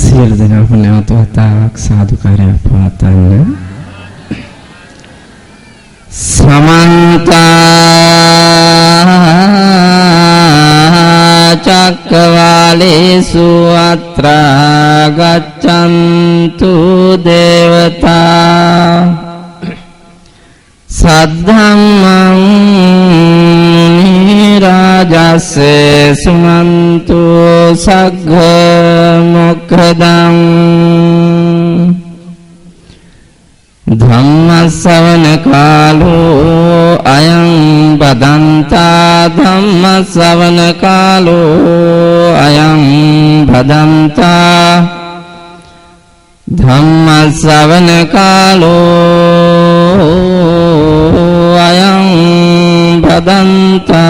සියලු දෙනාම නැවත වතාවක් සාදුකාරය පවත්වන්න. සමන්ත චක්කවාලේසු අත්‍රා ගච්ඡන්තු දේවතා සද්ධම්මං රාජස්සේ සුමන්තු සග්ග මොක්ඛදං ධම්ම ශ්‍රවණ කාලෝ අයං බදන්තා ධම්ම ශ්‍රවණ කාලෝ අයං බදන්තා ධම්ම ශ්‍රවණ කාලෝ අයං බදන්තා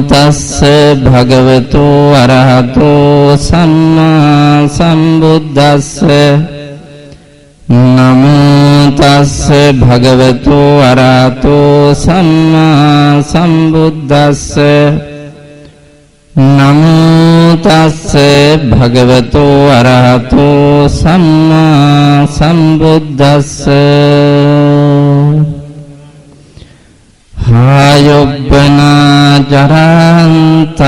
තස්ස භගවතු අරහතෝ සම්මා සම්බුද්දස්ස නමෝ තස්ස භගවතු අරහතෝ සම්මා සම්බුද්දස්ස නමෝ තස්ස භගවතු අරහතෝ සම්මා සම්බුද්දස්ස හායොබ්බනා ජරන්තා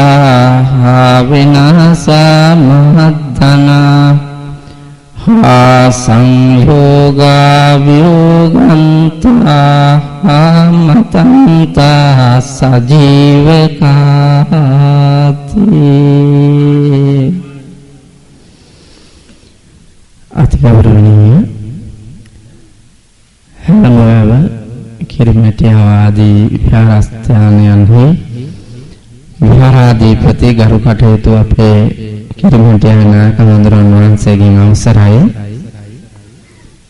විනාසා මහද්දනා හා සංයෝගා වියෝගන්තා මතන්තා සජීවකාති. අතිගෞරවනීය හැමෝම කිරිමැටියාදී විහාරස්ථානයන්හි විහාරාධිපති ගරු කටයුතු අපේ කිරිමැටියානා කඳුරන් වහන්සේගෙන් අවසරයි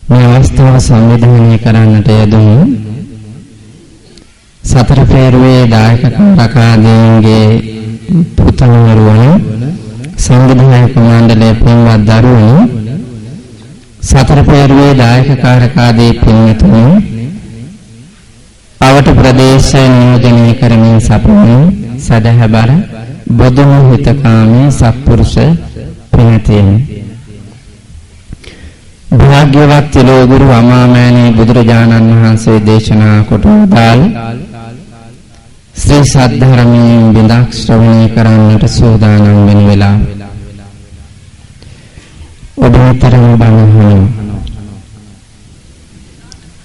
මේ අවස්ථාව සංවිධානය කරන්නට යෙදුණු සතර පෙරුවේ දායක කාරකාදීන්ගේ පුතණුවරුන් සංවිධායක මණ්ඩලයේ පින්වත් දරුවෝ සතර පෙරුවේ දායක කාරකාදී පින්වතුන් අවට ප්‍රදේශ නියෝජනය කරමින් සපුමින් සදහබර බුදුම හිතකාමී සත්පුරුෂ පින්තියන් භාග්‍යවත් තිලෝගුරු අමාමෑණී බුදුරජාණන් වහන්සේ දේශනා කොට වදාළ ශ්‍රී සද්ධර්මයෙන් බිඳක් ශ්‍රවණය කරන්නට සූදානම් වෙන වෙලාව ඔබ විතරම බණහන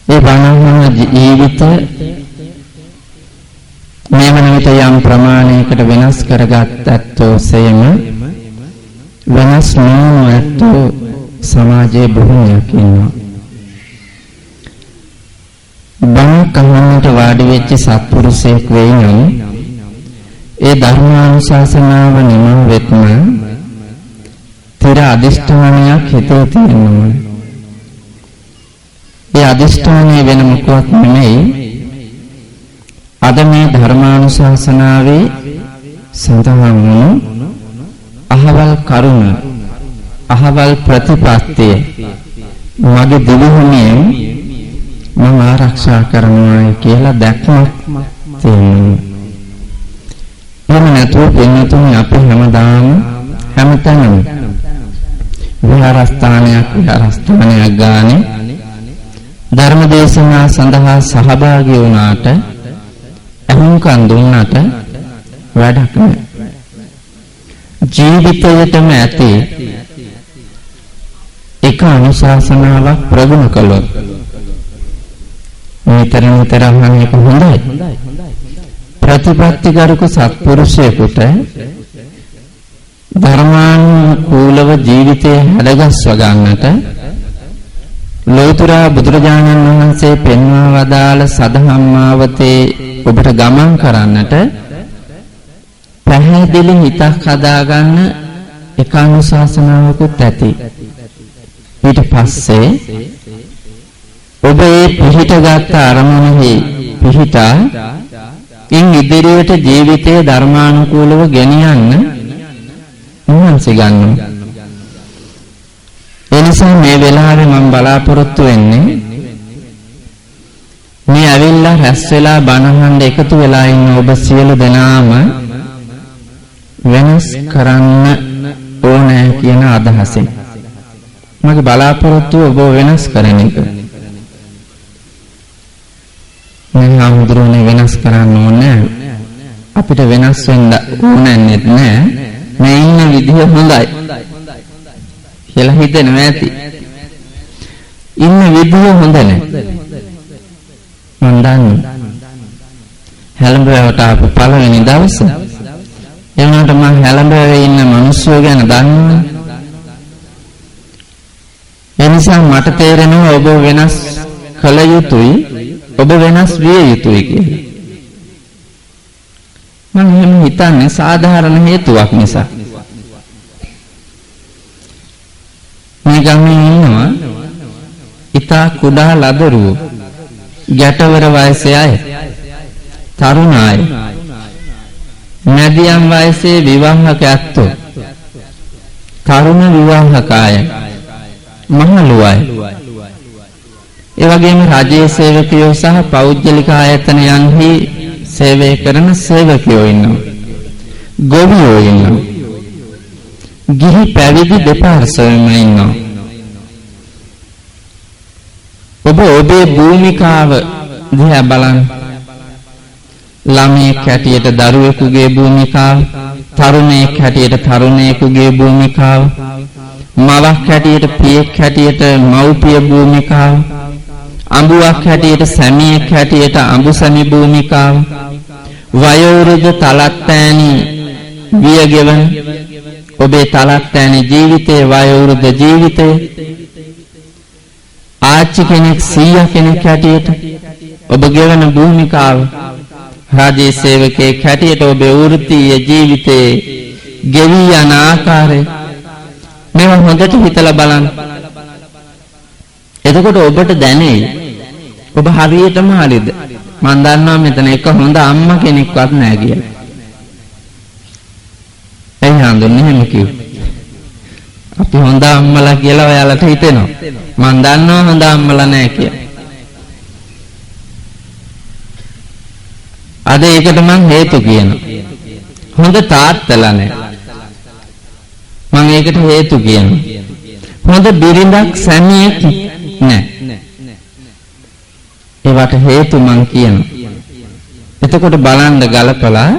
ඒ බණහන ජීවිත මේ වන විට යම් ප්‍රමාණයකට වෙනස් කරගත් ඇත්තෝ සෙයම වෙනස් නොවන ඇත්තෝ සමාජයේ බොහෝමයක් ඉන්නවා. බණ කහන්නට වාඩි වෙච්ච සත්පුරුෂයෙක් වෙයි නම් ඒ ධර්මානුශාසනාව නිමව වෙත්ම තෙර අදිෂ්ඨානයක් හිතේ තියෙනවා. ඒ අදිෂ්ඨානය වෙන මොකවත් නෙමෙයි අද මේ ධර්මානුශාසනාවේ සඳහන් වුණු අහවල් කරුණ අහවල් ප්‍රතිපත්තිය මගේ දිවිහිමියෙන් මම ආරක්ෂා කරනවා කියලා දැක්මක් තියෙනවා. එහෙම නැතුව පින්නතුනි අපි හැමදාම හැමතැනම විහාරස්ථානයක් ගානේ ධර්ම දේශනා සඳහා සහභාගී වුණාට අහුම්කන් දුන්නට වැඩක් නෑ. ජීවිතයටම ඇති එක අනුශාසනාවක් ප්‍රගුණ කළොත් නිතර නිතර අහන එක හොඳයි. ප්‍රතිපත්තිගරුක සත්පුරුෂයෙකුට ධර්මානුකූලව ජීවිතය හැඩගස්ව ගන්නට ලෝතර බුදුරජාණන් වහන්සේ පෙන්වා වදාළ සදහම්මාවතේ ඔබට ගමන් කරන්නට පැහැදිලි හිතක් හදාගන්න එක අනුශාසනාවකුත් ඇති. ඊට පස්සේ ඔබ ඒ පිහිටගත් අරමුණෙහි පිහිටා ඉන් ඉදිරියට ජීවිතයේ ධර්මානුකූලව ගෙනියන්න උන්වහන්සේ ගන්නවා. එනිසා මේ වෙලාවේ මම බලාපොරොත්තු වෙන්නේ මේ ඇවිල්ලා රැස් වෙලා බණහඬ එකතු වෙලා ඉන්න ඔබ සියලු දෙනාම වෙනස් කරන්න ඕනෑ කියන අදහසෙන් මගේ බලාපොරොත්තුව ඔබ වෙනස් කරන එක. මම ආමුදුරනේ වෙනස් කරන්න ඕනේ. අපිට වෙනස් වෙන්න ඕනේ නැහැ. මේ ඉන්න විදිහ හොඳයි කියලා හිතෙනවා ඇති. ඉන්න විදිහ හොඳ නැහැ. මම දන්නේ. හැලඹවට ආපු පළවෙනි දවසේ ඒ වුණාට මම හැලඹවේ ඉන්න මිනිස්සු ගැන දන්නවා. ඒ නිසා මට තේරෙනවා ඔබ වෙනස් කළ යුතුයි, ඔබ වෙනස් විය යුතුයි කියලා. මම එහෙම හිතන්නේ සාධාරණ හේතුවක් නිසා. මේ ගමේ ඉන්නවා ඉතා කුඩා ලදරුවෝ, ගැටවර වයසේ අය, තරුණ අය, මැදියම් වයසේ විවාහක ඇත්තෝ, තරුණ විවාහක අය, මහලු අය, ඒ වගේම රජයේ සේවකයෝ සහ පෞද්ගලික ආයතනයන්හි සේවය කරන සේවකයෝ ඉන්නවා. ගොවියෝ ඉන්නවා. ගිහි පැවිදි දෙපාර්ශ්වයම ඉන්නවා. ඔබ ඔබේ භූමිකාව දිහා බලන්න. ළමයෙක් හැටියට දරුවෙකුගේ භූමිකාව, තරුණයෙක් හැටියට තරුණයෙකුගේ භූමිකාව, මවක් හැටියට පියෙක් හැටියට මව්පිය භූමිකාව, අඹුවක් හැටියට සැමියෙක් හැටියට අඹුසැමි භූමිකාව, වයෝවෘද්ධ තලත්තෑණි වියගෙවන ඔබේ තලත්තෑණි ජීවිතයේ වයෝවෘද්ධ ජීවිතය, ආච්චි කෙනෙක් සීයා කෙනෙක් හැටියට ඔබ ගෙවන භූමිකාව, රාජ්‍ය සේවකයෙක් හැටියට ඔබේ වෘත්තීය ජීවිතයේ ගෙවි යන ආකාරය මේවා හොඳට හිතලා බලන්න. එතකොට ඔබට දැනෙයි ඔබ හරියටම හරිද? මම දන්නවා මෙතන එක හොඳ අම්මා කෙනෙක්වත් නැහැ කියලා. එයි හඳුන්නේ එහෙම කිව්ව. අපි හොඳ අම්මලා කියලා ඔයාලට හිතෙනවා. මම දන්නවා හොඳ අම්මලා නැහැ කියලා. අද ඒකට මම හේතු කියනවා. හොඳ තාත්තලා නැහැ. මම ඒකට හේතු කියනවා. හොඳ බිරිඳක් සැමියෙක් නැහැ. ඒවට හේතු මං කියනවා. එතකොට බලන්න ගලපලා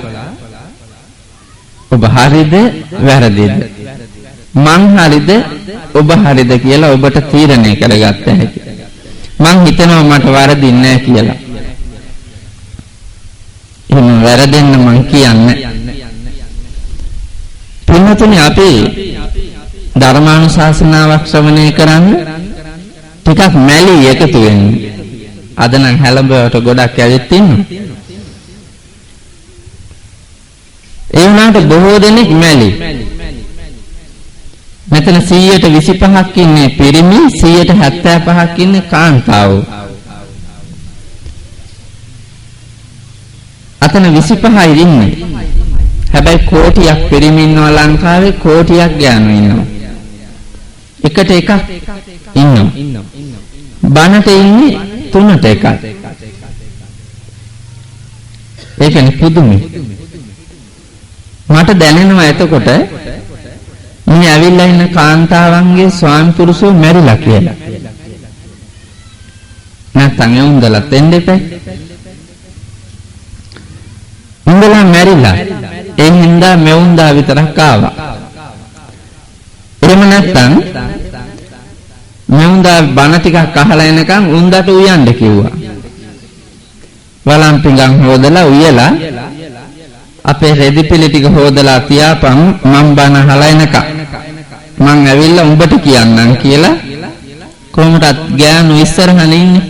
ඔබ හරිද වැරදිද? මං හරිද ඔබ හරිද කියලා ඔබට තීරණය කරගත්ත හැකි. මං හිතනවා මට වරදින්නේ නැහැ කියලා. එහෙනම් වැරදෙන්න මං කියන්නේ. පින්තුනි අපි ධර්මානුශාසනාවක් ශ්‍රවණය කරන්න ටිකක් මැලි එකතු වෙන්නේ. අද නම් හැලඹවට ගොඩක් ඇවිත් ඉන්නවා. ඒ වුණාට බොහෝ දෙනෙක් මැලි. මෙතන 125ක් ඉන්නේ පිරිමි, 175ක් ඉන්නේ කාන්තාවෝ. අතන 25යි ඉන්නේ. හැබැයි කෝටියක් පිරිමි ඉන්නවා ලංකාවේ, කෝටියක් ගෑනු ඉන්නවා. එකට එකක් ඉන්නවා. බණට ඉන්නේ 3ට එකක්. ඒකනේ පුදුමයි. මට දැනෙනවා එතකොට මේ ඇවිල්ලා ඉන්න කාන්තාවන්ගේ ස්වාමි පුරුෂෝ මැරිලා කියලා. නැත්නම් ඒ උන්දලත් එන්න එපා. උන්දලා මැරිලා. ඒ හින්දා මෙවුන්දා විතරක් ආවා. එහෙම නැත්නම් මෙවුන්දා බණ ටිකක් අහලා එනකන් උන්දට උයන්න කිව්වා. වළම් පිඟන් හොදලා උයලා අපේ රෙදිපිලි ටික හොදලා තියාපන් මම බණ අහලා එනකන්. මං ඇවිල්ලා උඹට කියන්නම් කියලා කොහොමදත් ගෑනු ඉස්සරහනේ ඉන්නේ.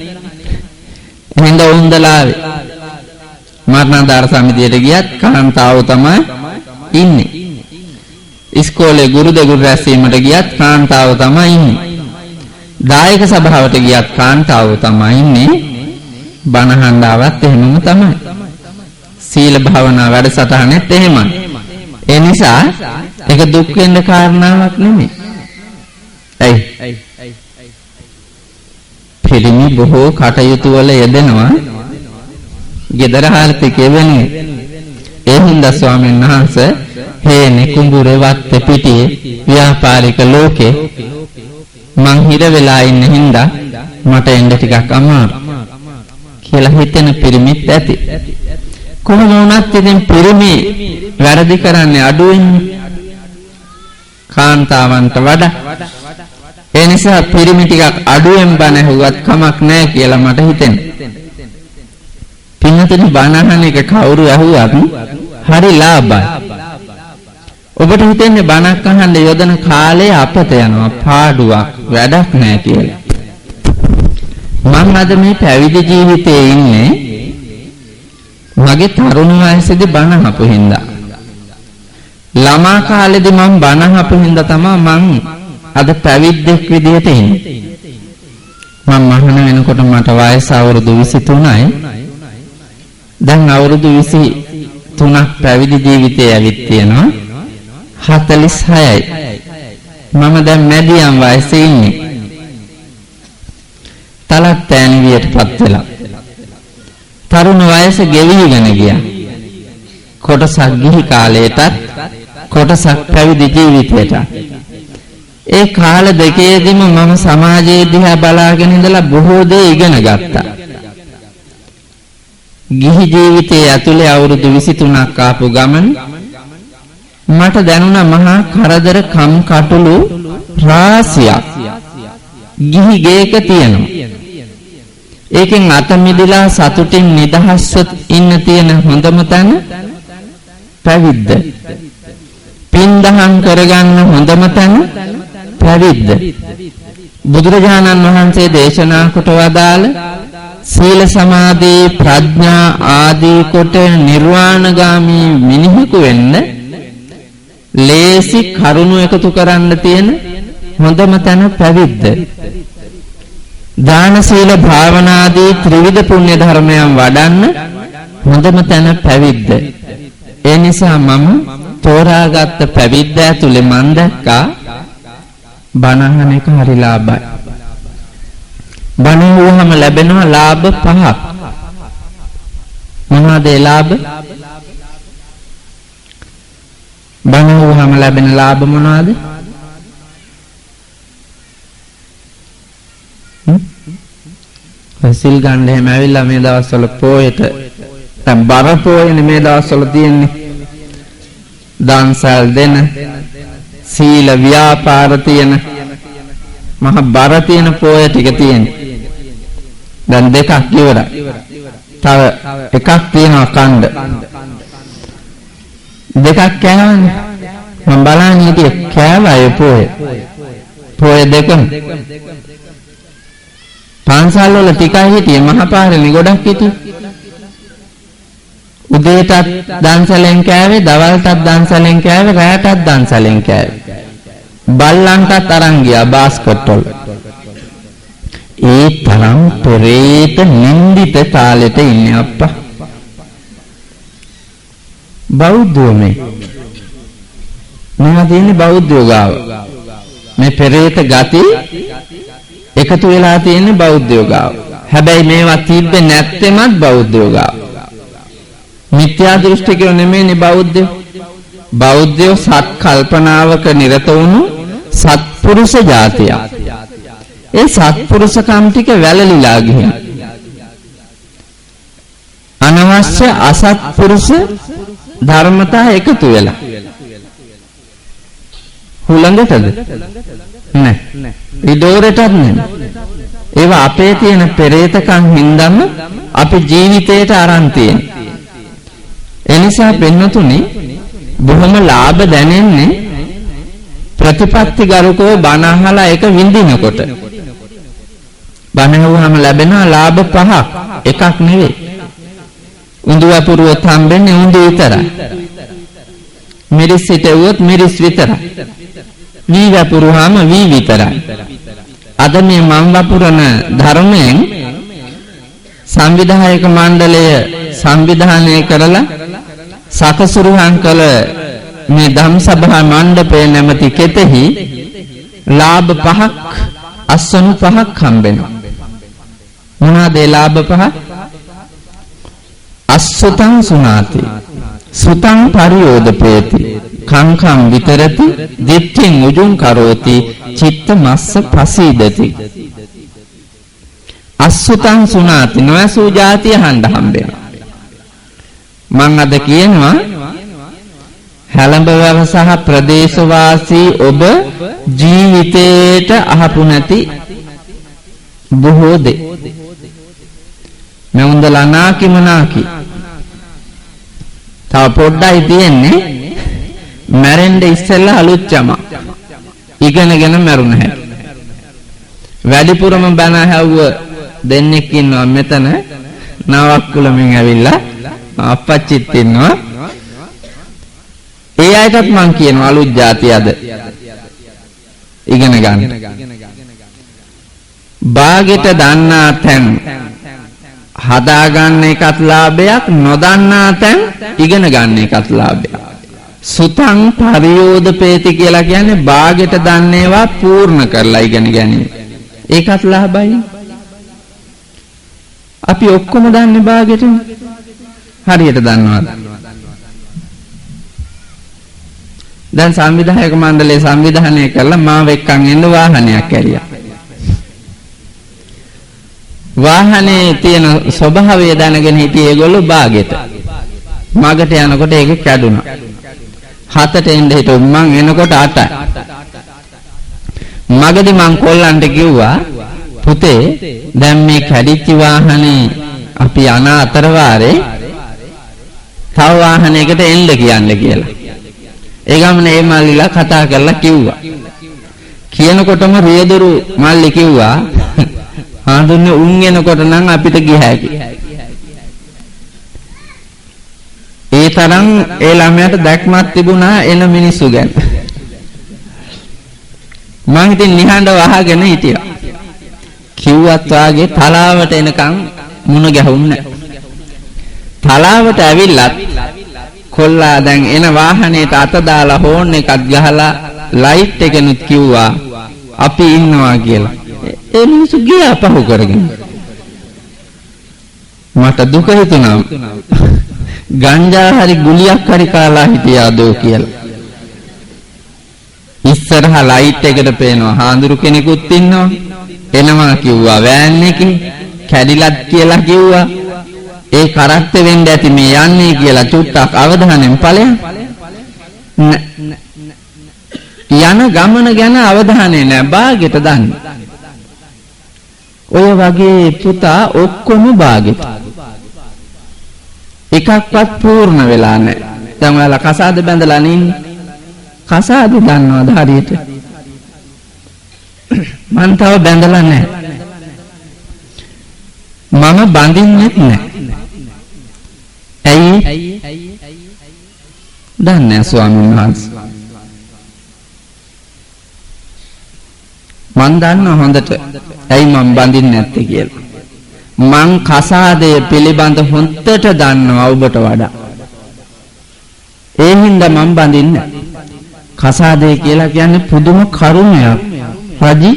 එහෙනම් උන්දලාවේ මරණාධාර සමිතියට ගියත් කාන්තාව තමයි ඉන්නේ. ඉස්කෝලේ ගුරු දෙගුරු රැස්වීමට ගියත් කාන්තාව තමයි ඉන්නේ. දායක සභාවට ගියත් කාන්තාව තමයි ඉන්නේ. බණහන්ඩාවත් එහෙමම තමයි. සීල භාවනා වැඩසටහනෙත් එහෙමයි. ඒ නිසා ඒක දුක් වෙන්න කාරණාවක් නෙමෙයි. ඇයි? පිරිමි බොහෝ කටයුතු වල යෙදෙනවා. ගෙදර ආර්ථිකය වෙනුවෙන්. ඒ හින්දා ස්වාමීන් වහන්සේ හේනේ කුඹුරේ වත්තේ පිටියේ ව්‍යාපාරික ලෝකේ මං හිර වෙලා ඉන්න හින්දා මට එන්න ටිකක් අමාරු කියලා හිතෙන පිරිමිත් ඇති. කොහොම වුණත් ඉතින් පිරිමි වැරදි කරන්නේ අඩුවෙන් කාන්තාවන්ට වඩා. ඒ නිසා පිරිමි ටිකක් අඩුවෙන් බණ ඇහුවත් කමක් නැහැ කියලා මට හිතෙනවා. පින්නතේ බණ අහන එක කවුරු ඇහුවත් හරි ලාභයි. ඔබට හිතෙන්නේ බණක් අහන්න යොදන කාලය අපත යනවා, පාඩුවක්, වැඩක් නැහැ කියලා. මම අද මේ පැවිදි ජීවිතේ ඉන්නේ මගේ තරුණ වයසේදී බණ අහපු හින්දා. ළමා කාලේදී මම බණ අහපු හින්දා තමයි මං අද පැවිද්දෙක් විදියට ඉන්නේ. මම මහාන වෙනකොට මට වයස අවුරුදු 23යි. දැන් අවුරුදු 23ක් පැවිදි ජීවිතේ ඇවිත් තියෙනවා. 46යි. මම දැන් මැදියම් වයසේ ඉන්නේ. තලක් තෑන්වියටපත් වෙලා. තරුණ වයස ගෙවිගෙන ගියා. කොටසක් ගිහි කාලයටත් කොටසක් පැවිදි ජීවිතයට. ඒ කාල දෙකේදීම මම සමාජයේ දිහා බලාගෙන ඉඳලා බොහෝ දේ ඉගෙන ගත්තා. ගිහි ජීවිතයේ ඇතුලේ අවුරුදු 23ක් ආපු ගමන් මට දැනුණා මහා කරදර කම් කටුළු රාශියක් ගිහි ගේක තියෙනවා. ඒකෙන් අත මිදලා සතුටින් නිදහස්ව ඉන්න තියෙන හොඳම තැන පැවිද්ද. පින්දහම් කරගන්න හොඳම තැන පැවිද්ද. බුදුරජාණන් වහන්සේ දේශනා කොට වදාළ සීල සමාධි ප්‍රඥා ආදී කොට නිර්වාණගාමී මිනිහෙකු වෙන්න ලේසි කරුණු එකතු කරන්න තියෙන හොඳම තැන පැවිද්ද. දාන සීල භාවනාදී ත්‍රිවිධ පුණ්‍ය ධර්මයන් වඩන්න හොඳම තැන පැවිද්ද. ඒ නිසා මම තෝරාගත්ත පැවිද්ද ඇතුලේ මන් දැක්කා බණහන එක හරි ලාභයි. බණ වුවහම ලැබෙනවා ලාභ පහක්. මොනවාද ඒ ලාභ? බණ වුවහම ලැබෙන ලාභ මොනවාද? සිල් ගන්න හැම ඇවිල්ලා මේ දවස්වල පොයට දැන් බර පොයනේ මේ දවස්වල තියෙන්නේ. දාන්සල් දෙන සීල ව්‍යාපාර තියෙන මහ බර තියෙන පොය ටික තියෙන්නේ. දැන් දෙකක් ඉවරයි. තව එකක් තියෙනවා කණ්ඩ. දෙකක් කෑවනේ. මම බලන්නේ හිටියේ කෑවයි පොය දෙකම. පන්සල් වල ටිකයි හිටියේ මහපාරේ ගොඩක් හිටියේ. උදේටත් දන්සලෙන් කෑවේ, දවල්ටත් දන්සලෙන් කෑවේ, රාටත් දන්සලෙන් කෑවේ. බල්ලන්ටත් අරන් ගියා බාස්කට් වල. ඒ තරම් පෙරේත නින්දිත කාලෙට ඉන්නේ අප්පා. බෞද්ධෝ මේ තියෙන්නේ බෞද්ධයෝ ගාව. මේ පෙරේත ගති එකතු වෙලා තියෙන්නේ බෞද්ධයෝ ගාව. හැබැයි මේවා තිබ්බේ නැත්තෙමත් බෞද්ධයෝ ගාව. මිත්‍යා දෘෂ්ටිකයෝ නෙමෙයිනේ බෞද්ධයෝ. බෞද්ධයෝ සත් කල්පනාවක නිරත වුණු සත්පුරුෂ ජාතියක්. ඒ සත්පුරුෂකම් ටික වැළලිලා ගිහින් අනවශ්‍ය අසත්පුරුෂ ධර්මතා එකතු වෙලා හුලඟටද නෑ ඉදෝරටත් නෑ. ඒවා අපේ තියෙන පෙරේතකම් හින්දාම අපි ජීවිතේට අරන් තියෙන්නේ. එනිසා පින්නතුනි බොහොම ලාභ දැනෙන්නේ ප්‍රතිපත්ති ගරුකව බණ අහලා ඒක විඳිනකොට. බණ අහුවම ලැබෙන ලාභ පහක් එකක් නෙවෙයි. උඳු වපුරුවත් හම්බෙන්නේ උඳු විතරයි. මිරිස් හිටවුවොත් මිරිස් විතරයි. වී වපුරුවාම වී විතරයි. අද මේ මම් වපුරන ධර්මයෙන් සංවිධායක මණ්ඩලය සංවිධානය කරලා සකසුරුහන් කළ මේ ධම්සභා මණ්ඩපය නැමැති කෙතෙහි ලාභ පහක් අස්වනු පහක් හම්බෙනවා. මොනවාද ඒ ලාභ පහ? අස්සුතං සුනාති සුතං පරියෝදපේති කංකම් විතරති දිට්ඨින් උජුං කරෝති චිත්ත මස්ස පසීදති. අස්සුතං සුනාති නොඇසූ જાතිය හඬ හම්බෙනවා. මං අද කියනවා හැලඹ වැව සහ ප්‍රදේශවාසී ඔබ ජීවිතේට අහපු නැති බොහෝ දේ. මෙවුන්දලා නාකි මනාකි. තව පොඩ්ඩයි තියෙන්නේ මැරෙන්න ඉස්සෙල්ලා අලුත් යම. ඉගෙනගෙන මැරුණ හැටි. වැඩිපුරම බණ ඇහුව දෙන්නෙක් ඉන්නවා මෙතන නවක් කුලමින් ඇවිල්ලා අප්පච්චිත් ඉන්නවා. ඒ අයටත් මං කියනවා අලුත් જાතිය අද ඉගෙන ගන්න. බාගෙට දන්නා තැන් හදා ගන්න එකත් ලාභයක්, නොදන්නා තැන් ඉගෙන ගන්න එකත් ලාභයක්. සුතං පරියෝදපේති කියලා කියන්නේ බාගෙට දන්නේවා පූර්ණ කරලා ඉගෙන ගැනීම. ඒකත් ලාභයි. අපි ඔක්කොම දන්නේ බාගෙට. හරියට දන්නවද? දැන් සංවිධායක මණ්ඩලයේ සංවිධානය කරලා මාව එක්කන් එන්න වාහනයක් ඇරියා. වාහනේ තියෙන ස්වභාවය දැනගෙන හිටියේ ඒගොල්ලෝ බාගෙට. මගට යනකොට ඒක කැඩුනා. 7ට එන්න හිටු මං එනකොට 8යි. මගදී මං කොල්ලන්ට කිව්වා පුතේ දැන් මේ කැඩිච්ච වාහනේ අපි යන අතර වාරේ තව වාහනයකට එන්න කියන්න කියලා. ඒ ගමනේ මේ මල්ලිලා කතා කරලා කිව්වා. කියනකොටම රියදුරු මල්ලි කිව්වා හාඳුන්නේ උන් එනකොට නම් අපිට ගිය හැකි. ඒ තරම් ඒ ළමයාට දැක්මක් තිබුණා එන මිනිස්සු ගැන. මං ඉතින් නිහඬව අහගෙන හිටියා. කිව්වත් වාගේ තලාවට එනකන් මුණ ගැහුන්නේ නැහැ. තලාවට ඇවිල්ලත් කොල්ලා දැන් එන වාහනේට අත දාලා හෝන් එකක් ගහලා ලයිට් එකනුත් කිව්වා අපි ඉන්නවා කියලා. ඒ මිනිස්සු ගියා පහු කරගෙන. මට දුක හිතුණා. ගංජා හරි ගුලියක් හරි කාලා හිටියාදෝ කියලා. ඉස්සරහා ලයිට් එකට පේනවා හාඳුරු කෙනෙකුත් ඉන්නවා. එනවා කිව්වා වෑන් එකේ කැඩිලත් කියලා කිව්වා. ඒ කරක්ට වෙන්න ඇති මේ යන්නේ කියලා චුට්ටක් අවධානයෙන් ඵලයන්. යන ගමන ගැන අවධානය නැහැ බාගෙට දන්නේ. ඔය වගේ පුතා ඔක්කොම බාගෙට. එකක්වත් පූර්ණ වෙලා නැහැ. දැන් ඔයාලා කසාද බැඳලා නින්නේ. කසාද දන්නවද හරියට? මං තව බැඳලා නැහැ. මම බඳින්නෙත් නැහැ. ඇයි? දන්නේ නැහැ ස්වාමීන් වහන්සේ. මං දන්නවා හොඳට. ඇයි මං බඳින්නේ නැත්තේ කියලා. මං කසාදය පිළිබඳ හොඳට දන්නවා ඔබට වඩා. ඒ හින්දා මං බඳින්නේ. කසාදය කියලා කියන්නේ පුදුම කරුණයක්. රජි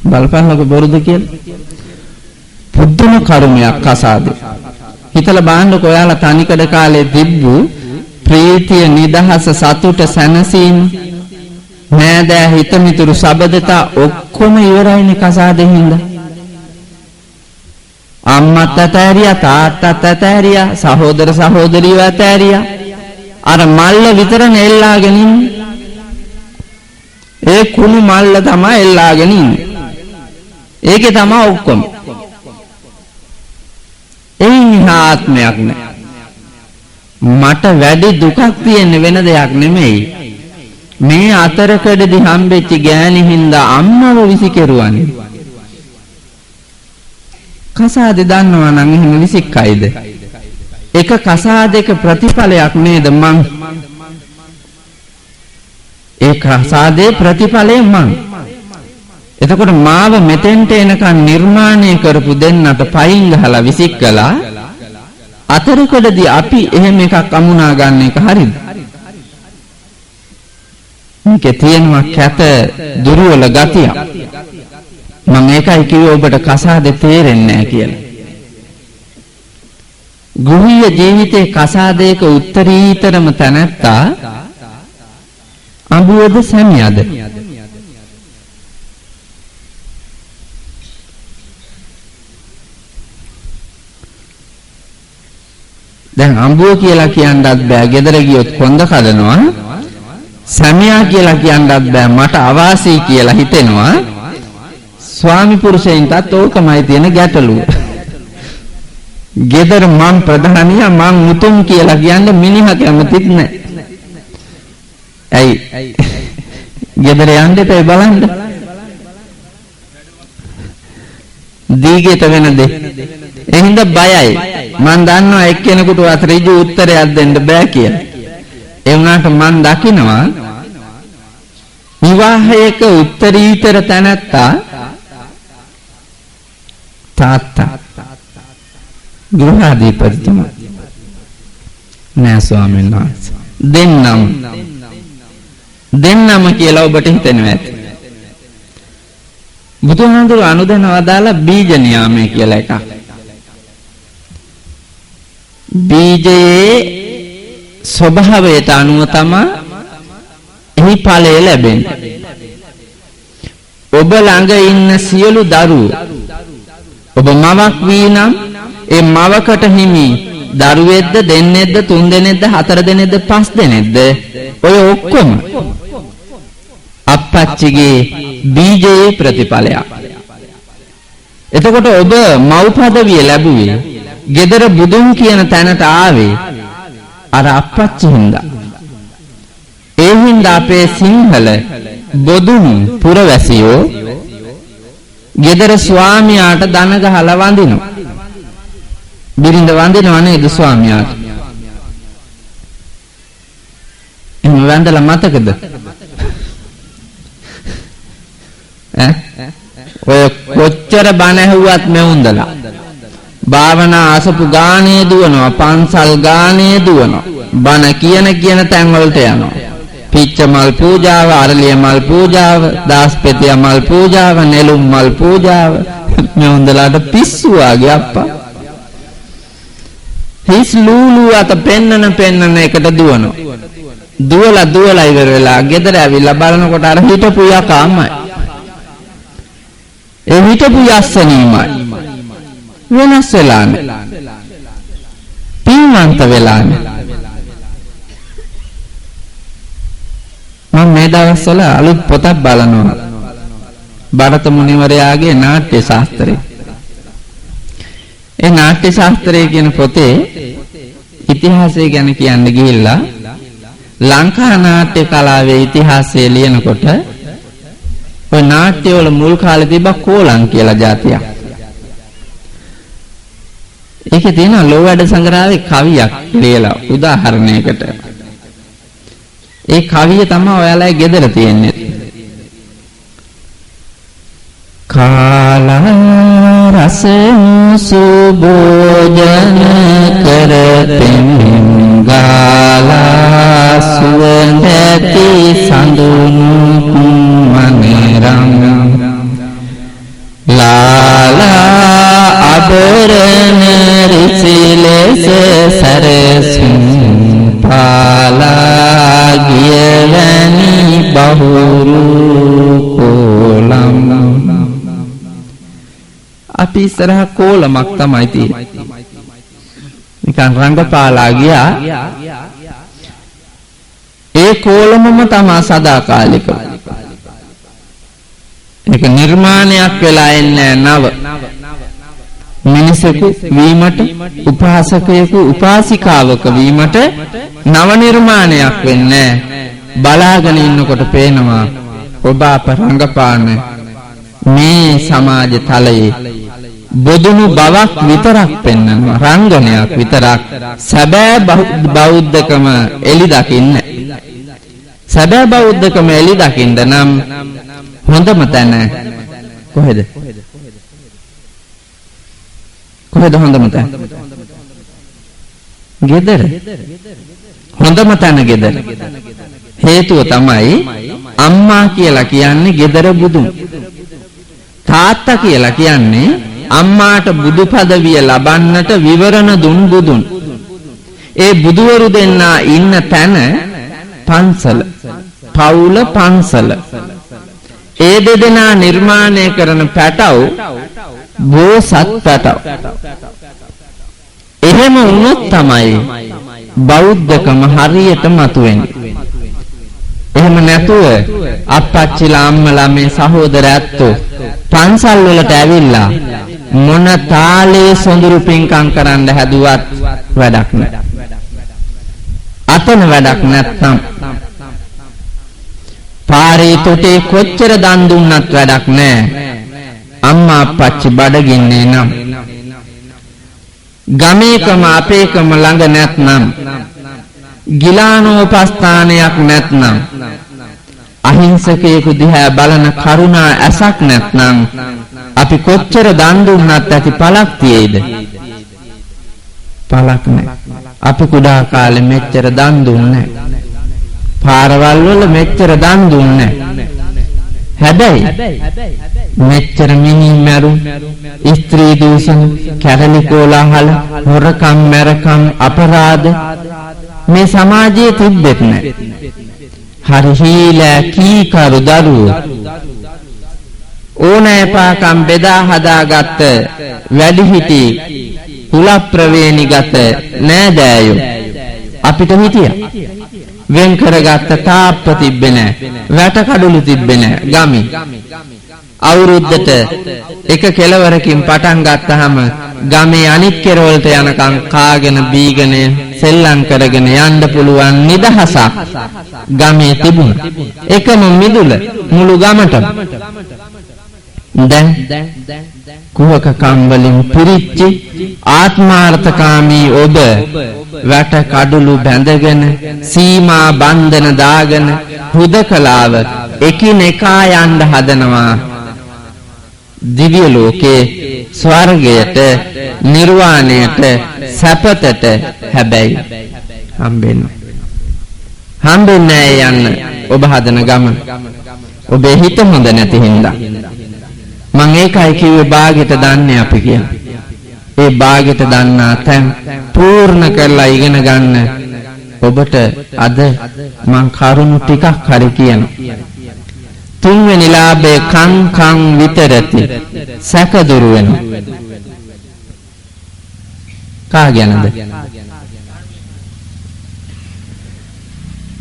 බලපංලක බොරුද කියලා. පුදුම කරුණයක් කසාදය. හිතලා බලන්නකෝ ඔයාලා තනිකඩ කාලේ තිබ්බු ප්‍රීතිය නිදහස සතුට සැනසීම නෑදෑ හිත මිතුරු සබදතා ඔක්කොම ඉවරයිනේ කසාදෙන් හින්දා. අම්මත් අතෑරියා තාත්තත් අතෑරියා සහෝදර සහෝදරියව අතෑරියා. අර මල්ල විතරනේ එල්ලාගෙන ඉන්නේ. ඒ කුණු මල්ල තමයි එල්ලාගෙන ඉන්නේ. ඒකේ තමයි ඔක්කොම. ඒ ආත්මයක් නෑ. මට වැඩි දුකක් තියෙන වෙන දෙයක් නෙමෙයි. මේ අතරකඩදී හම්බෙච්ච ගෑණි හින්දා අම්මව විසිකරුවානේ. කසාදේ දන්නවා නම් එහෙම විසිකයිද? එක කසාදයක ප්‍රතිඵලයක් නේද මං? ඒ කසාදේ ප්‍රතිඵලය මං. එතකොට මාව මෙතෙන්ට එනකන් නිර්මාණය කරපු දෙන්නට පයින් ගහලා විසිකලා අතරකඩදී අපි එහෙම එකක් අමුණා ගන්න එක හරිද? මේකේ තියෙනවා කැත දුර්වල ගතිය. මම ඒකයි කිව්වේ ඔබට කසාදේ තේරෙන්නේ නැහැ කියලා. ගෘහීය ජීවිතේ කසාදයක උත්තරීතරම තැනැත්තා අඹුවද සැමියාද? දැන් අඹුව කියලා කියන්නත් බෑ, ගෙදර ගියොත් කොන්ද කඩනවා. සැමියා කියලා කියන්නත් බෑ, මට අවාසී කියලා හිතෙනවා. ස්වාමි පුරුෂයන්ටත් ඕකමයි තියෙන ගැටලුව. ගෙදර මං ප්‍රධානියා මං මුතුන් කියලා කියන්නේ මිනිහා කැමතිත් නැහැ. ඇයි? ගෙදර යන්න එපා බලන්න. දීගෙට වෙන දේ. එහෙනම් බයයි. මං දන්නවා එක්කෙනෙකුට ඍජු උත්තරයක් දෙන්න බෑ කියලා. ඒ වුණාට මං දකිනවා විවාහයක උත්තරීතර තැනැත්තා තාත්තා ගෘහාධිපතිතුමා නෑ ස්වාමීන් වහන්සේ. දෙන්නම කියලා ඔබට හිතෙනවා ඇති. බුදුහාමුදුරු අනුදැනව දාලා බීජ නියාමය කියලා එකක්. බීජයේ ස්වභාවයට අනුව තමයි එහි ඵලය ලැබෙන්නේ. ඔබ ළඟ ඉන්න සියලු දරුවෝ ඔබ මවක් වී නම් ඒ මවකට හිමි දරුවෙක්ද දෙන්නෙක්ද තුන් දෙනෙක්ද හතර දෙනෙක්ද පස් දෙනෙක්ද ඔය ඔක්කොම අප්පච්චිගේ බීජයේ ප්‍රතිඵලයක්. එතකොට ඔබ මව් පදවිය ලැබුවේ gedara බුදුන් කියන තැනට ආවේ අර අප්පච්චි හින්දා. ඒ හින්දා අපේ සිංහල බොදුන් පුරවැසියෝ gedara ස්වාමියාට දන ගහලා වඳිනවා. බිරිඳ වඳිනවා නේද ස්වාමියාට? එහෙම වඳලා මතකද? ඔය කොච්චර බණ ඇහුවත් මෙවුන්දලා භාවනා අසපු ගානේ දුවනවා, පන්සල් ගානේ දුවනවා, බණ කියන තැන් වලට යනවා. පිච්ච මල් පූජාව, අරලිය මල් පූජාව, දාස්පෙතිය මල් පූජාව, නෙළුම් මල් පූජාව මෙවුන්දලාට පිස්සු ආගේ අප්පා. හිස් ලූලු අත පෙන්නන එකට දුවනවා. දුවලා ඉවර වෙලා ගෙදර ඇවිල්ලා බලනකොට අර හිටපු යකාමයි. ඒ හිටපු යස්සනීමයි. වෙනස් වෙලා නැහැ. පින්වන්ත වෙලා නැහැ. මම මේ දවස්වල අලුත් පොතක් බලනවා. භරත මුනිවරයාගේ නාට්‍ය ශාස්ත්‍රය. ඒ නාට්‍ය ශාස්ත්‍රය කියන පොතේ ඉතිහාසය ගැන කියන්න ගිහිල්ලා ලංකා නාට්‍ය කලාවේ ඉතිහාසය ලියනකොට ඔය නාට්‍ය වල මුල් කාලේ තිබ්බ කෝලං කියලා જાතියක්. ඒකේ තියෙන ලෝ වැඩ සංග්‍රහයේ කවියක් ලියලා උදාහරණයකට. ඒ කවිය තමයි ඔයාලගේ ගෙදර තියෙන්නේ. කාලා රස සුභෝජන කරපෙන් ගාලා සුවඳති සඳුනු මනරම් ලාලා අබරණ රිසිලෙස සරසුම් පාලා ගියවැනි බහුරු කොලම්. අපි ඉස්සරහ කොලමක් තමයි තියෙන්නේ. නිකන් රංගපාලා ගියා. ඒ කොලමම තමයි සදාකාලික. ඒක නිර්මාණයක් වෙලා එන්නේ නව. මිනිසෙකු වීමට, උපාසකයෙකු උපාසිකාවක වීමට නව නිර්මාණයක් වෙන්නේ. බලාගෙන ඉන්නකොට පේනවා ඔබ අප රංගපාන මේ සමාජ තලයේ බොදුණු බවක් විතරක් පෙන්වනවා, රංගනයක් විතරක්. සැබෑ බෞද්ධකම එලි දකින්න. සැබෑ බෞද්ධකම එලි දකින්න නම් හොඳම තැන කොහෙද? හොඳම තැන? ගෙදර. හොඳම තැන ගෙදර. හේතුව තමයි අම්මා කියලා කියන්නේ ගෙදර බුදුන්. තාත්තා කියලා කියන්නේ අම්මාට බුදු පදවිය ලබන්නට විවරණ දුන් බුදුන්. ඒ බුදුවරු දෙන්නා ඉන්න තැන පන්සල, පවුල පන්සල. ඒ දෙදෙනා නිර්මාණය කරන පැටව බෝසත් පැටව. එහෙම වුණොත් තමයි බෞද්ධකම හරියට මතුවෙන්නේ. එහෙම නැතුව අප්පච්චිලා අම්මලා මේ සහෝදරයත්ෝ පන්සල් වලට ඇවිල්ලා මොන තාලේ සොඳුරු පින්කම් කරන්න හැදුවත් වැඩක් නැහැ. අතන වැඩක් නැත්නම් පාරේ තොටේ කොච්චර දන් දුන්නත් වැඩක් නැහැ. අම්මා අප්පච්චි බඩගින්නේ නම් ගමේකම අපේකම ළඟ නැත්නම් ගිලානෝපස්ථානයක් නැත්නම් අහිංසකයෙකු දිහා බලන කරුණා ඇසක් නැත්නම් අපි කොච්චර දන් දුන්නත් ඇති පළක් තියෙයිද? පළක් නැහැ. අපි කුඩා කාලේ මෙච්චර දන් දුන්නේ නැහැ. පාරවල් වල මෙච්චර දන් දුන්නේ නැහැ. හැබැයි මෙච්චර මිනි මරුන්, ස්ත්‍රී දූෂණ, කැරලි කෝලාහල, හොරකම්, මරකම්, අපරාධ මේ සමාජයේ තිබෙත් නැහැ. හරි හීලා කීකරු දරුවෝ ඕනෑපාකම් බෙදා හදාගත්ත වැඩිහිටි කුල ප්‍රවේණිගත නෑදෑයෝ අපිට හිටියා. වෙන් කරගත්ත තාප්ප තිබ්බේ නෑ, වැට කඩළු තිබ්බේ නෑ. ගමි අවුරුද්දට එක කෙලවරකින් පටන් ගත්තාම ගමේ අනිත් කෙරවලට යනකම් කාගෙන බීගෙන සෙල්ලම් කරගෙන යන්න පුළුවන් නිදහසක් ගමේ තිබුණා. එකම මිදුල මුළු ගමටම. දැන් කුහක කම් වලින් පිරිච්ච ආත්මාර්ථකාමී ඔබ වැට කඩළු බැඳගෙන සීමා බන්ධන දාගෙන හුදකලාව එකිනෙකා යන්න හදනවා. දිව්‍ය ලෝකේ ස්වර්ගයට, නිර්වාණයට, සැපතට හැබැයි හම්බෙන්නේ යන්න ඔබ හදන ගමන. ඔබේ හිත හොඳ නැති හින්දා මම ඒකයි කිව්වේ බාගෙට දන්නේ අපි කියලා. ඒ බාගෙට දන්නා තැන් පූර්ණ කරලා ඉගෙන ගන්න ඔබට අද මං කරුණු ටිකක් හරි කියනවා. තුන්වෙනි ලාභේ කං විතරති, සැක දුරු වෙනවා. කා ගැනද?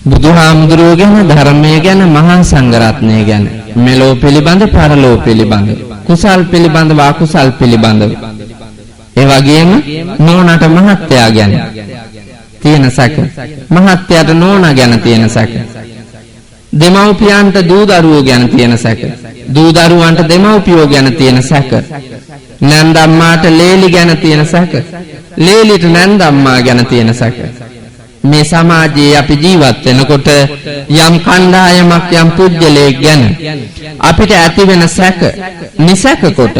බුදුහාමුදුරුවෝ ගැන, ධර්මයේ ගැන, මහා සංඝරත්නය ගැන, මෙලෝ පිළිබඳ, පරලෝ පිළිබඳ, කුසල් පිළිබඳ, අකුසල් පිළිබඳ. ඒ වගේම නෝනට මහත්තයා ගැන තියෙන සැක, මහත්තයාට නෝනා ගැන තියෙන සැක, දෙමව්පියන්ට දූ දරුවෝ ගැන තියෙන සැක, දූ දරුවන්ට දෙමව්පියෝ ගැන තියෙන සැක, නැන්දම්මාට ලේලි ගැන තියෙන සැක, ලේලිට නැන්දම්මා ගැන තියෙන සැක. මේ සමාජයේ අපි ජීවත් වෙනකොට යම් කණ්ඩායමක්, යම් පුජ්‍යලයක් ගැන අපිට ඇති වෙන සැක නිසැක කොට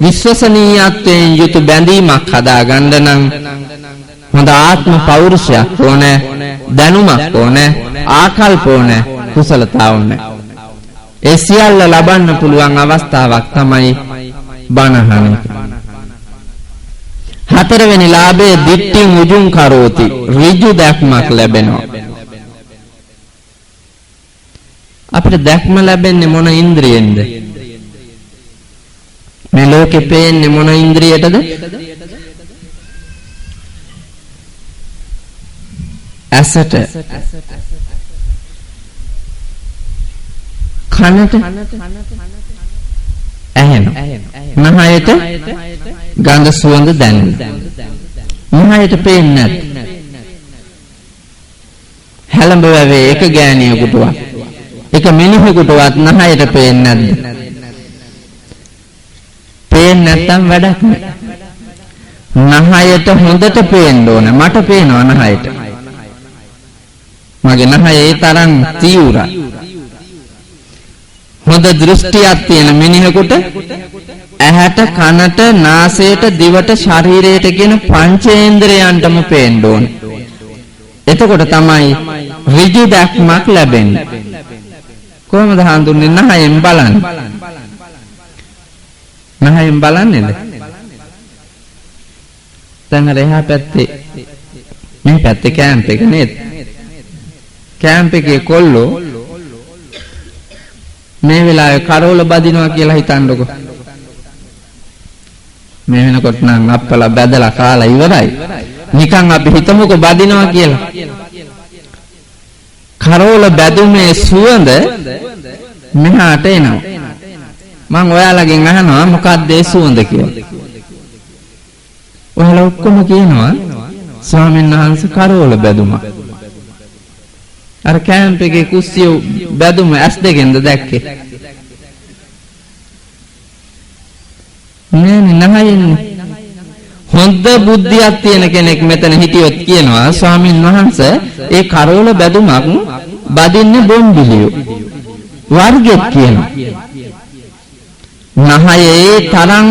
විශ්වසනීයත්වයෙන් යුතු බැඳීමක් හදාගන්න නම් හොඳ ආත්ම පෞරුෂයක් ඕනේ, දැනුමක් ඕනේ, ආකල්ප ඕනේ, කුසලතාව ඕනේ. ඒ සියල්ල ලබන්න පුළුවන් අවස්ථාවක් තමයි බණහන. හතරවෙනි ලාභයේ දිට්ඨින් උජුං කරෝති, ඍජු දැක්මක් ලැබෙනවා. අපිට දැක්ම ලැබෙන්නේ මොන ඉන්ද්‍රියෙන්ද? මේ ලෝකෙ පේන්නේ මොන ඉන්ද්‍රියටද? ඇසට, කනට, ඇහෙනවා. නහයට ගඳ සුවඳ දැනෙනවා. නහයට පේන්නේ නැහැ. හැලඹ වැවේ එක ගෑණියෙකුටවත්, එක මිනිහෙකුටවත් නහයට පේන්නේ නැද්ද? පේන්නේ නැත්තම් වැඩක් නැහැ. නහයට හොඳට පේන්න ඕන. මට පේනවා නහයට. මගේ නහය ඒ තරම් තීව්‍රයි. හොඳ දෘෂ්ටියක් තියෙන මිනිහෙකුට ඇහැට, කනට, නාසයට, දිවට, ශරීරයට කියන පංචේන්ද්‍රයන්ටම පේන්න ඕන. එතකොට තමයි ඍජු දැක්මක් ලැබෙන්නේ. කොහොමද හඳුන්වන්නේ? නහයෙන් බලන්න. නහයෙන් බලන්නේද? දැන් අර එහා පැත්තේ මේ පැත්තේ කැම්ප් එක නේද? කැම්ප් එකේ කොල්ලෝ මේ වෙලාවේ කරවල බදිනවා කියලා හිතන්නකො. මේ වෙනකොට නම් අප්පලා බැදලා කාලා ඉවරයි. නිකන් අපි හිතමුකෝ බදිනවා කියලා. කරවල බැදුමේ සුවඳ මෙහාට එනවා. මම ඔයාලගෙන් අහනවා මොකක්ද ඒ සුවඳ කියලා. ඔයාලා ඔක්කොම කියනවා ස්වාමීන් වහන්සේ කරවල බැදුම. අර කැම්ප් එකේ කුස්සිය බැදුම ඇස් දෙකෙන්ද දැක්කේ? නෑ. හොඳ බුද්ධියක් තියෙන කෙනෙක් මෙතන හිටියොත් කියනවා ස්වාමීන් වහන්සේ ඒ කරවල බැදුමක් බදින්නේ බොම්බිලියෝ වර්ගෙත් කියනවා. නහයේ තරම්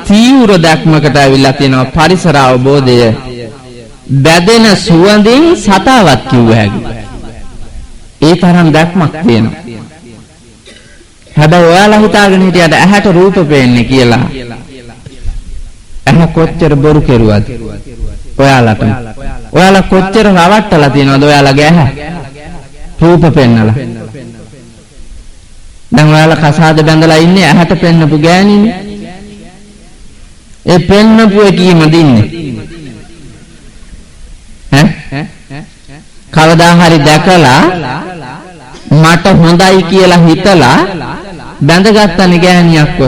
තීව්‍ර දැක්මකට ඇවිල්ලා තියෙනවා පරිසර අවබෝධය. බැදෙන සුවඳින් සතාවක් කිව්ව හැකි. ඒ තරම් දැක්මක් තියෙනවා. හැබැයි ඔයාලා හිතාගෙන හිටියට ඇහැට රූප පේන්නේ කියලා. ඇහැ කොච්චර බොරු කෙරුවද? ඔයාලට. ඔයාලා කොච්චර රවට්ටලා තියෙනවද ඔයාලගේ ඇහැ? රූප පෙන්නලා. දැන් ඔයාලා කසාද බැඳලා ඉන්නේ ඇහැට පෙන්නපු ගෑණිනේ. ඒ පෙන්නපු එකීම දින්නේ. ඈ? කවදා හරි දැකලා මට හොඳයි කියලා හිතලා බැඳගත්තනේ ගෑණියක්ව.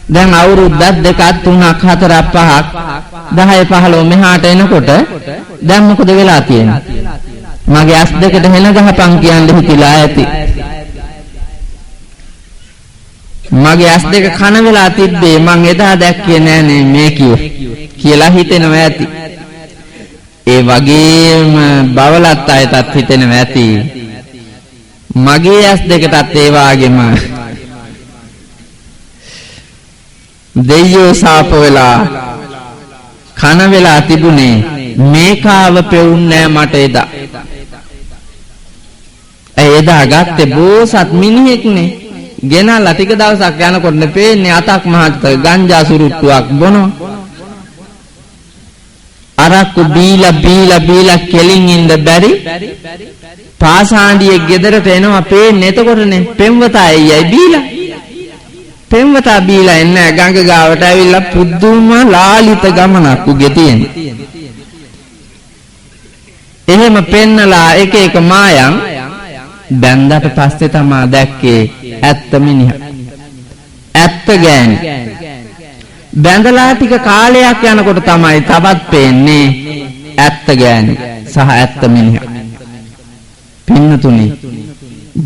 දැන් අවුරුද්දක් දෙකක් තුනක් හතරක් පහක් 10 15 මෙහාට එනකොට දැන් මොකද වෙලා තියෙන්නේ? මගේ ඇස් දෙකට හෙන ගහපන් කියන්නේ හිතිලා ඇති. මගේ ඇස් දෙක කන වෙලා තිබ්බේ මං එදා දැක්කේ නෑනේ මේ කියලා හිතෙනවා ඇති. ඒ වගේම බවලත් අයටත් හිතෙනවා ඇති. මගේ ඇස් දෙකටත් ඒ වාගේම දෙයියෝ සාප වෙලා කන වෙලා තිබුණේ මේකාව පෙවුන්නේ මට එදා. එදා ගත්තේ බෝසත් මිනිහෙක්නේ. ගෙනල්ලා ටික දවසක් යනකොට පේන්නේ අතක් මහත් ගංජා සුරුට්ටුවක් බොනවා. අරක්කු බීලා කෙලින් ඉන්න බැරි පාසාණ්ඩියේ ගෙදරට එනවා පේන්නේ. එතකොටනේ පෙම්වතා එయ్యයි බීලා. පෙම්වතා බීලා එන්නේ ගඟ ගාවට ඇවිල්ලා පුදුම ලාලිත ගමනක් උගේ තියෙන. එහෙම පෙන්නලා එක එක මායන් බැන්දට පස්සේ තමා දැක්කේ ඇත්ත මිනිහා. ඇත්ත ගෑණි. බැඳලා ටික කාලයක් යනකොට තමයි තවත් පේන්නේ ඇත්ත ගෑණි සහ ඇත්ත මිනිහා. පින්නතුනි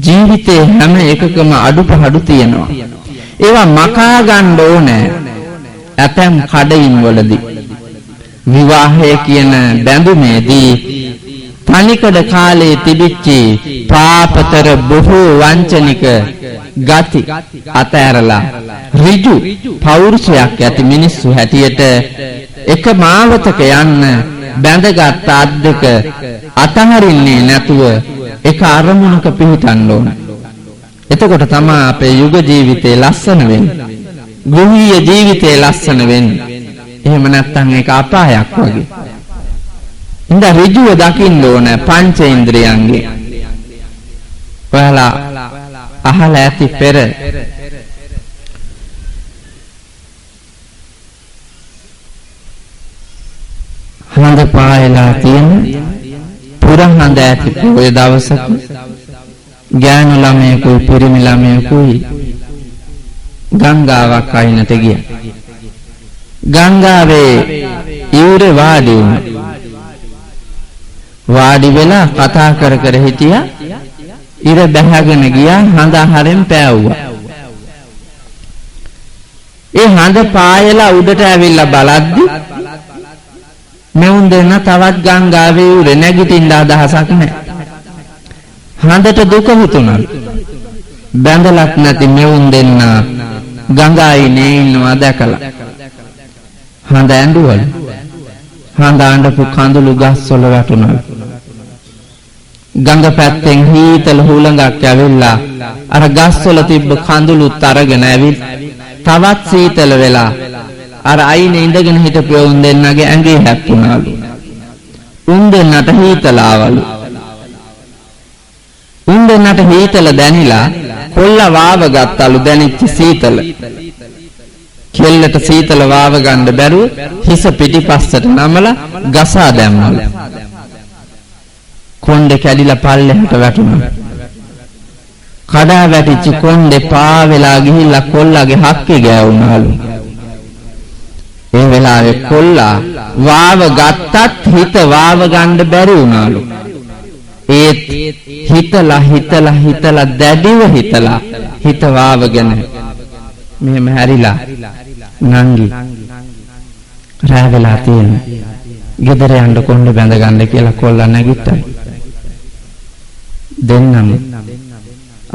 ජීවිතේ හැම එකකම අඩුපාඩු තියෙනවා. ඒවා මකා ගන්න ඕනේ. ඇතැම් කඩයින් වලදී විවාහය කියන බැඳුමේදී තනිකඩ කාලේ තිබිච්ච පාපතර බොහෝ වංචනික ගති අතෑරලා ඍජු පෞරුෂයක් ඇති මිනිස්සු හැටියට එක මාවතක යන්න බැඳගත් අත් දෙක අතහරින්නේ නැතුව එක අරමුණක පිහිටන්න ඕන. එතකොට තමයි අපේ යුග ජීවිතේ ලස්සන වෙන්නේ. ගෘහීය ජීවිතේ ලස්සන වෙන්නේ. එහෙම නැත්නම් ඒක අපායක් වගේ. ඉඳ ඍජුව දකින්න ඕන පංචේන්ද්‍රයන්ගේ. ඔයාලා අහලා ඇති පෙර හඳ පායලා තියෙන පුරහඳ ඇති පොය දවසක ගෑනු ළමයෙකුයි පිරිමි ළමයෙකුයි ගංගාවක් අයිනට ගියා. ගංගාවේ ඉවුරේ වාඩි වුණා. වාඩි වෙලා කතා කර කර හිටියා. ඉර බැහැගෙන ගියා හඳ හරෙන් පෑවුවා. ඒ හඳ පායලා උඩට ඇවිල්ලා බලද්දි මෙවුන් දෙන්න තවත් ගංගාවේ ඉවුරේ නැගිටින්න අදහසක් නැහැ. හඳට දුක හිතුණා. බැඳලක් නැති මෙවුන් දෙන්න ගංගායිනේ ඉන්නවා දැකලා හඳ ඇඬුවලු. හඳ අඬපු කඳුළු ගස්වල වැටුණා. ගඟ පැත්තෙන් හීතල හුළඟක් ඇවිල්ලා අර ගස්වල තිබ්බ කඳුළුත් අරගෙන ඇවිත් තවත් සීතල වෙලා අර අයිනේ ඉඳගෙන හිටපු උන් දෙන්නගේ ඇඟේ හැප්පුණාලු. උන් දෙන්නට හීතල ආවලු. උන් දෙන්නට හීතල දැනිලා කොල්ල වාව ගත්තලු දැනිච්ච සීතල. කෙල්ලට සීතල වාව ගන්න බැරුව හිස පිටිපස්සට නමලා ගසා දැම්මලු. කොණ්ඩේ කැඩිලා පල්ලෙහාට වැටුණා. කඩා වැටිච්ච කොණ්ඩේ පා වෙලා ගිහිල්ලා කොල්ලගේ හක්කේ ගෑවුනාලු. ඒ වෙලාවේ කොල්ලා වාව ගත්තත් හිත වාව ගන්න බැරි වුණාලු. ඒත් හිතලා දැඩිව හිතලා හිත වාවගෙන මෙහෙම හැරිලා නංගි රෑ වෙලා තියෙනවා. ගෙදර යන්න කොණ්ඩේ බැඳ ගන්න කියලා කොල්ලා නැගිට්ටා. දෙන්නම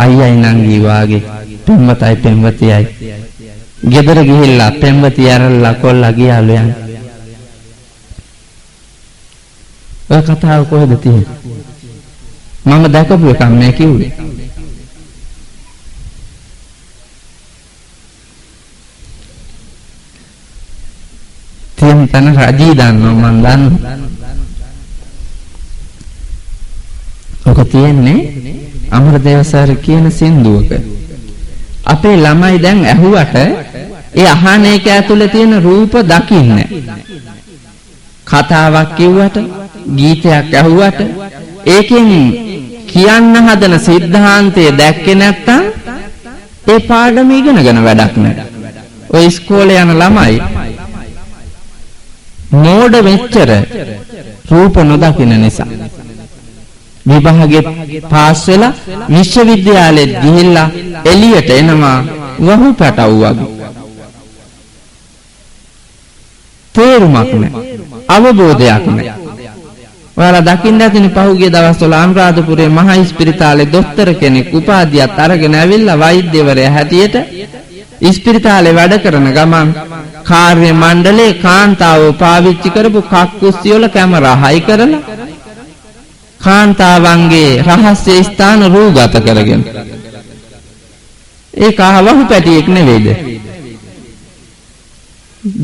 අයියයි නංගි වාගේ පෙම්වතයි පෙම්වතියයි ගෙදර ගිහිල්ලා පෙම්වතිය ඇරලා කොල්ලා ගියාලු යන්නේ. ඔය කතාව කොහෙද තියෙන්නේ? මම දැකපු එකක් මේ කිව්වේ. තියෙන තැන රජී දන්නවා මම දන්නවා. ඔක තියෙන්නේ අමරදේව සර් කියන සින්දුවක. අපේ ළමයි දැන් ඇහුවට ඒ අහන එක ඇතුලේ තියෙන රූප දකින්නේ. කතාවක් කිව්වට ගීතයක් ඇහුවට ඒකෙන් කියන්න හදන සිද්ධාන්තය දැක්කේ නැත්තම් ඒ පාඩම ඉගෙනගෙන වැඩක් නැහැ. ඔය ඉස්කෝලේ යන ළමයි මෝඩ වෙච්චර රූප නොදකින්න නිසා විභාගේ පාස් වෙලා විශ්වවිද්‍යාලෙට ගිහිල්ලා එළියට එනවා වහු පැටවු වගේ. තේරුමක් නැහැ. අවබෝධයක් නැහැ. ඔයාලා දකින්න ඇතිනේ පහුගිය දවස්වල අනුරාධපුරයේ මහා ඉස්පිරිතාලේ දොස්තර කෙනෙක් උපාධියක් අරගෙන ඇවිල්ලා වෛද්‍යවරයා හැටියට ඉස්පිරිතාලේ වැඩ කරන ගමන් කාර්ය මණ්ඩලයේ කාන්තාව පාවිච්චි කරපු කක්කුස්සි වල කැමරා හයි කරලා කාන්තාවන්ගේ රහස්‍ය ස්ථාන රූගත කරගෙන ඒක අහවහු පැටියෙක් නෙවෙයිද?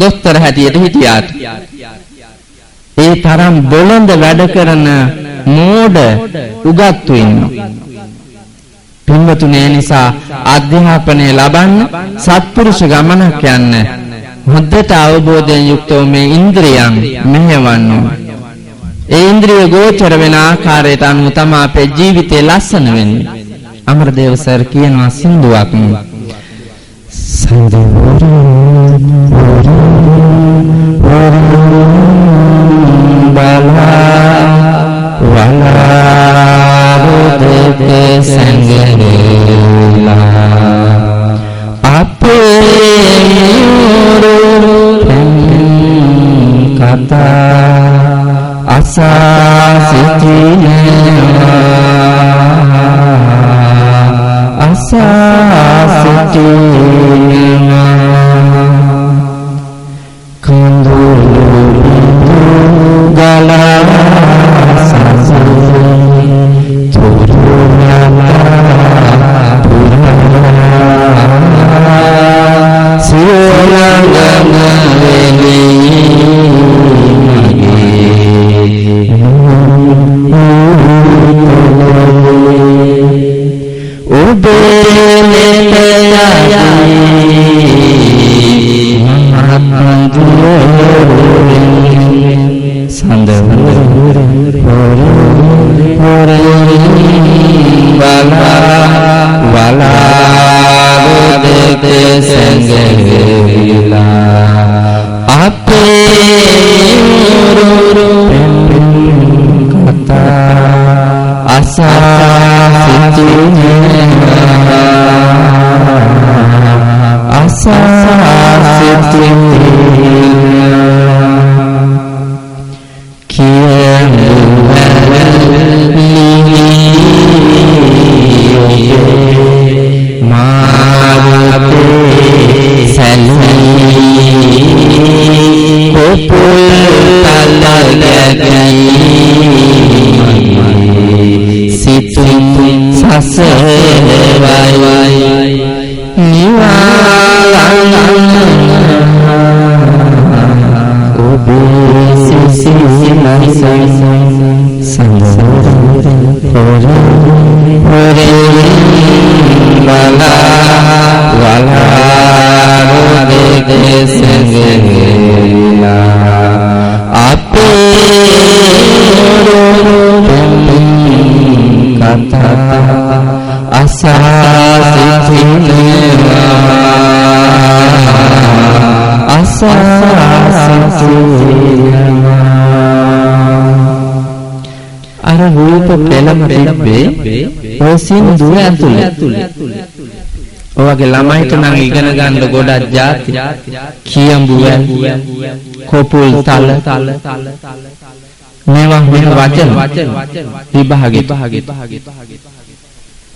දොස්තර හැටියට හිටියාට ඒ තරම් බොළඳ වැඩ කරන මෝඩ උගත්තු ඉන්නවා. පින්වතුනි නිසා අධ්‍යාපනය ලබන්න සත්පුරුෂ ගමනක් යන්න හොඳට අවබෝධයෙන් යුක්තව මේ ඉන්ද්‍රියයන් මෙහෙවන්න ඕන. ඒ ඉන්ද්‍රිය ගෝචර වෙන ආකාරයට අනුව තමයි අපේ ජීවිතේ ලස්සන වෙන්නේ. අමරදේව සර් කියනවා සින්දුවක් නිවාලං අර රූප පෙළම තිබ්බේ ඔය සින්දුව ඇතුලේ. ඔයගේ ළමයිට නම් ඉගෙන ගන්න ගොඩක් જાති. කියඹුව, කොපුල් තල, මේවා වෙන වචන විභාගෙට.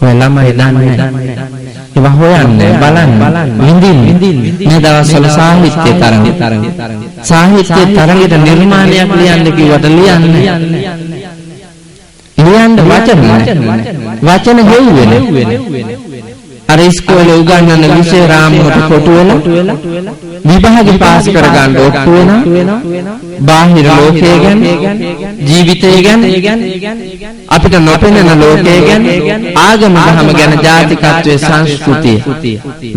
ඔය ළමයි දන්නේ ඒවා හොයන්නේ බලන්න විඳින්න. මේ දවස්වල සාහිත්‍ය තරඟෙට නිර්මාණයක් ලියන්න කිව්වට ලියන්නේ. ලියන්න වචන හෙව්වෙන. අර ඉස්කෝලේ උගන්වන විෂය රාමුවට කොටු වෙලා විභාගෙ පාස් කරගන්න ඔප්පු වෙනවා. බාහිර ලෝකය ගැන, ජීවිතය ගැන, අපිට නොපෙනෙන ලෝකය ගැන, ආගම දහම ගැන, ජාතිකත්වයේ සංස්කෘතිය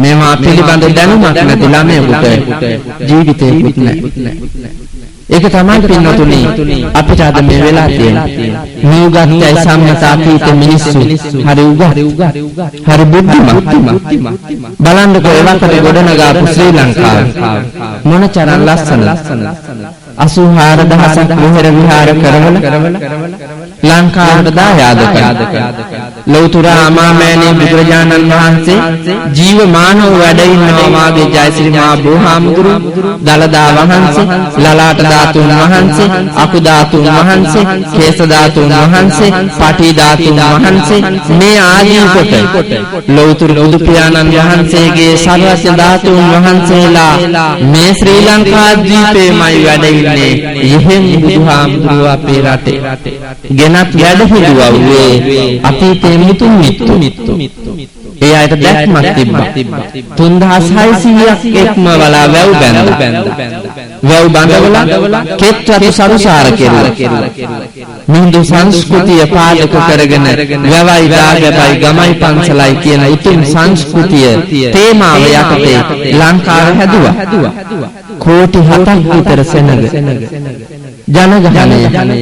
මේවා පිළිබඳ දැනුමක් නැති ළමයෙකුට ජීවිතේකුත් නැහැ. ඒක තමයි පින්නතුනි අපිට අද මේ වෙලා තියෙන්නේ. නියුගත්යි සම්මත අතීත මිනිස්සු හරි උගත්, හරි බුද්ධිමත්. බලන්නකෝ එවකට ගොඩනගාපු ශ්‍රී ලංකාව මොනතරම් ලස්සනද. 84000ක් මෙහෙර විහාර කරවල ලංකාවට දායාද කළා. ලෞතර අමාමෑණී බුදුරජාණන් වහන්සේ ජීවමානව වැඩ ඉන්නවා වාගේ ජයශ්‍රී මහ බෝහාමුදුරු, දලදා වහන්සේ, ලලාට ධාතුන් වහන්සේ, අකු ධාතුන් වහන්සේ, කේස ධාතුන් වහන්සේ, පටි ධාතුන් වහන්සේ මේ ආදී කොට ලෞතර බුදු පියාණන් වහන්සේගේ සර්වස්ව ධාතුන් වහන්සේලා මේ ශ්‍රී ලංකා ද්වීපයේමයි වැඩ ඉන්නේ. එහෙන් බුදුහාමුදුරුවෝ අපේ රටේ ගෙනත් වැඩ පිළිවුවේ අතීතයේ මිතුන් මිත්තු. ඒ අයට දැක්මක් තිබ්බා. 3600ක් එක්ම වලා වැව් බැඳ. වැව් බඳවලා කෙත්වතු සරුසාර කෙරුවා. මිහිඳු සංස්කෘතිය පාදක කරගෙන වැවයි දාගබයි ගමයි පන්සලයි කියන උතුම් සංස්කෘතිය තේමාව යටතේ ලංකාව හැදුවා. කෝටි 7ක් විතර සෙනග ජනගහනය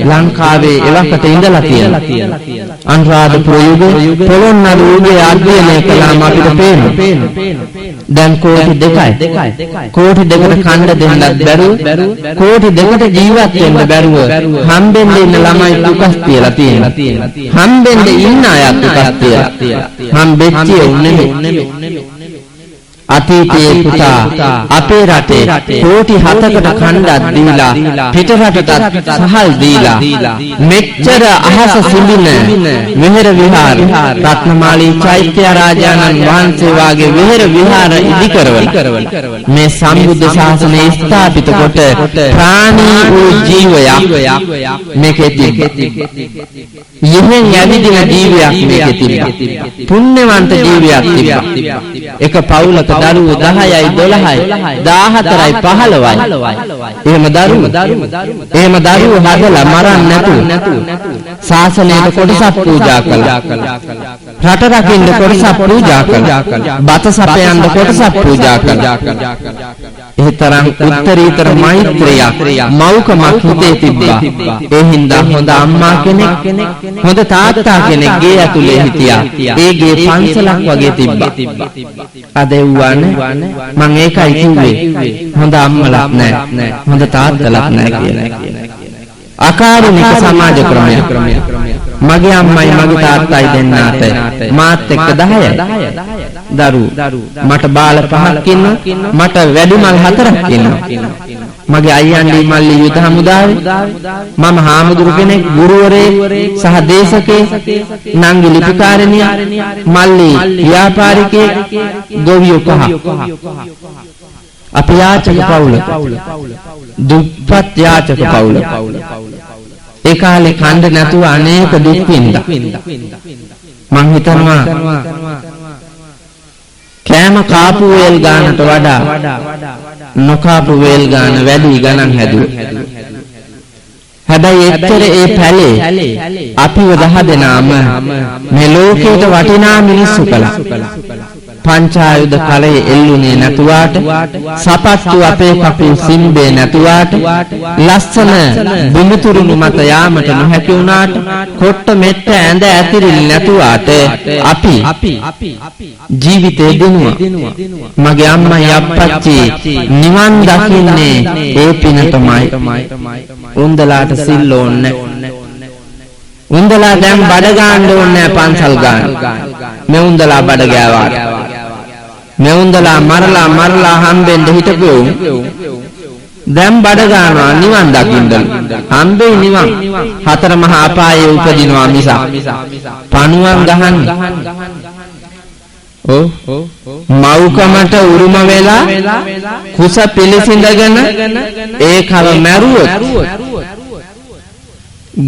ලංකාවේ එවකට ඉඳලා තියෙනවා. අනුරාධපුර යුගයේ පොළොන්නරු යුගයේ අධ්‍යයනය කළාම අපිට පේනවා. දැන් කෝටි 2යි. කෝටි 2කට කණ්ඩ දෙන්නත් බැරුව, කෝටි 2කට ජීවත් වෙන්න බැරුව හම්බෙන්න ඉන්න ළමයි දුකස් තියලා තියෙනවා. හම්බෙන්න ඉන්න අයත් දුකස් තියලා. හම්බෙච්ච උන්නේ අතීතයේ පුතා අපේ රටේ කෝටි 7කට කණ්ඩක් දීලා පිටරටට සහල් දීලා මෙච්චර අහස සිඹින මෙහෙර විහාර රත්නමාලී චෛත්‍ය රාජානන් වහන්සේ වාගේ මෙහෙර විහාර ඉදි කරවල මේ සම්බුද්ධ ශාසනය ස්ථාපිත කොට ප්‍රාණී වූ ජීවයක් මේකේ තිබ්බා. යෙහෙන් යවිදින ජීවියක් මේකේ තිබ්බා. පුණ්‍යවන්ත ජීවියක් තිබ්බා. එක පවුලක දරුවෝ 10යි 12යි 14යි 15යි එහෙම දරුවෝ හදලා මරන්න නැතුව ශාසනයට කොටසක් පූජා කළා. රට රකින්න කොටසක් පූජා කළා. බත සපයන්න කොටසක් පූජා කළා. ඒ තරම් උත්තරීතර මෛත්‍රියක් මෞකමක් හිතේ තිබ්බා. ඒ හින්දා හොඳ අම්මා කෙනෙක්, හොඳ තාත්තා කෙනෙක් ගේ ඇතුලේ හිටියා. ඒ ගේ පන්සලක් වගේ තිබ්බා. අද මම ඒකයි කිව්වේ හොඳ අම්මලක් නැහැ, හොඳ තාත්තලක් නැහැ කියලා. අකාරුණික සමාජ ක්‍රමයක්. මගේ අම්මයි මගේ තාත්තයි දෙන්නාට මාත් එක්ක 10යි දරුවෝ. මට බාල 5ක් ඉන්නවා, මට වැඩිමල් 4ක් ඉන්නවා. මගේ අයියන්ඩි මල්ලි යුද හමුදාවේ, මම හාමුදුරු කෙනෙක්, ගුරුවරයෙක් සහ දේශකයෙක්, නංගි ලිපිකාරිනිය, මල්ලි ව්‍යාපාරිකයෙක්, ගොවියෝ 5. අපි යාචක පවුල, දුප්පත් යාචක පවුල. ඒ කාලේ කණ්ඩ නැතුව අනේක දුක් විඳා. මං හිතනවා කෑම කාපු වේල් ගානට වඩා නොකාපු වේල් ගාන වැඩි ගණන් හැදුවා. හැබැයි එච්චර ඒ පැලේ අපිව 10 දෙනාම මේ ලෝකයට වටිනා මිනිස්සු කළා. පංචායුධ කලයේ එල්ලුනේ නැතුවාට, සපත්තු අපේ කපුල් සිම්බේ නැතුවාට, ලස්සන බුමුතුරුණු මත යාමට නොහැකි වුණාට, කොට්ට මෙට්ට ඇඳ ඇතිරිලි නැතුවාට අපි ජීවිතේ දිනුවා. මගේ අම්මයි අප්පච්චි නිවන් දකින්නේ ඒ පිනටමයි. උන්දලාට සිල් ඕනේ. උන්දලා දැන් බඩ ගන්න ඕනේ පන්සල් ගන්න. මේ උන්දලා බඩ ගෑවාට. මේ උන්දලා මරලා හම්බෙන්න හිටපු දැන් බඩ ගන්නවා නිවන් දකින්නලු. හම්බෙයි නිවන්. හතර මහා අපායේ උපදිනවා මිසක් පණුවන් ගහන්නේ. මව්කමට උරුම වෙලා කුස පිළිසිඳගෙන ඒකව මැරුවොත්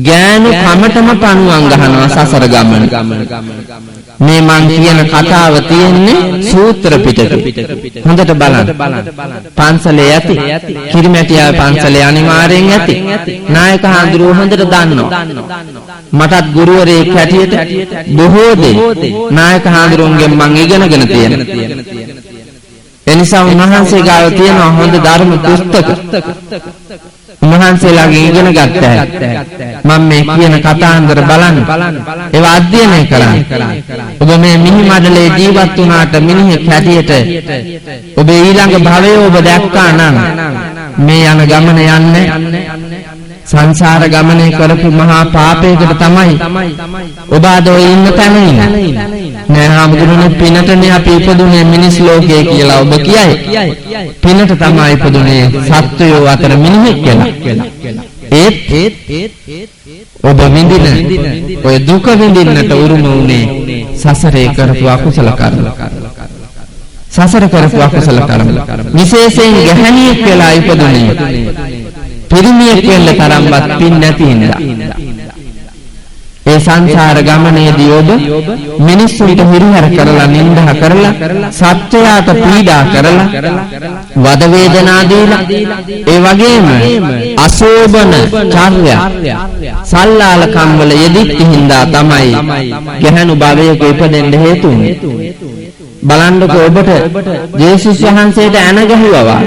ගෑනු කමටම පණුවන් ගහනවා සසර ගමන. මේ මං කියන කතාව තියෙන්නේ සූත්‍ර පිටකේ. හොඳට බලන්න. පන්සලේ ඇති. කිරිමැටියා පන්සලේ අනිවාර්යෙන් ඇති. නායක හඳුරුව හොඳට දන්නවා. මටත් ගුරුවරයෙක් හැටියට බොහෝ දේ නායක හඳුරුවන්ගෙන් මං ඉගෙනගෙන තියෙනවා. එනිසා උන්වහන්සේ ගාව තියෙන හොඳ ධර්ම පුස්තක උන්වහන්සේලාගෙන් ඉගෙන ගත්තා. මම මේ කියන කතාන්දර බලන්න. ඒවා අධ්‍යයනය කරන්න. ඔබ මේ මිහි මඩලේ ජීවත් වුණාට මිනිහෙක් හැටියට ඔබ ඊළඟ භවයේ ඔබ දැක්කා නම් මේ යන ගමන යන්නේ සංසාර ගමනේ කරපු මහා පාපයකට තමයි ඔබ අද ඔය ඉන්න තැන ඉන්නේ. නෑ හාමුදුරනේ පිනටනේ අපි ඉපදුනේ මිනිස් ලෝකයේ කියලා ඔබ කියයි. පිනට තමයි ඉපදුනේ සත්වයෝ අතර මිනිහෙක් කියලා. ඒත් ඔබ විඳින ඔය දුක විඳින්නට උරුම වුණේ සසරේ කරපු අකුසල කර්ම. සසර කරපු අකුසල කර්ම. විශේෂයෙන් ගැහණියෙක් වෙලා ඉපදුනේ පිරිමියෙක් වෙන්න තරම්වත් පින් නැති හින්දා. ඒ සංසාර ගමනේදී ඔබ මිනිස්සුන්ට හිරිහැර කරලා නිඳා කරලා සත්‍යයට පීඩා කරලා වද වේදනා දීලා ඒ වගේම අශෝභන චර්ය සල්ලාල කම්වල යෙදිච්ච හින්දා තමයි ගැහණු භවයක ඉපදෙන්න හේතු වුනේ. බලන්නකෝ ඔබට ජේසුස් වහන්සේට ඇන ගැහුවා.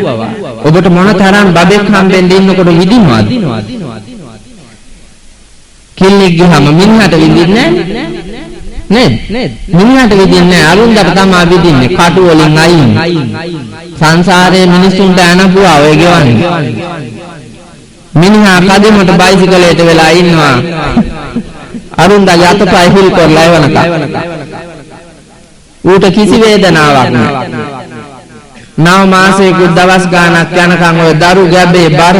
ඔබට මොන තරම් බබෙක් හම්බෙන්න ඉන්නකොට විඳිනවද? කිල්ලෙක් ගියාම මිනිහට විඳින්නේ නේද? මිනිහට විඳින්නේ අරුන්දට තමයි විඳින්නේ. කටු වලින් අයින්. සංසාරයේ මිනිසුන්ට ඇනපුවා ඔය ගෙවන්නේ. මිනිහා කදිමට බයිසිකලයට වෙලා ඉන්නවා. අරුන්ද යතපය හිල් කරලා එවනකම්. ඌට කිසි වේදනාවක් නැහැ. 9 මාසයක දවස් ගාණක් යනකම් ඔය දරු ගැබේ බර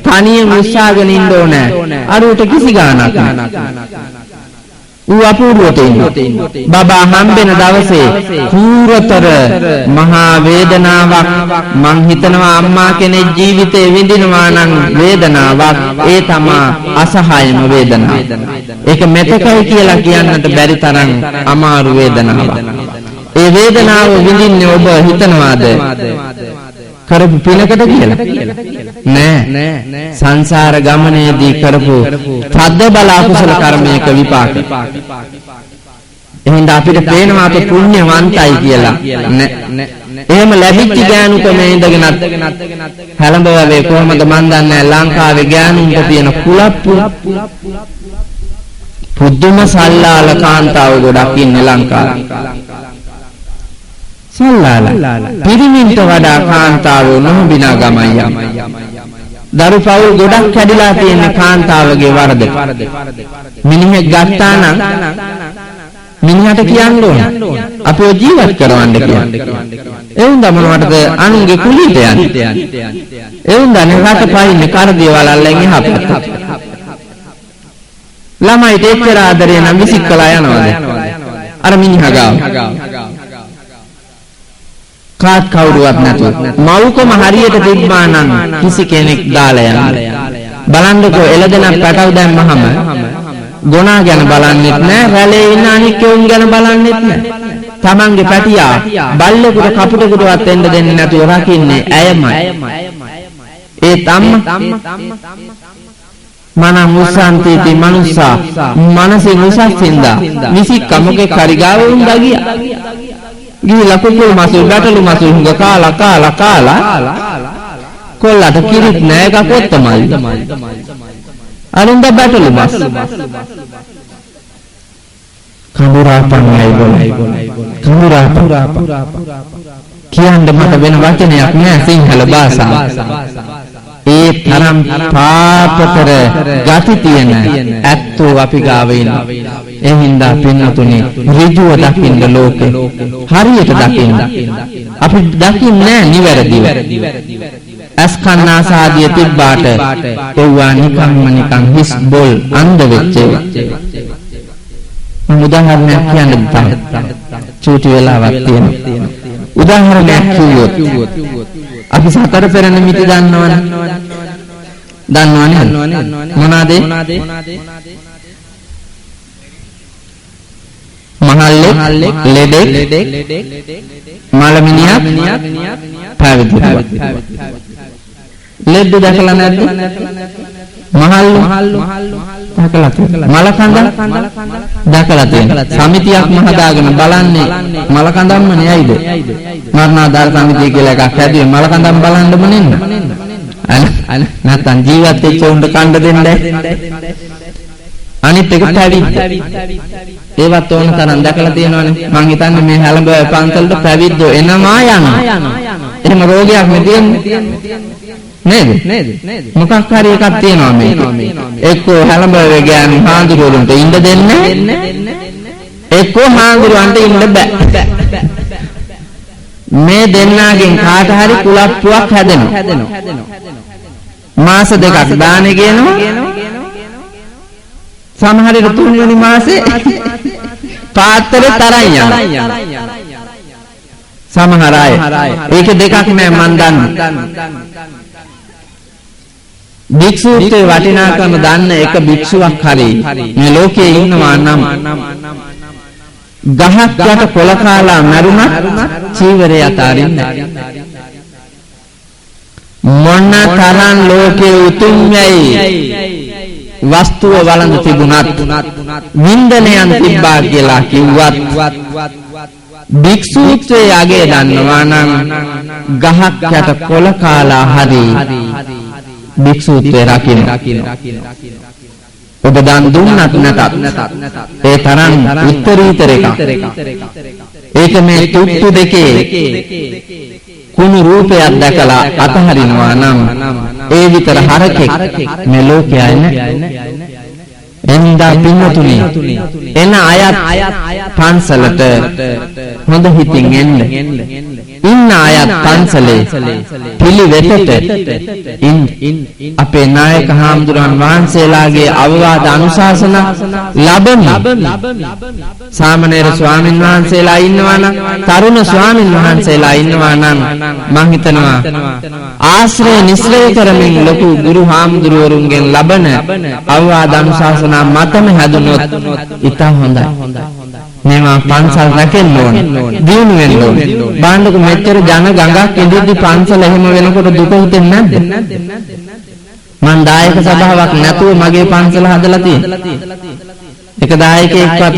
තනියෙන් උස්සාගෙන ඉන්න ඕනේ. අරුට කිසි ගාණක් නැහැ. ඌ අපූර්වට ඉන්නවා. බබා හම්බෙන දවසේ කූරතර මහා වේදනාවක් මං හිතනවා අම්මා කෙනෙක් ජීවිතේ විඳිනවා නම් වේදනාවක් ඒ තමා අසහායම වේදනාව. ඒක මෙතකයි කියලා කියන්නට බැරි තරම් අමාරු වේදනාවක්. ඒ වේදනාව විඳින්නේ ඔබ හිතනවාද කරපු පිනකට කියලා? නෑ. සංසාර ගමනේදී කරපු තද්ද බල අකුසල කර්මයක විපාක. එහෙනම් අපිට පේනවා අපි පුණ්‍යවන්තයි කියලා. නෑ. එහෙම ලැබිච්ච ගෑනුකමේ ඉඳගෙනත් හැලඹවවේ කොහමද මන් දන්නේ ලංකාවේ ගෑනුන්ට තියෙන කුලප්පු පුදුම සල්ලාල කාන්තාව ගොඩක් ඉන්නේ ලංකාවේ. සල්ලාල පිරිමින්ට වඩා කාන්තාවෝ නොහොබිනා ගමයි යම්. දරු පවුල් ගොඩක් කැඩිලා තියෙන කාන්තාවගේ වරද. මිනිහෙක් ගත්තා නම් මිනිහට කියන්න ඕන අපේ ජීවත් කරවන්න කියලා. ඒ උන්ද මොනවටද අනුන්ගේ කුලීට යන්නේ. ඒ උන්ද නේකට පයින්නේ කරදිය වලල්ලෙන් එහා පැත්ත. ළමයිට එච්චර ආදරේ නම් විසිකලා යනවාද? අර මිනිහා ගාව. කාත් කවුරුවත් නැතුව මව්කම හරියට තිබ්බා නම් කිසි කෙනෙක් දාලා යන්නේ. බලන්නකෝ එළදෙනක් පැටව දැම්මහම ගොනා ගැන බලන්නෙත් නෑ, රැළේ ඉන්න අනික් කෙවුන් ගැන බලන්නෙත් නෑ. තමන්ගේ පැටියා බල්ලෙකුට කපුටෙකුටවත් එන්න දෙන්නේ නැතුව රකින්නේ ඇයමයි. ඒ mana musanti manusa manasi musasinda visikka moke karigawe unda giya gihila kukul masul batalu masul hunga kala kollata kirit naha ekak ottamali arunda batalu mas kamurapan aybolai kamurapan කියන්න මට වෙන වචනයක් නෑ සිංහල භාෂාව. ඒ තරම් පාපතර ගති තියෙන ඇත්තෝ අපි ගාව ඉන්නවා. ඒ හින්දා පින්නතුනි ඍජුව දකින්න ලෝකේ හරියට දකින්න. අපි දකින්නේ නෑ නිවැරදිව. අස්කන්නාසාදිය තිබ්බාට ඒවා නිකන් හිස් බොල් අන්ධ වෙච්ච ඒවා. මම උදාහරණයක් කියන්න තමයි. චූටි වෙලාවක් තියෙනවා. උදාහරණයක් කිව්වොත් අපි සතර පෙර නිමිති දන්නවනේ මොනවාද මහල්ලෙක් ලෙඩෙක් මලමිනියක් පැවිදිුවා ලෙඩ දැකලා නැද්ද මහල්ලු දැකලා තියෙනවා මලකඳ දැකලා තියෙනවා සමිතියක් මහදාගෙන බලන්නේ මලකඳම්ම නෙයිද මරණාධාර සමිතිය කියලා එකක් හැදුවේ මලකඳම් බලන්නම නෙන්න නැත්නම් ජීවත් වෙච්ච උන්ට කණ්ඩ දෙන්නේ අනිත් එක පැවිද්ද ඒවත් ඕන තරම් දැකලා තියෙනවනේ මං හිතන්නේ මේ හැලඹ පන්සලට පැවිද්දෝ එනවා යනවා එහෙම රෝගයක් නෙදෙන්නේ නේද මොකක් හරි එකක් තියෙනවා මේක එක්කෝ හැලඹ ගෑන් හාඳුරුවන්ට ඉන්න දෙන්නේ එක්කෝ හාඳුරුවන්ට ඉන්න බෑ මේ දෙන්නාගෙන් කාට හරි කුලප්පුවක් හැදෙනවා මාස දෙකක් දානේ ගේනවා සමහර විට තුන්වෙනි මාසේ පාත්‍රේ තරයි යනවා සමහර අය ඒක දෙකක් නෑ මන් දන්නවා භික්ෂුත්වයේ වටිනාකම දන්න එක භික්ෂුවක් හරි මේ ලෝකයේ ඉන්නවා නම් ගහක් යට කොළ කාලා මරුණත් චීවරය අතාරින්න මොන තරම් ලෝකයේ උතුම් යයි වස්තුව වළඳ තිබුණත් වින්දනයන් තිබ්බා කියලා කිව්වත් භික්ෂුත්වයේ අගය දන්නවා නම් ගහක් යට කොළ කාලා හරි භික්ෂුත්වයේ රකින්න ඔබ දන් දුන්නත් නැතත් ඒ තරම් උත්තරීතර එකක් ඒක මේ තුට්ටු දෙකේ කුණු රූපයක් දැකලා අතහරිනවා නම් ඒ විතර හරකෙක් මේ ලෝකයේ නැහැ එන්දා පින්නතුනි එන අයත් පන්සලට හොඳ හිතින් එන්න ඉන්න අයත් පන්සලේ පිළිවෙතට අපේ නායක හාමුදුරන් වහන්සේලාගේ අවවාද අනුශාසන ලබන්න සාමණේර ස්වාමින් වහන්සේලා ඉන්නවා නම් තරුණ ස්වාමින් වහන්සේලා ඉන්නවා නම් මම හිතනවා ආශ්‍රය නිස්සය කරමින් ලොකු ගුරු හාමුදුරුවරුන්ගෙන් ලබන අවවාද අනුශාසන මතම හැදුනොත් ඉතා හොඳයි මේවා පන්සල් රැකෙන්න ඕන දිනු වෙන්න ඕන බාණ්ඩක මෙච්චර ජන ගඟක් ඉඳිද්දි පන්සල එහෙම වෙනකොට දුක හිතෙන්නේ නැද්ද මං දායක සභාවක් නැතුව මගේ පන්සල හදලා තියෙනවා එක දායකයෙක්වත්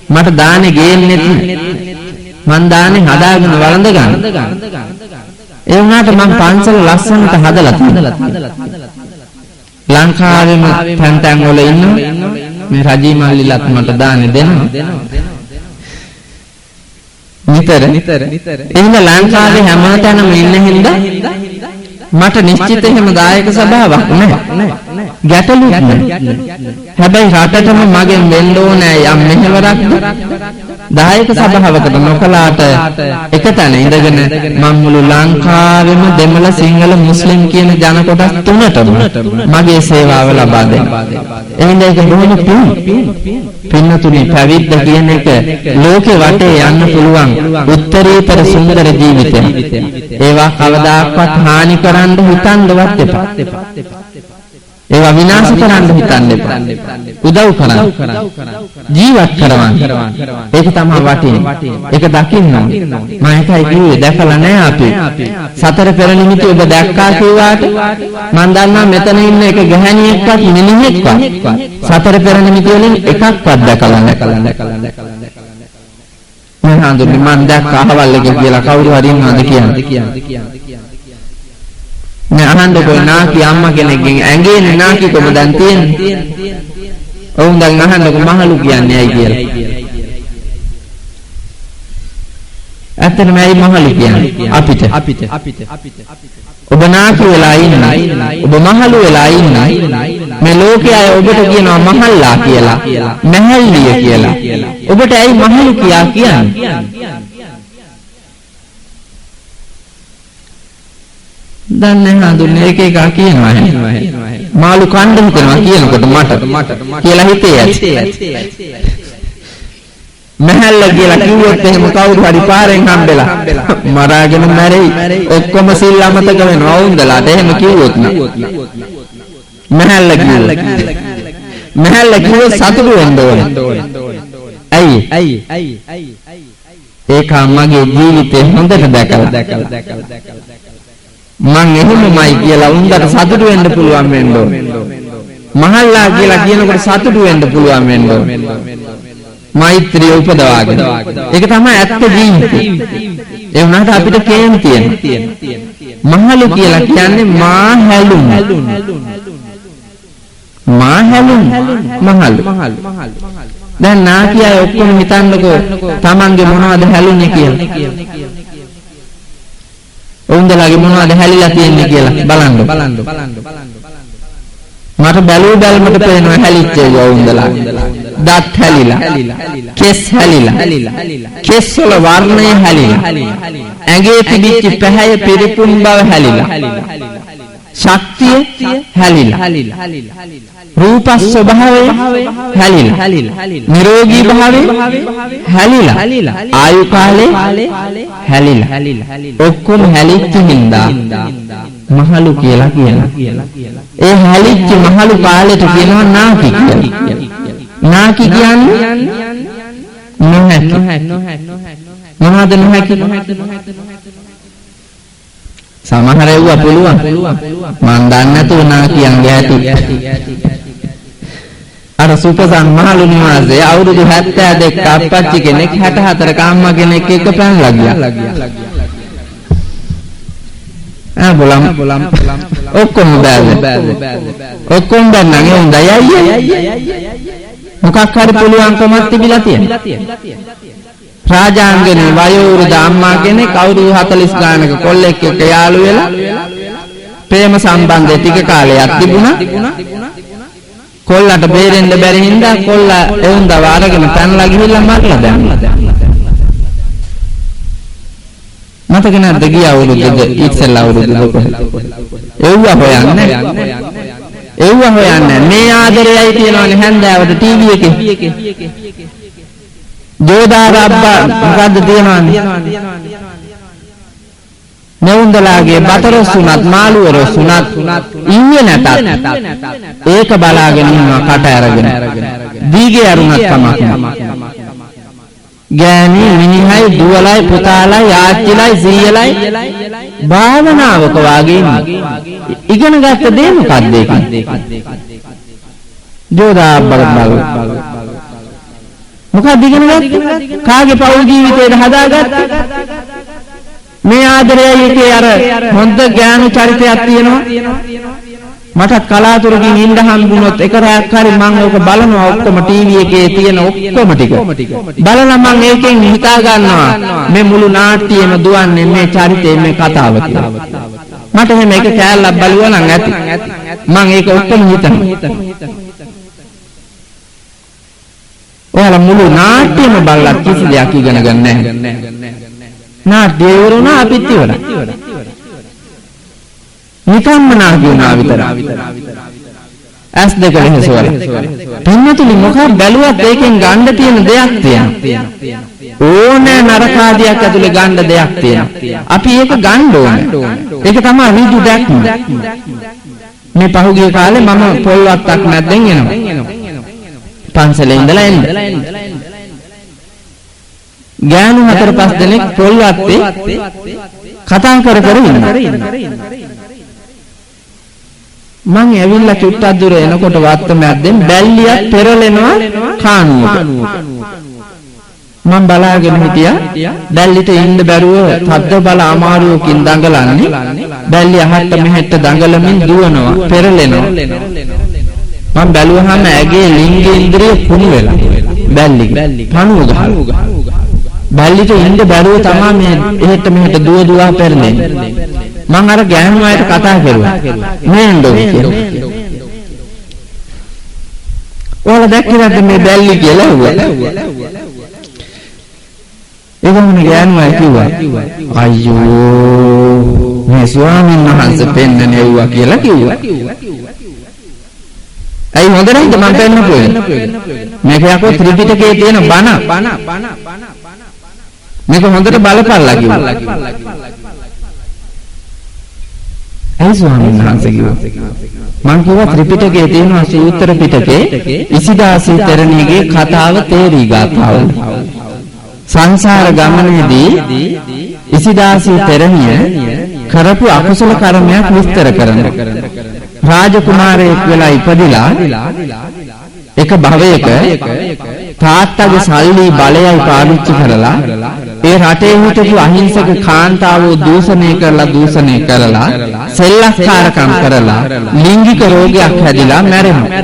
මට දානේ ගේන්නෙත් මං දානේ හදාගෙන වළඳ ගන්න ඒ වුණාට මං පන්සල ලස්සනට හදලා තියෙනවා ලංකාවේම තැන් වල ඉන්න මේ රජී මල්ලිලත් මට දාන්නේ දෙනවා නිතර එහෙම ලංකාවේ හැමතැනම ඉන්න හින්දා මට නිශ්චිත එහෙම දායක සභාවක් නැහැ ගැටලුත් නැහැ හැබැයි රටටම මගෙන් වෙන්න ඕනේ යම් මෙහෙවරක්ද දායක සභාවකට නොකලාට එකතැන ඉඳගෙන මම මුළු ලංකාවෙම දෙමළ සිංහල මුස්ලිම් කියන ජන කොටස් තුනටම මගේ සේවාව ලබා දෙනවා එහෙනම් ඒක බොහොම පින්නතුනි පැවිද්ද කියන එක ලෝකේ වටේ යන්න පුළුවන් උත්තරීතර සුන්දර ජීවිතයක් ඒවා කවදාකවත් හානි කරන්න හිතන්නවත් එපා ඒවා විනාශ කරන්න හිතන්න එපා. උදව් කරන්න. ජීවත් කරවන්න. ඒක තමයි වටින්නේ. ඒක දකින්න ඕනේ. මම ඒකයි කිව්වේ දැකලා නැහැ අපි. සතර පෙර නිමිති ඔබ දැක්කා කියලාට මම දන්නවා මෙතන ඉන්න එක ගැහණියෙක්වත් මිනිහෙක්වත් සතර පෙර නිමිති වලින් එකක්වත් දැකලා නැහැ. මම හඳුන්නේ මම දැක්කා අහවල් එක කියලා කවුරු හරි ඉන්නවද කියන්නේ. මේ අහන්න කොයි නාකි අම්මා කෙනෙක්ගෙන් ඇඟේ නාකිකම දැන් තියෙන්නේ. ඔවුන් දැන් අහන්නකො මහලු කියන්නේ ඇයි කියලා. ඇත්තටම ඇයි මහලු කියන්නේ අපිට. ඔබ නාකි වෙලා ඉන්නයි. ඔබ මහලු වෙලා ඉන්නයි. මේ ලෝකයේ අය ඔබට කියනවා මහල්ලා කියලා. මහල්ලිය කියලා. ඔබට ඇයි මහලු කියන්නේ? දන්නේ හඳුන්නේ එක එක කියනවා මාළු කණ්ඩ හිතනවා කියනකොට මට කියලා හිතේ ඇති මහල්ල කියලා කිව්වොත් එහෙම කවුරු හරි පාරෙන් හම්බෙලා මරාගෙන මැරෙයි ඔක්කොම සිල් අමතක වෙනවා වුන්දලාට එහෙම කිව්වොත් මහල්ල කිව්වොත් සතුටු වෙන්න ඕනේ ඇයි ඒක මගේ ජීවිතේ හොඳට දැකලා මං එහෙමමයි කියලා උන්දට සතුටු වෙන්න පුළුවන් වෙන්න ඕනේ. මහල්ලා කියලා කියනකොට සතුටු වෙන්න පුළුවන් වෙන්න ඕනේ. මෛත්‍රිය උපදවාගෙන. ඒක තමයි ඇත්ත ජීවිතය. ඒ වුණාට අපිට කේන් තියෙනවා. මහලු කියලා කියන්නේ මා හැලුම්. දැන් නාකිය ඔක්කොම හිතන්නකෝ Tamange මොනවද හැලුනේ කියලා. ඔවුන්දලාගේ මොනවද හැලිලා තියෙන්නේ කියලා බලන්න. මට බැලුව බැලමට පේනවා හැලිච්ච ඒවා ඔවුන්දලා. දත් හැලිලා. කෙස් හැලිලා. කෙස් වල වර්ණය හැලිලා. ඇඟේ තිබිච්ච පැහැය පිරිපුන් බව හැලිලා. ශක්තිය හැලිලා. රූප ස්වභාවය හැලිලා. නිරෝගී භාවය හැලිලා. ආයු කාලේ හැලිලා. ඔක්කොම හැලිච්ච හින්දා මහලු කියලා කියනවා. ඒ හැලිච්ච මහලු කාලෙට කියනවා නාකි කියලා. නාකි කියන්නේ මොනවද නොහැකි? සමහර ඒවා පුළුවන්. මන් දන්නේ නැතුව නාකියන්ගේ ඇති. අර සුපසන් මහලු නිවාසයේ අවුරුදු 72ක අප්පච්චි කෙනෙක් 64ක අම්මා කෙනෙක් එක්ක පැනලා ගියා. බලම් ඔක්කොම බෑද. ඔක්කොම බෑනගේ හොඳයි අයියේ. මොකක් හරි පුළුවන්කමක් තිබිලා තියෙනවා. රාජාංගනේ වයෝවෘද්ධ අම්මා කෙනෙක් අවුරුදු 40 ගානක කොල්ලෙක් එක්ක යාළු වෙලා ප්‍රේම සම්බන්ධය ටික කාලයක් තිබුණා. කොල්ලට බේරෙන්න බැරි හින්දා කොල්ලා එවුන්දව අරගෙන පැනලා ගිහිල්ලා මරලා දැම්මා. මතක නැද්ද ගිය අවුරුද්දද ඉස්සෙල්ලා අවුරුද්දද කොහෙද? එව්වා හොයන්නේ මේ ආදරයයි තියනවනේ හැන්දෑවට ටීවී එකේ. ජෝදාර අබ්බා මොකද්ද තියනවනේ? නෙවුන්දලාගේ බතරොස්සුනත් මාළුවරොස්සුනත් ඉන්නේ නැතත් ඒක බලාගෙන ඉන්නවා කට අරගෙන. දීගේ අරුණක් තමයි. ගෑණි මිනිහයි දුවලයි පුතාලයි ආච්චිලයි සීයලයි භාවනාවක වාගේ ඉගෙන ගත්ත දේ මොකක්ද ඒක? ජෝදා අබ්බා මොකක්ද ඉගෙන ගත්තේ? කාගේ පෞල් ජීවිතේද හදාගත්තේ? මේ ආදරයයි එකේ අර හොඳ ඥාන චරිතයක් තියෙනවා. මට කලාතුරකින් ඉන්න හම්බුනොත් එක රැයක් හරි මම ඕක බලනවා ඔක්කොම ටීවී එකේ තියෙන ඔක්කොම ටික. බලලා මම ඒකෙන් හිතා ගන්නවා මේ මුළු නාට්‍යයම දුවන්නේ මේ චරිතේ මේ කතාව කියලා. මට එහෙම එක කෑල්ලක් බලුවා නම් ඇති. මම ඒක ඔක්කොම හිතනවා. ඔයාලා මුළු නාට්‍යයම බලලා කිසි දෙයක් ඉගෙන ගන්න නැහැ. නාට්‍ය ඉවරුණා අපිත් ඉවරයි. නිකම්ම නාගුණා විතරයි. ඇස් දෙක ලෙහසවල. පින්නතුනි මොකක් බැලුවත් ඒකෙන් ගන්න තියෙන දෙයක් තියෙනවා. ඕනෑ නරකාදියක් ඇතුලේ ගන්න දෙයක් තියෙනවා. අපි ඒක ගන්න ඕනේ. ඒක තමයි ඍජු දැක්ම. මේ පහුගිය කාලේ මම පොල් වත්තක් නැද්දෙන් එනවා. පන්සලේ ඉඳලා එන්න. ගෑනු 4-5 දෙනෙක් පොල් වත්තේ කතා කර ඉන්නවා. මං ඇවිල්ලා චුට්ටක් දුර එනකොට වත්ත මැද්දෙන් බැල්ලියක් පෙරලෙනවා කානුවට. මම බලාගෙන හිටියා බැල්ලිට ඉන්න බැරුව තද්ද බල අමාරුවකින් දඟලන්නේ. බැල්ලිය අහට මෙහෙට දඟලමින් දුවනවා පෙරලෙනවා. මම බැලුවාම ඇගේ ලිංග ඉන්ද්‍රිය කුණු වෙලා බැල්ලි පණුව ගහනවා. බැල්ලිට ඉන්න බැරුව තමයි මේ එහෙට මෙහෙට දුව පෙරලෙන්නේ. මං අර ගෑනු අයට කතා කරුවා නේන්දෝ කියලා. ඔයාලා දැක්කද මේ බැල්ලි කියලා ඇහුවා. ඒකම ගෑනු අය කිව්වා අයියෝ මේ ස්වාමීන් වහන්සේ පෙන්නන්නේ ඇහුවා කියලා කිව්වා. ඇයි හොඳ නැද්ද මම පෙන්නපු එක? මේක යකෝ ත්‍රිපිටකයේ තියෙන බණ. මේක හොඳට බලපල්ලා කිව්වා. ඇයි ස්වාමීන් වහන්සේ කිව්වා? මං කිව්වා ත්‍රිපිටකයේ තියෙන සූත්‍ර පිටකේ ඉසිදාසී තෙරණියගේ කතාව තේරී ගාතාව. සංසාර ගමනේදී ඉසිදාසී තෙරණිය කරපු අකුසල කර්මයක් විස්තර කරනවා. රාජකුමාරයෙක් වෙලා ඉපදිලා එක භවයක තාත්තගේ සල්ලි බලයයි පාවිච්චි කරලා ඒ රටේ හිටපු අහිංසක කාන්තාවෝ දූෂණය කරලා සෙල්ලක්කාරකම් කරලා ලිංගික රෝගයක් හැදිලා මැරෙනවා.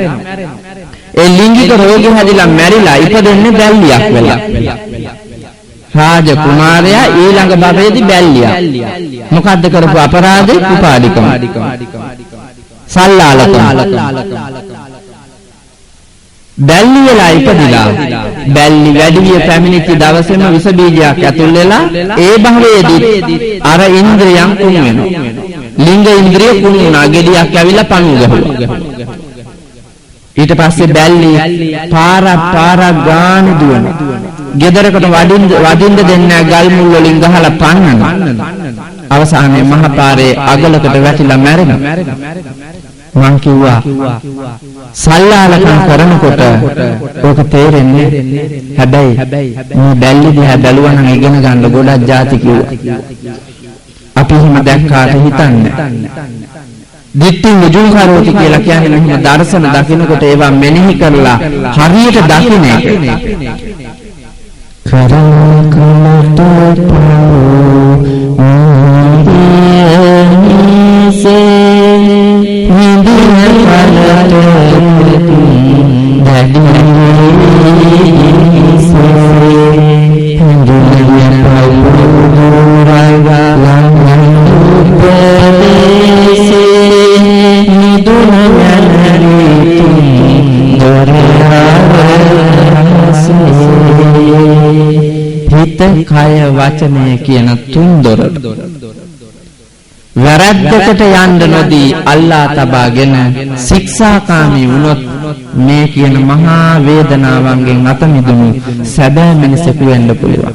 ඒ ලිංගික රෝගය හැදිලා මැරිලා ඉපදෙන්නේ බැල්ලියක් වෙලා. රාජකුමාරයා ඊළඟ භවයේදී බැල්ලියා. මොකද්ද කරපු අපරාධේ? කුපාඩිකම. සල්ලාලකම. බැල්ලි වෙලා ඉපදිලා බැල්ලි වැඩිවිය පැමිණිච්ච දවසේම විස බීජයක් ඇතුල් වෙලා ඒ භවයේදී අර ඉන්ද්‍රියන් කුණු වෙනවා. ලිංග ඉන්ද්‍රිය කුණු වුණා. ගෙඩියක් ඇවිල්ලා පණු ගහුවා. ඊට පස්සේ බැල්ලි පාරක් ගාන දුවනවා. ගෙදරකට වඩින්න දෙන්නේ ගල් මුල් වලින් ගහලා පන්නනවා. අවසානයේ මහ පාරේ අගලකට වැටිලා මැරෙනවා. මං කිව්වා සල්ලාලකම් කරනකොට ඕක තේරෙන්නේ. හැබැයි මේ බැල්ලි දිහා බැලුවා නම් ඉගෙන ගන්න ගොඩක් ಜಾති කිව්වා. අපි එහෙම දැක්කාට හිතන්නේ. දිට්ඨි විජුහාරෝති කියලා කියන්නේ මෙහෙම දර්ශන දකින්නකොට ඒවා මෙනෙහි කරලා හරියට දකින්න එක. කරකලට කය වචනය කියන තුන් දොරට වැරද්දකට යන්න නොදී අල්ලා තබාගෙන ශික්ෂාකාමී වුණොත් මේ කියන මහා වේදනාවන්ගෙන් අත මිදුණු සැබෑ මිනිසෙකු වෙන්න පුළුවන්.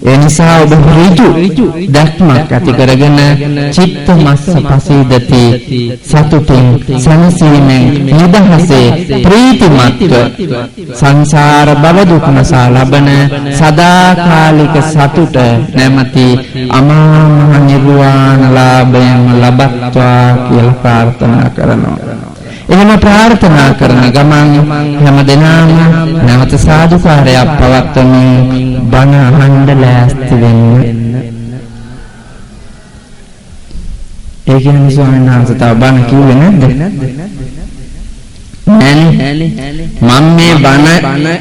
ඒ නිසා ඔබ ඍජු දැක්මක් ඇති කරගෙන චිත්ත මස්ස පසීදති සතුටින් සනසීමෙන් නිදහසේ ප්‍රීතිමත්ව සංසාර භව දුක් නසා ලබන සදාකාලික සතුට නැමැති අමා මහ නිර්වාණ ලාභයම ලබත්වා කියලා ප්‍රාර්ථනා කරනවා. එහෙම ප්‍රාර්ථනා කරන ගමන් හැම දිනම නැවත සාදුකාරයක් පවත්වමින් බණ අහන්න ලෑස්ති වෙන්න. ඒ කියන්නේ ස්වාමීන් වහන්සේ තව බණ කිව්වේ නැද්ද? මම මේ බණ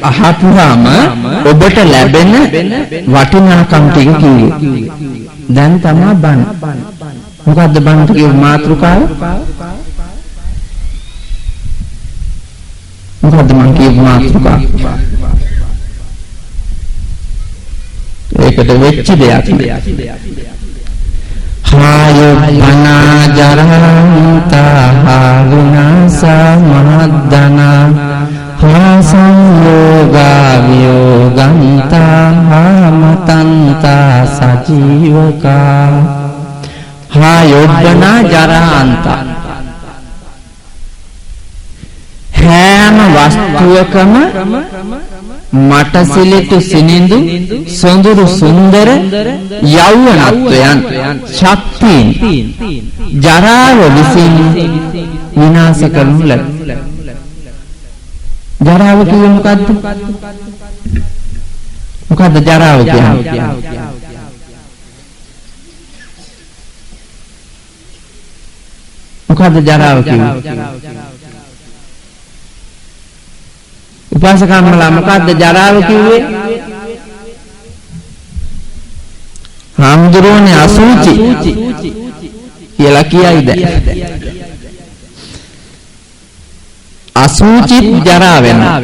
අහපුවාම ඔබට ලැබෙන වටිනාකම් ටික කිව්වේ. දැන් තමයි බණ. මොකද්ද බණට කියන මාතෘකාව? මොකද්ද මං කියපු මාතෘකාව? ඒකට වෙච්ච දෙයක්. හායුබ්බනා ජරන්තා විනාසා මහද්දනා හා සංයෝගා වියෝගන්තා මතන්තා සජීවකා. හායුබ්බනා ජරන්තා වස්තුවකම මට සිලිතු සිනිඳු සොඳුරු සුන්දර යෞවනත්වයන් ශක්තියින් ජරාව විසින් විනාශ කරනු ලැබේ. ජරාව කියන්නේ මොකද්ද? මොකද්ද ජරාව කියන්නේ? මොකද්ද ජරාව කියන්නේ? උපාසකම්මලා මොකද්ද ජරාව කිව්වේ? හාමුදුරුවනේ අසුචි කියලා කියයිද? අසුචිත් ජරා වෙනවා.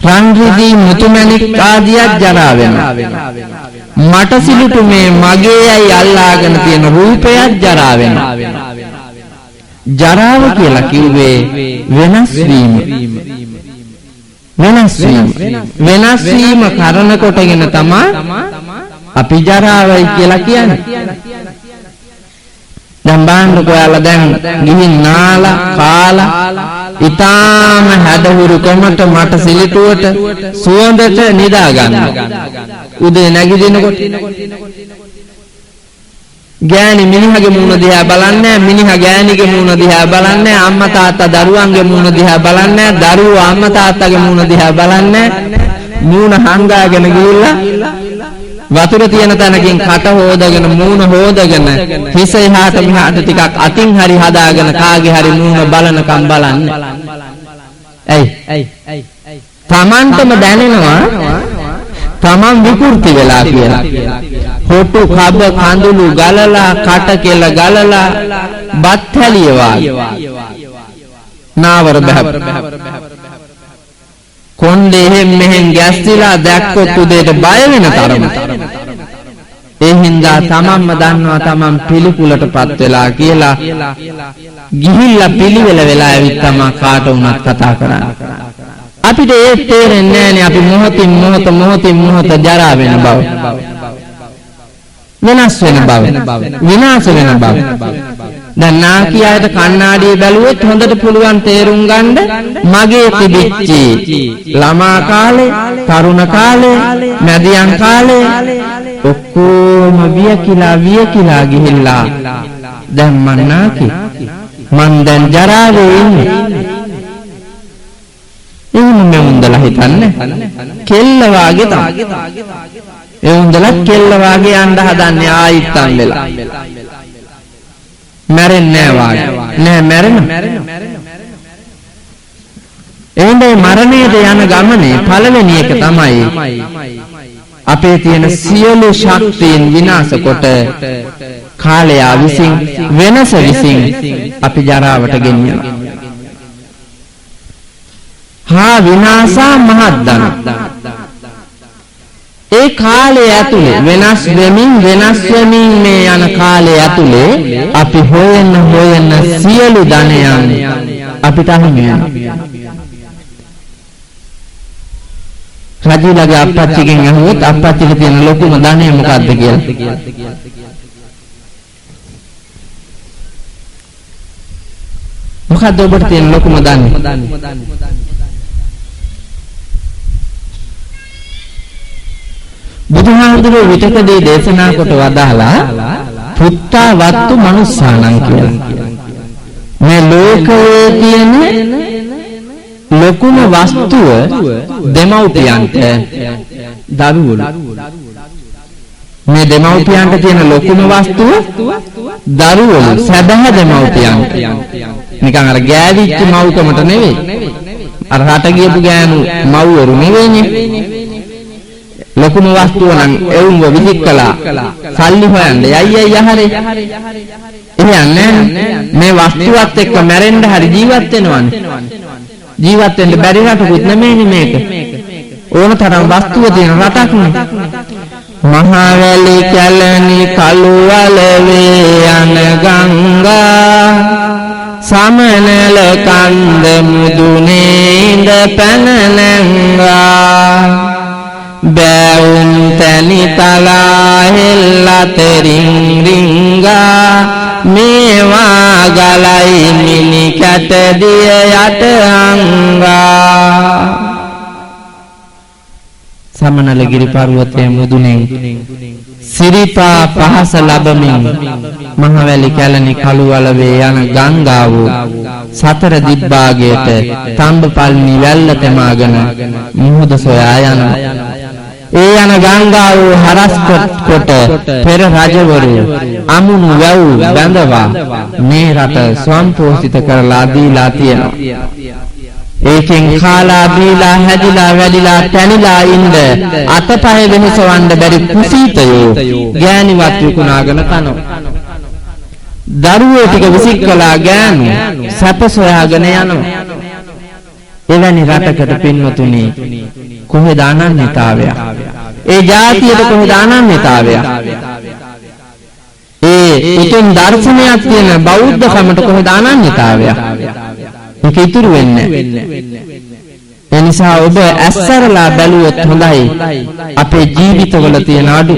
රන් රිදී මුතුමැණික් ආදියක් ජරා වෙනවා. මට සිලුටු මේ මගේයි අල්ලාගෙන තියෙන රූපයක් ජරා වෙනවා. ජරාව කියලා කිව්වේ වෙනස් වීම. වෙනස් වීම කරන කොටගෙන තමයි අපි ජරාවයි කියලා කියන්නේ. දැන් බලන්නකෝ ඔයාලා දැන් ගිහින් නාලා කාලා ඊටාම හැඩහුරු කමට මට සිලිටුවට සුවඳට නිදා ගන්නවා. උදේ නැගිටිනකොට ගෑණි මිනිහගේ මූණ දිහා බලන්නේ, මිනිහා ගෑණිගේ මූණ දිහා බලන්නේ, අම්මා තාත්තා දරුවන්ගේ මූණ දිහා බලන්නේ, දරුවෝ අම්මා තාත්තාගේ මූණ දිහා බලන්නේ. මූණ හංගාගෙන ගිහිල්ලා වතුර තියෙන තැනකින් කට හොදගෙන මූණ හොදගෙන හිස එහාට මෙහාට ටිකක් අතින් හරි හදාගෙන කාගේ හරි මූණ බලනකම් බලන්නේ. ඇයි? Tamanටම දැනෙනවා තමන් විකෘති වෙලා කියලා. හොටු කබ කඳුළු ගලලා කට කෙල ගලලා බත් හැලිය වාගේ නාවර බහ කොණ්ඩේ එහෙම් මෙහෙන් ගැස්සිලා දැක්කොත් උදේට බය වෙන තරම. ඒ හින්දා තමන්ම දන්නවා තමන් පිළිකුලටපත් වෙලා කියලා ගිහිල්ලා පිළිවෙල වෙලා ඇවිත් තමා කාට වුණත් කතා කරන්නේ. අපිට ඒ තේරෙන්නේ නැහැනේ අපි මොහොතින් මොහොත ජරා වෙන බව. වෙනස් වෙන බව. විනාශ වෙන බව. දැන් නාකියාට කණ්ණාඩියේ බැලුවොත් හොඳට පුළුවන් තේරුම් ගන්න මගේ තිබිච්චි ළමා කාලේ, තරුණ කාලේ, මැදියම් කාලේ ඔක්කොම වියකිලා ගිහිල්ලා දැන් මං නාකි. මං දැන් ජරාවේ ඉන්නේ. එහෙම මෙවුන්දලා හිතන්නේ කෙල්ල වාගේ තමයි. ඒ උන්දලා කෙල්ල වාගේ යන්න හදන්නේ ආයිත්තන් වෙලා. මැරෙන්නේ නැහැ වාගේ. නෑ මැරෙන. එහෙනම් මරණයට යන ගමනේ පළවෙනි එක තමයි අපේ තියෙන සියලු ශක්තියින් විනාශ කොට කාලය විසින් වෙනස විසින් අපි ජරාවට ගෙනියනවා. හා විනාශා මහද්දන. ඒ කාලය ඇතුලේ වෙනස් වෙමින් මේ යන කාලය ඇතුලේ අපි හොයන සියලු ධනයන් අපිට අහිමි වෙනවා. රජුලගේ අප්පච්චිගෙන් අහුවොත් අප්පච්චිට තියෙන ලොකුම ධනය මොකද්ද කියලා. මොකද්ද ඔබට තියෙන ලොකුම ධනය? බුදුහාමුදුරුවෝ විතකදී දේශනා කොට වදාලා පුත්තා වත්තු මනුස්සානං කියලා. මේ ලෝකයේ තියෙන ලොකුම වස්තුව දෙමව්පියන්ට දරුවෝ. මේ දෙමව්පියන්ට තියෙන ලොකුම වස්තුව දරුවෝ සැබෑ දෙමව්පියන්ට. නිකන් අර ගෑවිච්ච මව්කමට නෙවෙයි. අර රට ගියපු ගෑනු මව්වරු නෙවෙයිනේ. ලොකුම වස්තුව නම් එවුන්ව විදික්කලා සල්ලි හොයන්න යයි යහරේ. එහෙන්නේ මේ වස්තුවත් එක්ක මැරෙන්න හරි ජීවත් වෙනවනේ. ජීවත් වෙන්න බැරි රටකුත් නෙමෙයිනේ මේක. ඕන තරම් වස්තුව තියෙන රටක් නේ. මහා වැලි කැලණි කළු වලවේ යන ගංගා සමනල කන්ද මුදුනේ ඉඳ පැන නැංගා බැවුම් තනි තලා හෙල්ලතරින් රිංගා මේවා ගලයි මිනි කැට දිය යට අංගා සමනලගිරි පර්වතයේ මුදුනේ සිරිපා පහස ලැබමින් මහවැලි කැලණි කළුවලවේ යන ගංගාව සතර දිබ්බාගයට තඹපල්නි වැල්ල තෙමාගෙන මුහුද සොයා යනවා. ඒ යන ගංගාව හරස් කොට පෙර රජවරු අමුණු වැව් බැඳවා මේ රට ස්වයංපෝෂිත කරලා දීලා තියෙනවා. ඒකෙන් කාලා බීලා හැදිලා වැඩිලා තැනිලා ඉන්න අතපය වෙනසවන්න බැරි කුසීතයෝ ගෑණිවත් විකුණාගෙන කනවා. දරුවෝ ටික විසිකලා ගෑනු සැප සොයාගෙන යනවා. එවැනි රටකට පින්වතුනි කොහෙද අනන්‍යතාවය? ඒ ජාතියට කොහෙද අනන්‍යතාවය? ඒ උතුම් දර්ශනයක් තියෙන බෞද්ධකමට කොහෙද අනන්‍යතාවය? ඒක ඉතුරු වෙන්නේ. ඒ නිසා ඔබ ඇස්සරලා බැලුවොත් හොඳයි අපේ ජීවිතවල තියෙන අඩු.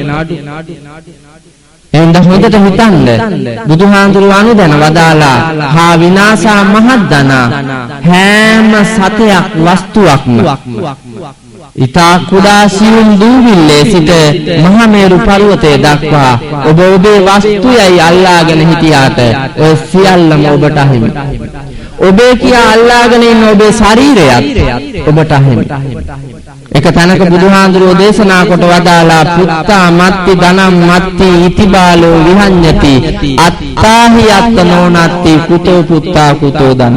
එඳ හොඳට හිතන්න බුදුහාඳුරු අනුදැන වදාලා හා විනාසා මහද්දන හැම සතයක් වස්තුවක්ම ඊතා කුඩා සියුම් දූවිල්ලේ සිට මහමේරු පර්වතයේ දක්වා ඔබ ඔබේ වස්තුයයි අල්ලාගෙන හිටියාට ඔය සියල්ලම ඔබට අහිමි. ඔබේ කියා අල්ලාගෙන ඉන්න ඔබේ ශරීරයත් ඔබට අහිමි. එක තැනක බුදුහාඳුරෝ දේශනා කොට වදාලා පුත්තා මත්ති ධනම් මත්ති ඉතිබාලෝ විහඤ්ඤති අත්තාහි අත්තනෝනත්ති කුතෝ පුත්තා කුතෝ ධන.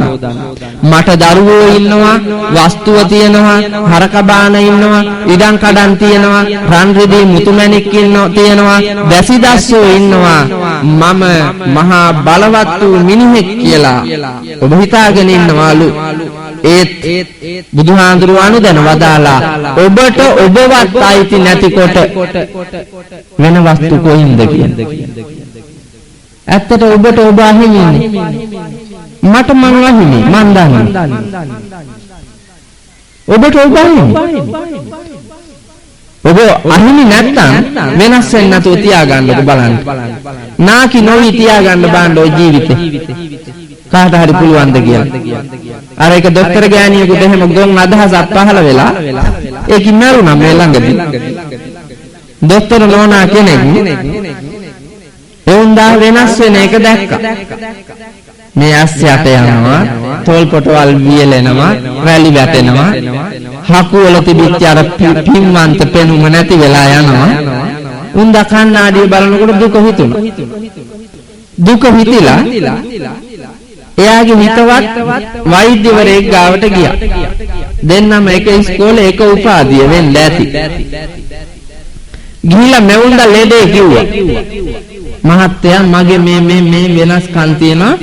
මට දරුවෝ ඉන්නවා, වස්තුව තියෙනවා, හරක බාන ඉන්නවා, ඉඩම් කඩම් තියෙනවා, රන් රිදී මුතුමැණික් තියෙනවා, දැසිදස්සෝ ඉන්නවා. මම මහා බලවත් වූ මිනිහෙක් කියලා ඔබ හිතාගෙන ඉන්නවාලු. ඒත් බුදුහාඳුරෝ අනුදැන වදාලා ඔබට ඔබවත් අයිති නැතිකොට වෙන වස්තු කොයින්ද කියන්නේ? ඇත්තට ඔබට ඔබ අහිමිනේ. මට මං අහිමි මං දන්නවා. ඔබට ඔබ අහිමි. ඔබ අහිමි නැත්තම් වෙනස් වෙන්න නැතුව තියාගන්නකො බලන්න. නාකි නොවි තියාගන්න බාන්න ඔය ජීවිතේ. කාට හරි පුළුවන්ද කියලා. අර එක දොස්තර ගෑණියෙකුට එහෙම ගොන් අදහසක් පහළ වෙලා ඒකින් මරුණා මේ ළඟදී. දොස්තර නෝනා කෙනෙක් එවුන්දා වෙනස් වෙන එක දැක්කා. මේ ඇස්යට යනවා, තෝල් පොටවල් වියලෙනවා, රැලි වැටෙනවා, හකු වල තිබිච්ච අර පින්වන්ත පෙනුම නැති වෙලා යනවා. උන්දා කන්නාඩිය බලනකොට දුක හිතුණා. දුක හිතිලා එයාගේ හිතවත් වෛද්‍යවරයෙක් ගාවට ගියා. දෙන්නම එක ඉස්කෝලේ එක උපාධිය වෙන්න ඇති. ගිහිල්ලා මෙවුන්ද ලෙඩේ කිව්වා. මහත්තයා මගේ මේ වෙනස්කම් තියෙනවා.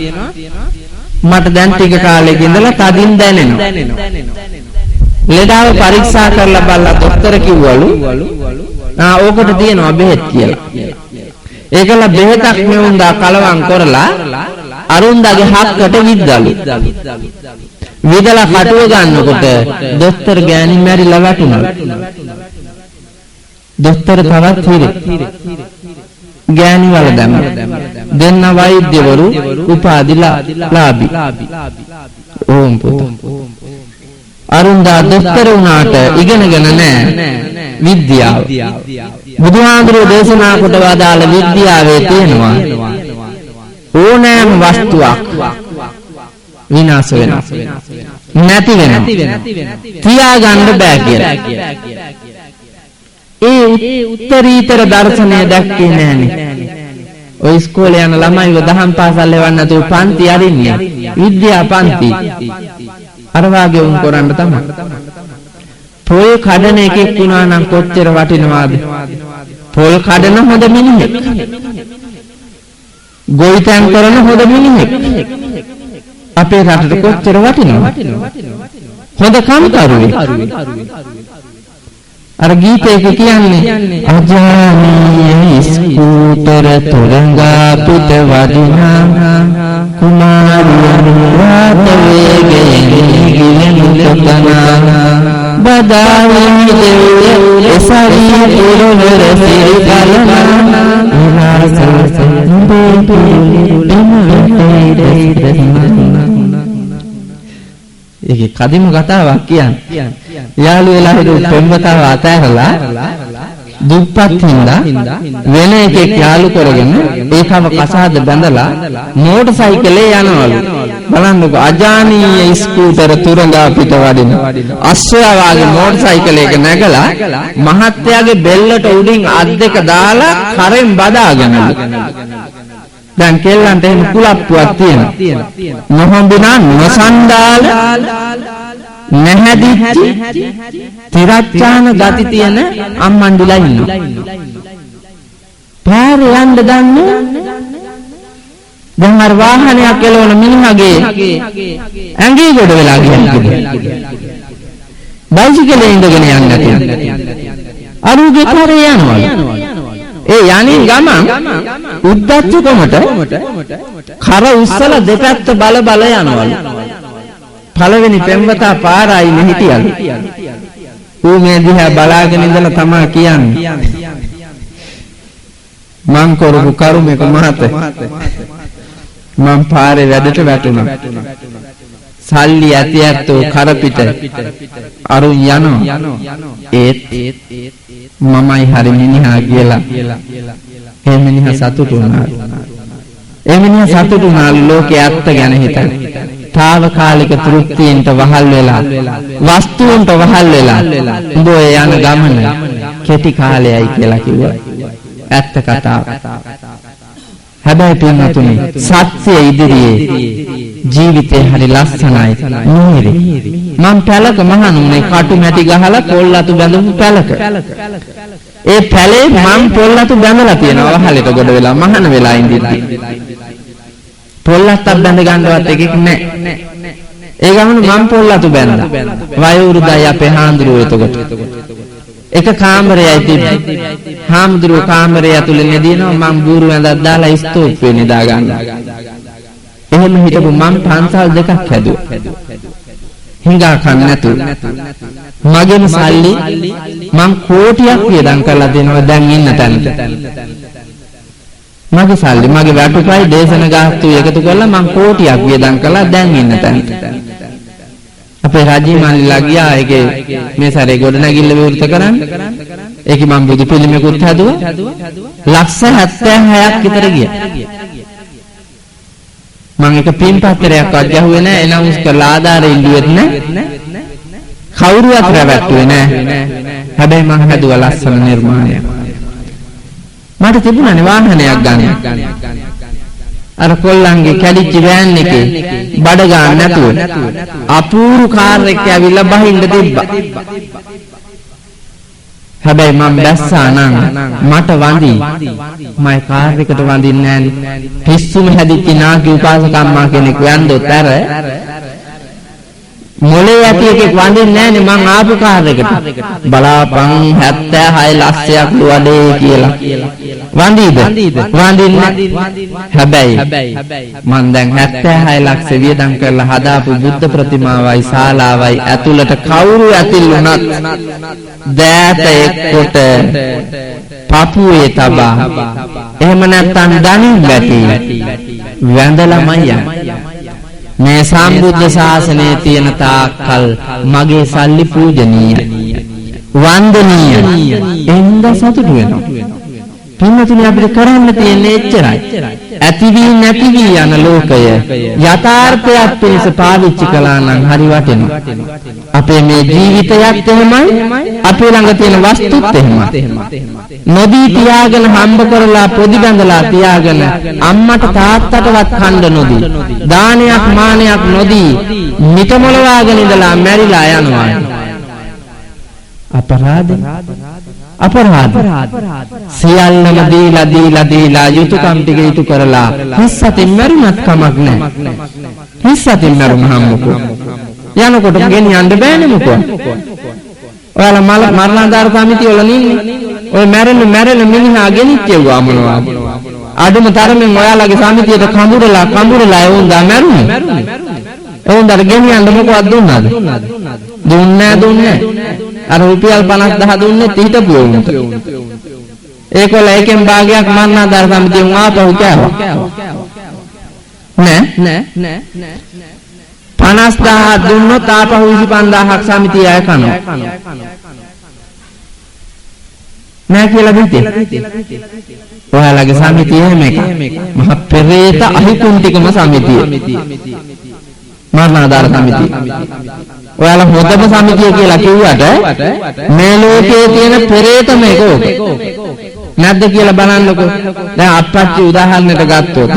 මට දැන් ටික කාලෙක ඉඳලා තදින් දැනෙනවා. ලෙඩාව පරීක්ෂා කරලා බලලා දොස්තර කිව්වලු ඕකට තියෙනවා බෙහෙත් කියලා. ඒකල බෙහෙතක් මෙවුන්දා කලවම් කරලා අරුන්දාගේ හක්කට විද්දලු. විදලා කටුව ගන්නකොට දොස්තර ගෑණි මැරිලා වැටුණා. දොස්තර තවත් හිරේ. ගෑණි වල දැම්ම. දෙන්න වෛද්‍යවරු උපාධිලාභී. ඕම් පුත. අරුන්දා දොස්තර වුණාට ඉගෙනගෙන නැහැ විද්‍යාව. බුදුහාඳුරෝ දේශනා කොට වදාළ විද්‍යාවේ තියෙනවා ඕනෑම වස්තුවක් විනාශ වෙනවා, නැති වෙනවා, තියාගන්න බෑ කියලා. ඒ උත්තරීතර දර්ශනය දැක්කේ නෑනේ. ඔය ඉස්කෝලේ යන ළමයිව දහම් පාසල් එවන්න නැතුව පන්ති අරින්නේ විද්‍යා පන්ති. අර වාගේ උන් කරන්න තමයි. පොල් කඩන එකෙක් වුණා නම් කොච්චර වටිනවද? පොල් කඩන හොඳ මිනිහෙක්. ගොවිතැන් කරන හොඳ මිනිහෙක්. අපේ රටට කොච්චර වටිනවද? හොඳ කම්කරුවෙක්. අර ගීතයක කියන්නේ අජානීය ස්කූටර තොරංගා පිට වදිනා කුමාරියන් රාත වේගයෙන් ගිලෙනු තනා බදාවි දෙවිය එසරි පුරවර සිරි කලනා විලාස සම්බේ දෙමතේ දෙන්න ඒකේ කදිම කතාවක් කියන්නේ. යාළු වෙලා හිටු පෙම්වතාව අතහැරලා දුප්පත් හින්දා වෙන එකෙක් යාළු කරගෙන ඒකම කසාද බැඳලා මෝටර් සයිකලේ යනවලු. බලන්නකෝ අජානීය ස්කූටර තුරඟා පිට වඩින අස්සයා වාගේ මෝටර් සයිකලයක නැගලා මහත්තයාගේ බෙල්ලට උඩින් අත් දෙක දාලා කරෙන් බදාගෙනලු. දැන් කෙල්ලන්ට එහෙම කුලප්පුවක් තියෙනවා. නොහොඹිනා නොසන්ඩාල නැහැදිච්ච තිරච්ඡාන ගති තියෙන අම්මන්ඩිලා ඉන්නවා. පාරේ යන්න දන්නේ දැන් අර වාහනයක් එළවන මිනිහගේ ඇඟේ ගොඩ වෙලා ගියා. බයිසිකලේ ඉඳගෙන යන්න නැති. අරුගේ පාරේ යනවා. ඒ යන්නේ ගමන් උද්දච්චකමට කර උස්සලා දෙපැත්ත බල බල යනවලු. පළවෙනි පෙම්වතා පාරයි මෙහිටියලු. ඌ මේ දිහා බලාගෙන ඉඳලා තමයි කියන්නේ. මං කරපු කරුමක මහත මං පාරේ වැඩට වැටුණා. සල්ලි ඇති ඇත්තෝ කරපිට අරුන් යනවා. ඒත් මමයි හරි මිනිහා කියලා. ඒ මිනිහා සතුටු වුණා. ඒ මිනිහා සතුටු වුණා ලෝකේ ඇත්ත ගැන හිතන. తాවකාලික තෘප්තියෙන්ට වහල් වෙලා වස්තුන්ට වහල් වෙලා උඹ යන ගමන කෙටි කාලයයි කියලා කිව්වා. ඇත්ත කතාව. හැබැයි පින්නතුනි සත්‍ය ඉදිරියේ ජීවිතේ හරි ලස්සනයි නේද? මම පැලක මහණුනේ කටු මැටි ගහලා පොල්ලතු බැඳපු පැලක. ඒ පැලේ මම පොල්ලතු බැඳලා තියෙනවා වහලෙට ගොඩ වෙලා මහණ වෙලා ඉඳිද්දි. පොල්ලත්තක් බැඳ ගන්නවත් එකෙක් නැහැ. ඒ ගමන මම පොල්ලතු බැඳලා. වයෝවෘදයි අපේ හාමුදුරුවෝ එතකොට. එක කාමරයයි තිබ්බේ. හාමුදුරුවෝ කාමරය ඇතුලේ නෙදිනවා මම බూరు ඇඳක් දාලා ස්තූපේ නිදා ගන්නවා. එහෙම හිටපු මම පන්සල් දෙකක් හැදුවා. හිඟා කන්න නැතු. මගෙම සල්ලි මම කෝටියක් වියදම් කරලා දෙනවා දැන් ඉන්න තැනට. මගේ සල්ලි මගේ වැටුපයි දේශන ගාස්තු එකතු කරලා මම කෝටියක් වියදම් කරලා දැන් ඉන්න තැනට. අපේ රජී මල්ලිලා ගියා ඒකේ මේ සැරේ ගොඩනැගිල්ල විවෘත කරන්න. ඒකේ මම බුදු පිළිමයකුත් හැදුවා. ලක්ෂ 76ක් විතර ගියා. මම එක පින් පත්‍රයක්වත් ගැහුවේ නැහැ. එනවුස් කරලා ආධාරය ඉල්ලුවෙත් නැහැ. කවුරුවත් රැවට්ටුවේ නැහැ. හැබැයි මම හැදුවා ලස්සන නිර්මාණයක්. මට තිබුණානේ වාහනයක් ගන්න. අර කොල්ලන්ගේ කැඩිච්ච වෑන් එකේ බඩ ගන්න නැතුව අපූරු කාර් එකක් ඇවිල්ලා බහින්න තිබ්බා. හැබැයි මම බැස්සා නම් මට වඳි මම කාර් එකට වඳින්නේ නැහැ. පිස්සුම හැදිච්ච නාකි උපාසකම්මා කෙනෙක් වැන්දොත් අර මොලේ ඇටි එකක් වඳින්නේ නැහනේ මං ආපු කාර් එකට. බලාපන් 76 ලක්ෂයක් දුවඩේ කියලා. වඳීද? වඳින්නේ. හැබැයි මං දැන් 76 ලක්ෂ වියදම් කරලා හදාපු බුද්ධ ප්‍රතිමාවයි ශාලාවයි ඇතුළට කවුරු ඇතිල් වුණත් දෑත එක්කොට පපුවේ තබා එහෙම නැත්නම් දණින් වැටි වැඳලාමයි යන්නේ. මේ සම්බුද්ධ ශාසනයේ තියෙන තාක්කල් මගේ සල්ලි පූජනීය වන්දනීය එන්න සතුටු වෙනවා. පින්වතුනි අපිට කරන්න තියෙන්නේ එච්චරයි. ඇති වී නැති වී යන ලෝකය යථාර්ථයක් පිණිස පාවිච්චි කළා නම් හරි වටිනවා. අපේ මේ ජීවිතයත් එහෙමයි අපේ ළඟ තියෙන වස්තුත් එහෙමයි. නොදී තියාගෙන හම්බ කරලා පොඩි බඳලා තියාගෙන අම්මට තාත්තටවත් කන්න නොදී දානයක් මානයක් නොදී මිටමොලවාගෙන ඉඳලා මැරිලා යනවා. අපරාධ සියල්ලම දීලා යුතුයකම් ටික ඉටු කරලා හිස්සතින් මරුණත් කමක් නැහැ. හිස්සතින් මරුණාම මොකෝ යනකොට ගෙනියන්න බෑනේ මොකෝ. ඔයාලා මරණාධාර සමිතිය වල නින්නේ ඔය මැරෙන මිනිහා ගෙනිච්චෙව්වා මොනවා. අඩුම තරමින් ඔයාලගේ සමිතියට කඹුරලා එවුන්දා මැරුණේ. එවුන්දාට ගෙනියන්න මොකවත් දුන්නාද? දුන්නේ අර රුපියල් 50,000 දුන්නේ හිටපු උන්ට. ඒකවල එකෙන් භාගයක් මරණාධාර සමිතියෙන් ආපහු කෑවා. නෑ. 50000 දුන්නොත් ආපහු 25000ක් සමිතිය අය කනවා. නෑ කියලා හිතේ. ඔයාලගේ සමිතිය එහෙම එක. මහ පෙරේත අහිකුන්ටිකම සමිතිය. මරණාධාර සමිතිය. ඔයාලා හොදම සමිතිය කියලා කිව්වට මේ ලෝකයේ තියෙන පෙරේතම එක ඕක. නැද්ද කියලා බලන්නකෝ. දැන් අප්පච්චි උදාහරණයට ගත්තොත්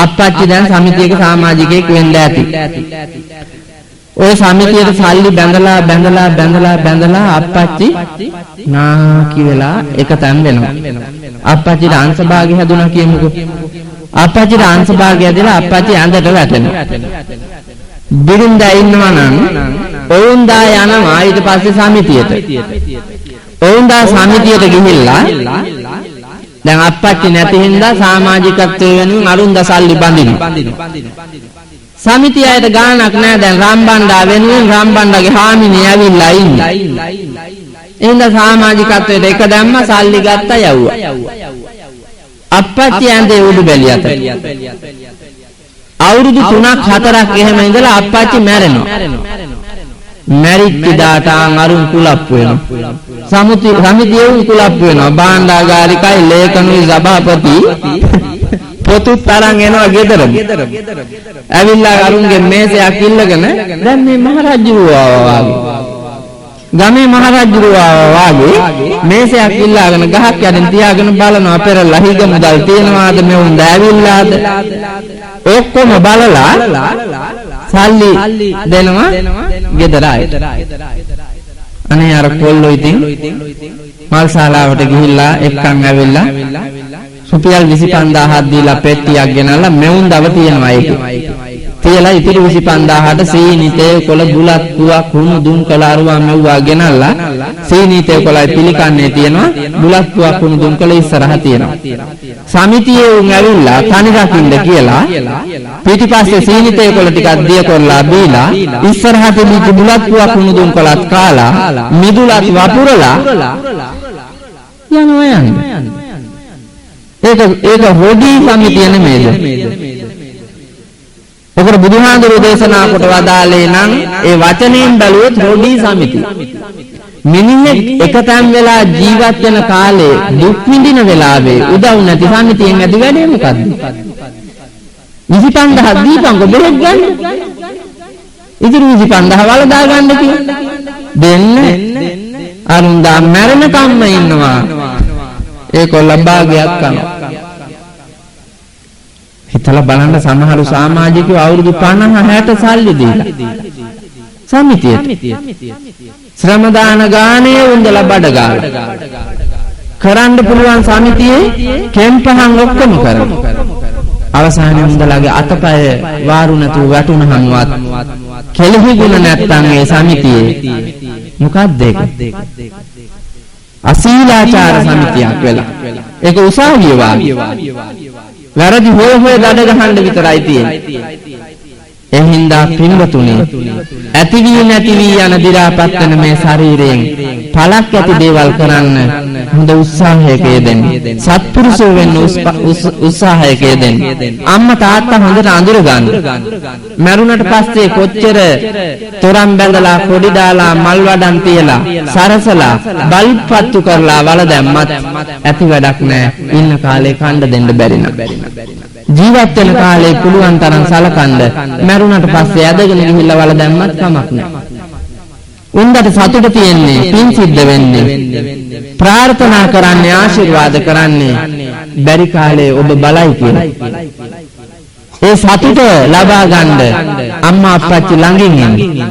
අප්පච්චි දැන් සමිතියක සමාජිකයෙක් වෙන්න ඇති. ඔය සමිතියට සල්ලි බැඳලා අප්පච්චි නාකි වෙලා එක තැන් වෙනවා. අප්පච්චිට අංශභාගය හැදුණා කියමුකෝ. අප්පච්චිට අංශභාගය ඇදලා අප්පච්චි ඇඳට වැටෙනවා. බිරින්දා ඉන්නවා නම් ඔවුන් දා යනවා ඊට පස්සේ සමිතියට. ඔවුන් දා සමිතියට ගිහිල්ලා දැන් අප්පච්චි නැති හින්දා සමාජිකත්වයේ වෙනුවෙන් අරුන්ද සල්ලි බඳිනවා. සමිතිය අයට ගාණක් නැහැ. දැන් රම්බණ්ඩා වෙනුවෙන් රම්බණ්ඩාගේ හාමිනේ ඇවිල්ලා ඉන්නේ. එහෙනම් සමාජිකත්වයට එක දැම්ම සල්ලි ගත්තා යවුවා. අප්පච්චි ඇඳේ උඩු බැලියට. අවුරුදු 3ක් 4ක් එහෙම ඉඳලා අප්පච්චි මැරෙනවා. මැරිච්ච දාට අරුන් කුලප් වෙනවා. සමිතියේ උන් කුලප් වෙනවා. භාණ්ඩාගාරිකයි ලේකනුයි සභාපති පොතුත් තරන් එනවා ගෙදර. ඇවිල්ලා අරුන්ගේ මේසයක් ඉල්ලගෙන දැන් මේ මහරජුරුව ආවා ගමේ මහරජුරුව ආවා මේසයක් ඉල්ලාගෙන ගහක් යටින් තියාගෙන බලනවා පෙරලා හිග මුදල් තියනවාද මෙවුන් දැවිල්ලාද ඔක්කොම බලලා සල්ලි දෙනවා ගෙදර ආයෙත්. අනේ අර කොල්ලෝ ඉතින් මල් ශාලාවට ගිහිල්ලා එක්කන් ඇවිල්ලා රුපියල් 25000ක් දීලා පෙට්ටියක් ගෙනල්ලා මෙවුන් දව තියනවා ඒකේ. තියලා ඉතිරි 25000ට සීනි තේ කොළ බුලත් කුවක් හුණු දුම් කළ අරුවා මෙව්වා ගෙනල්ලා සීනි තේ කොළයි පිළිකන්නේ තියෙනවා බුලත් කුවක් හුණු දුම් කළ ඉස්සරහ තියෙනවා. සමිතියේ උන් ඇවිල්ලා තනි රකින්න කියලා පිටිපස්සේ සීනි තේ කොළ ටිකක් දිය කරලා බීලා ඉස්සරහ තිබිච්ච බුලත් කුවක් හුණු දුම් කළත් කාලා මිදුලත් වපුරලා යනවා යන්නේ. ඒක හොඩි සමිතිය නෙමෙයිද? ඔකට බුදුහාඳුරෝ දේශනා කොට වදාලේ නම් ඒ වචනයෙන් බැලුවොත් හොඩි සමිතිය. මිනිහෙක් එකතෙන් වෙලා ජීවත් වෙන කාලේ දුක් විඳින වෙලාවේ උදව් නැති සමිතියෙන් ඇති වැඩේ මොකද්ද? 25000 දීපංකො බෙහෙත් ගන්න. ඉතින් 25000 වලදා ගන්න කිව්වා. දෙන්න. අරුන්දා මැරෙනකම්ම ඉන්නවා. ඒකොල්ල භාගයක් කරනවා. හිතලා බලන්න සමහර සමාජිකයෝ අවුරුදු 50 60 සල්ලි දීලා සමිතියට ශ්‍රම දාන ගානේ උන්දලා බඩ ගාලා කරන්න පුළුවන් සමිතියේ කැම්පහන් ඔක්කොම කරනවා. අවසානයේ උන්දලාගේ අතපය වාරු නැතුව වැටුණහන්වත් කෙලෙහි ගුණ නැත්තම් ඒ සමිතියේ මොකක්ද ඒක? අසීලාචාර සමිතියක් වෙලා. ඒක උසාවිය වාගේ. වැරදි හොය දඩ ගහන්න විතරයි තියෙන්නේ. එහින්දා පින්වතුනි ඇති වී නැති වී යන දි รา පත් වෙන මේ ශරීරයෙන් පළක් ඇති දේවල් කරන්න හොඳ උත්සාහයක යෙදෙන්න. සත්පුරුෂයෝ වෙන්න උත්සාහයක යෙදෙන්න. අම්මා තාත්තා හොඳට අඳුර ගන්න. මරුණට පස්සේ කොච්චර තොරන් බැඳලා කොඩි දාලා මල් වඩන් තියලා සරසලා බල්පත්තු කරලා වල දැම්මත් ඇති වැඩක් නැහැ. ඉන්න කාලේ කණ්ඩ දෙන්න බැරි නම්. ජීවත් වෙන කාලේ පුළුවන් තරම් සලකන්න. මරුණට පස්සේ ඇදගෙන ගිහිල්ලා වල දැම්මත් කමක් නැහැ. උන්දට සතුට තියෙන්නේ පින් සිද්ධ වෙන්නේ. ප්‍රාර්ථනා කරන්නේ ආශිර්වාද කරන්නේ බැරි කාලේ ඔබ බලයි කියලා. ඒ සතුට ලබා ගන්න අම්මා අප්පච්චි ළඟින් ඉන්නේ.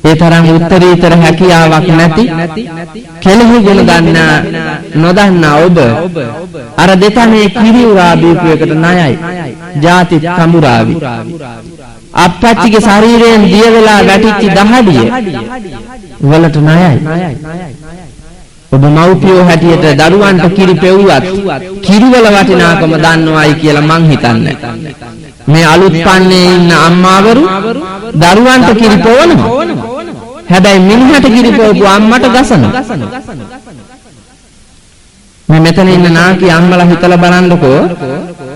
ඒ තරම් උත්තරීතර හැකියාවක් නැති කෙලෙහි ගුණ ගන්න නොදන්නා ඔබ අර දෙතනේ කිරි උරා බීපු එකට ණයයි. ಜಾති කඹුරාවි. අප්පච්චිගේ ශරීරයෙන් දිය වෙලා වැටිච්ච දහඩිය වලට ණයයි. ඔබ මව්පියෝ හැටියට දරුවන්ට කිරි පෙව්වත් කිරිවල වටිනාකම දන්නවයි කියලා මං හිතන්නේ. මේ අලුත් පන්නේ ඉන්න අම්මාවරු දරුවන්ට කිරි පොවනවා. හැබැයි මිනිහට කිරි පොවපු අම්මට ගසනවා. මේ මෙතන ඉන්න නාකි අම්මලා හිතලා බලන්නකෝ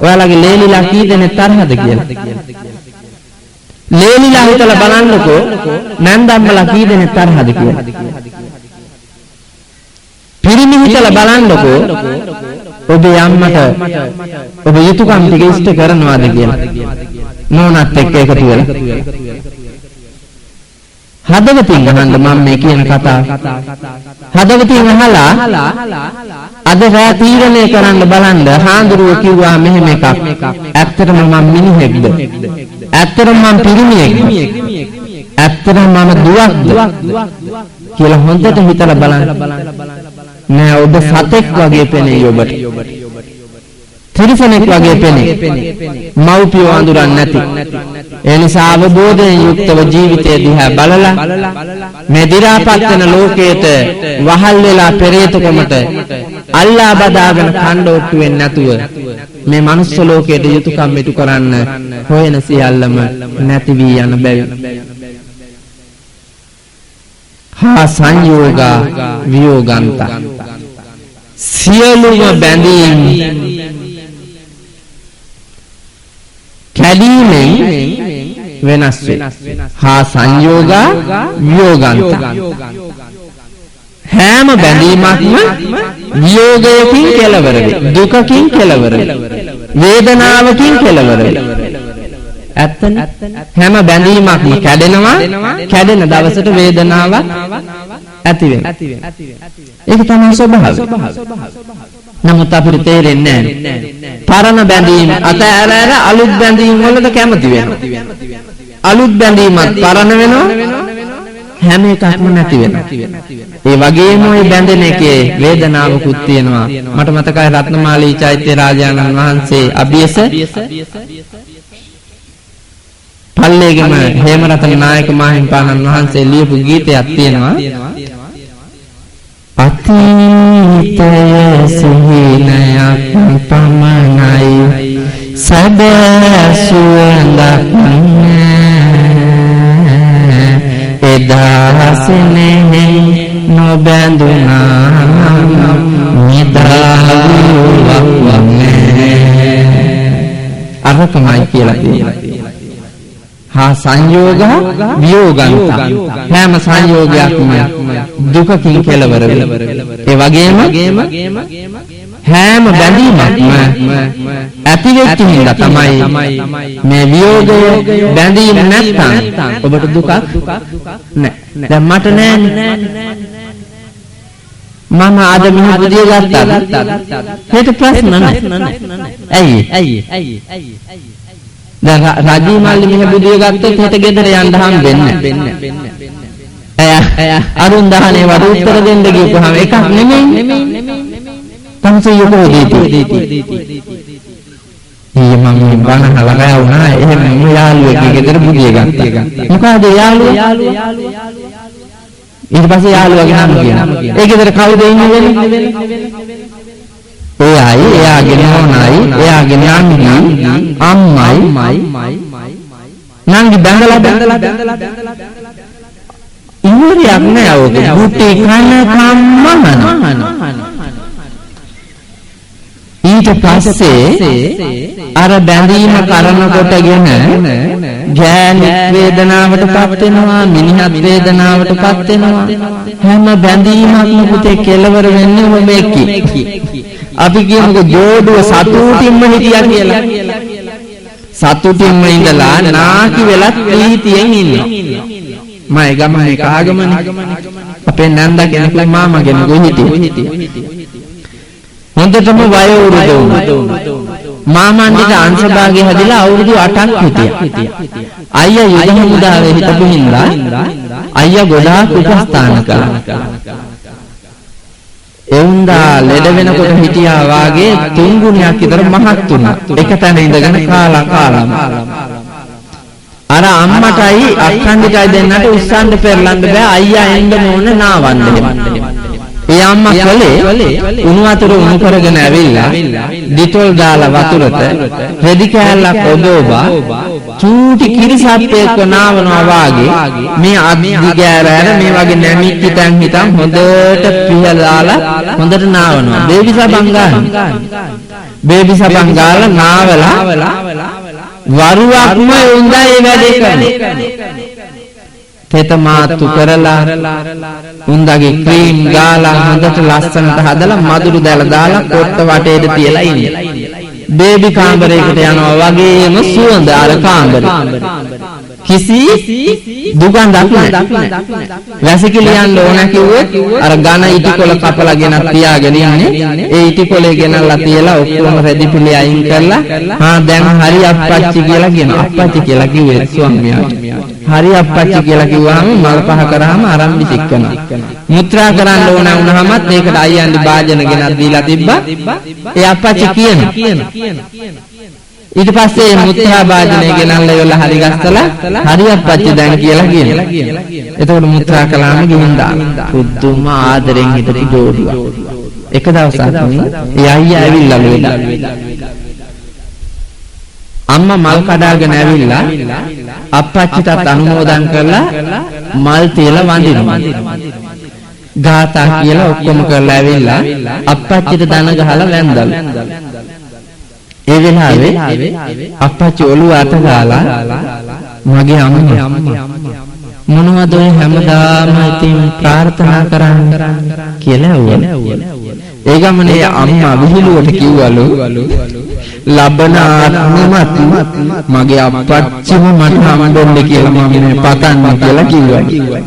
ඔයාලගේ ලේලිලා කී දෙනෙක් තරහද කියලා. ලේලිලා හිතලා බලන්නකෝ නැන්දම්මලා කී දෙනෙක් තරහද කියලා. පිරිමි හිතලා බලන්නකෝ ඔබේ අම්මට ඔබ යුතුයකම් ටික ඉෂ්ට කරනවාද කියලා. නෝනත් එක්ක එකතු වෙලා. හදවතින් අහන්න මම මේ කියන කතාව. හදවතින් අහලා අද රෑ තීරණය කරන්න බලන්න හාඳුරුව කිව්වා මෙහෙම එකක්. ඇත්තටම මම මිනිහෙක්ද? ඇත්තටම මම පිරිමියෙක්ද? ඇත්තටම මම දුවක්ද? කියලා හොඳට හිතලා බලන්න. නෑ ඔබ සතෙක් වගේ පෙනෙයි ඔබට. තිරිසනෙක් වගේ පෙනේ. මව්පියෝ අඳුරන්නේ නැති. ඒ නිසා අවබෝධයෙන් යුක්තව ජීවිතය දිහා බලලා මේ දි รา පත් වෙන ලෝකයට වහල් වෙලා පෙරේතකමට අල්ලා බදාගෙන කණ්ඩෝට්ටු වෙන්නේ නැතුව මේ මනුස්ස ලෝකයට යුතුයකම් ඉටු කරන්න හොයන සියල්ලම නැති වී යන බැවින් හා සංයෝගා වියෝගන්ත සියලුම බැඳීම් කැඩීමෙන් වෙනස් වේ. හා සංයෝගා වියෝගන්ත හැම බැඳීමක්ම වියෝගයකින් කෙලවර වේ. දුකකින් කෙලවර වේ. වේදනාවකින් කෙලවර වේ. ඇත්තනේ හැම බැඳීමක්ම කැඩෙනවා. කැඩෙන දවසට වේදනාවක් ඇති වෙනවා. ඒක තමයි ස්වභාවය. නමුත් අපිට තේරෙන්නේ නැහැ. පරණ බැඳීම් අතහැර අලුත් බැඳීම් වලට කැමති වෙනවා. අලුත් බැඳීමත් පරණ වෙනවා. හැම එකක්ම නැති වෙනවා. ඒ වගේම ওই බැඳෙන එකේ වේදනාවකුත් තියෙනවා. මට මතකයි රත්නමාලී චෛත්‍ය රාජානන් වහන්සේ අභියස පල්ලේගම හේමරතන නායක මාහිම්පාණන් වහන්සේ ලියපු ගීතයක් තියෙනවා. අතීතය සිහිනයක් පමණයි සැබෑ සුවඳක් එදා සිනෙහින් නොබැඳුනා නිදාවුවක් අරකමයි කියලා කියනවා. හා සංයෝග වියෝගන්ත හැම සංයෝගයක්ම දුකකින් කෙලවර වේ. ඒ වගේම හැම බැඳීමක්ම ඇති වෙච්ච හින්දා තමයි මේ වියෝගය බැඳීම නැත්තම් ඔබට දුකක් නැහැ. දැන් මට නෑනේ. මම අද මිනිහ බුදිය ගත්තාද? ඒක ප්‍රශ්න නැහැ. ඇයි? දැන් රජී මල්ලි මෙහෙ බුදිය ගත්තොත් හෙට ගෙදර යන්න හම්බෙන්නේ නැහැ. අරුන් දහනේ වඩ උත්තර දෙන්න ගියපුවාම එකක් නෙමෙයි. තමසේ යකෝදීති. ඊයේ මම බණ අහලා වුණා. එහෙම යාළුවෙක්ගේ ගෙදර බුදිය ගත්තා. මොකද යාළුවා? ඊට පස්සේ යාළුවාගේ නම කියනවා. ඒ ගෙදර කවුද ඉන්නේ? එයායි එයාගේ නෝනායි එයාගේ නංගි අම්මයි නංගි බැඳලා ඉවරයක් නෑ ඔක ගුටි කන කම්මන ඊට පස්සේ අර බැඳීම කරනකොටගෙන ගෑණි වේදනාවටපත් වෙනවා මිනිහත් වේදනාවටපත් වෙනවා හැම බැඳීමක්ම පුතේ කෙලවර වෙන්නේ ඔබ එක්කි. අපි කියමුකෝ ජෝඩුව සතුටින්ම හිටියා කියලා. සතුටින්ම ඉඳලා නාකි වෙලත් ප්‍රීතියෙන් ඉන්නවා. මම ගමනේ කාගමනේ අපේ නන්දා කෙනෙකුයි මාමා කෙනෙකුයි හිටියේ. හොඳටම වය වෘද්ධ වුණා. මාමන්දිට අංශභාගය හැදිලා අවුරුදු 8ක් හිටියා. අයියා යුද හමුදාවේ හිටපු හින්දා අයියා ගොඩාක් උපස්ථාන කළා. එවුන්දා ලෙඩ වෙනකොට හිටියා වාගේ 3 ගුණයක් විතර මහත් වුණා. එක තැන ඉඳගෙන කාලා අර අම්මටයි අක්කන්දිටයි දෙන්නට උස්සන්න පෙරලන්න බෑ. අයියා එන්න ඕන නාවන්න. ඒ අම්මා කලේ උණු වතුර උණු කරගෙන ඇවිල්ලා ඩිටෝල් දාලා වතුරට රෙදි කෑල්ලක් ඔබෝබා චූටි කිරිසප්පේක නාවනවා වාගේ මේ අද්දිගෑරෑර මේ වගේ නැමිච්ච තැන් හිටන් හොඳට පිහලාලා හොඳට නාවනවා. බේබි සබන් ගාලා නාවලා වරුවක්ම උන්දා ඒ වැඩේ කරනවා. තෙත මාතු කරලා උන්දාගේ ක්‍රීම් ගාලා හොඳට ලස්සනට හදලා මදුරු දැල දාලා කොට්ට වටේට තියලා ඉන්නේ. බේබි කාමරයකට යනවා වගේම සුවඳ අර කාමරේ. කිසි දුගඳක් නැහැ. වැසිකිලි යන්න ඕන කිව්වොත් අර ඝන ඉටිකොල කපලා ගෙනත් තියාගෙන ඉන්නේ. ඒ ඉටිකොලේ ගෙනල්ලා තියලා ඔක්කොම රෙදිපිලි අයින් කරලා දැන් හරි අප්පච්චි කියලා කියනවා. අප්පච්චි කියලා කිව්වේ ස්වාමියාට. හරි අප්පච්චි කියලා කිව්වහම මල් පහ කරාම ආරම්භ සික්කනවා. මුත්‍රා කරන්න ඕන වුණාමත් ඒකට අයියන්දි භාජන ගෙනත් දීලා තිබ්බා. ඒ අප්පච්චි කියනවා. ඊට පස්සේ මුත්‍රා භාජනය ගෙනල්ලා ඉවරලා හරි ගස්සලා හරි අප්පච්චි දැන් කියලා කියනවා. එතකොට මුත්‍රා කළාම ගිහින් දානවා. පුදුම ආදරෙන් හිටපු ජෝඩුවා. එක දවසක් ඒ අයියා ඇවිල්ලා වේලා. අම්මා මල් කඩාගෙන ඇවිල්ලා අප්පච්චිටත් අනුමෝදන් කරලා මල් තියලා වඳිනවා. ගාථා කියලා ඔක්කොම කරලා ඇවිල්ලා අප්පච්චිට දන ගහලා වැන්දලු. ඒ වෙලාවේ අප්පච්චි ඔළුව අත ගාලා මගේ අම්මා මොනවද ඔය හැමදාම ඉතින් ප්‍රාර්ථනා කරන්නේ කියලා ඇහුවා. ඒ ගමනේ අම්මා විහිළුවට කිව්වලු ලබන ආත්මෙමත් මගේ අප්පච්චිම මට හම්බෙන්න කියලා මම මේ පතන්නේ කියලා කිව්වා.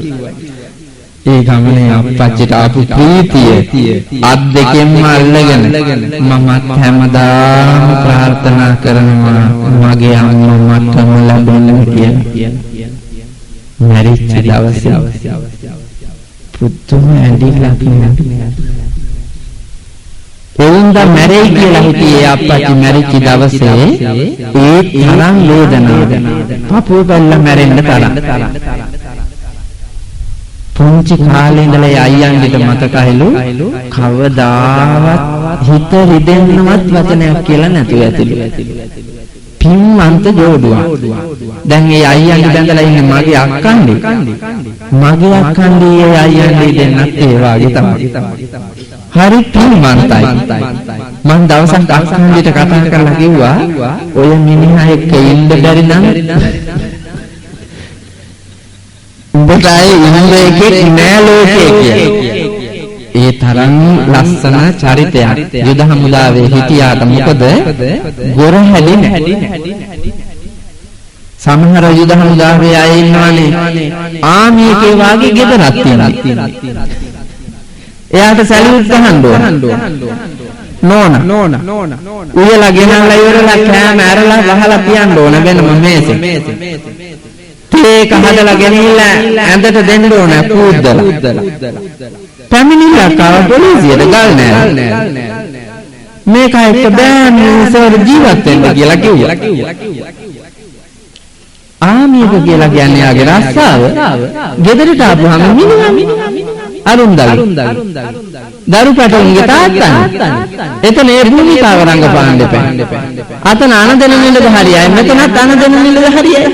ඒ ගමනේ අප්පච්චිට ආපු ප්‍රීතිය අත් දෙකෙන්ම අල්ලගෙන මමත් හැමදාම ප්‍රාර්ථනා කරනවා මගේ අම්මා මටම ලැබෙන්න කියලා. මැරිච්ච දවසේ පුතුම ඇඬිලා කියනවා. එවුන්දා මැරෙයි කියලා හිටියේ අප්පච්චි මැරිච්ච දවසේ ඒ තරම් වේදනාවක්. පපුව පැල්ල මැරෙන්න තරම්. පුංචි කාලේ ඉඳලා අයියන්ගෙට මතකයිලු කවදාවත් හිත රිදෙන්නවත් වචනයක් කියලා නැතුව ඇතිලු. පින්වන්ත ජෝඩුවා. දැන් ඒ අයියන්ගේ බැඳලා ඉන්නේ මගේ අක්කන්ඩි. මගේ අක්කන්ඩි ඒ අයියන්ගේ දෙන්නත් ඒ වාගේ තමයි. හරි පින්වන්තයි. මං දවසක් අක්කන්ඩිට කතා කරලා කිව්වා ඔය මිනිහා එක්ක ඉන්න බැරි නම් උඹටයි ඉංග්‍රීසියෙක් නෑ ලෝකේ කියලා. ඒ තරම් ලස්සන චරිතයක් යුද හමුදාවේ හිටියාට මොකද ගොර හැදින්නේ. සමහර යුද හමුදාවේ අය ඉන්නවනේ ආමියකේ වාගේ ගෙදරක් තියෙනවා. එයාට සැලුට් ගහන්න ඕන. නෝනා උයලා ගෙනල්ලා ඉවරලා කෑම ඇරලා වහලා තියන්න ඕන වෙනම මේසෙ. ඒක හදලා ගෙනිහිල්ලා ඇඳට දෙන්න ඕන පුද්දලා. පැමිණිලා කාව පොලිසියට ගල් නෑ. මේක එක්ක බෑ මිනිස්සුන්ට ජීවත් වෙන්න කියලා කිව්වා. ආමියක කියලා කියන්නේ ආගේ රස්සාව. ගෙදරට ආපුවාම මිනිහා අරුන්දලු. දරු පැටවුන්ගේ තාත්තා. එතන ඒ භූමිකාව රංගපාන්න දෙපෑ. අතන අනදෙන නිලද හරියයි. මෙතනත් අනදෙන නිලද හරියයි.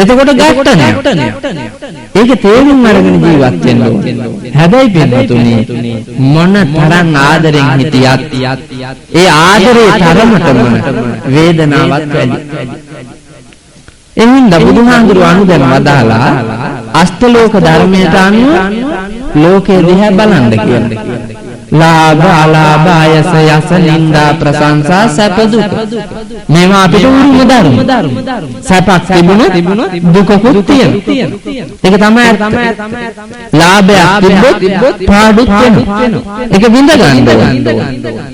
එතකොට ගැට්ට නෑ. ඒක තේරුම් අරගෙන ජීවත් වෙන්න ඕනේ. හැබැයි පින්තුනේ මොන තරම් ආදරෙන් හිටියත් ඒ ආදරේ තරමටම වේදනාවක් වැඩි. එනින්ද බුදුහාඳුරු අනුදැන වදාලා අෂ්ටලෝක ධර්මයට අනුව ලෝකේ දිහා බලන්න කියන්නේ. ලාභ අලාභ ආයස යස නින්දා ප්‍රශංසා සැප දුක මේවා අපිට උරුම ධර්ම. සැපක් තිබුණොත් දුකකුත් තියෙනවා. ඒක තමයි ලාභයක් තිබ්බොත් පාඩුත් වෙනවා. ඒක විඳ ගන්න ඕනේ.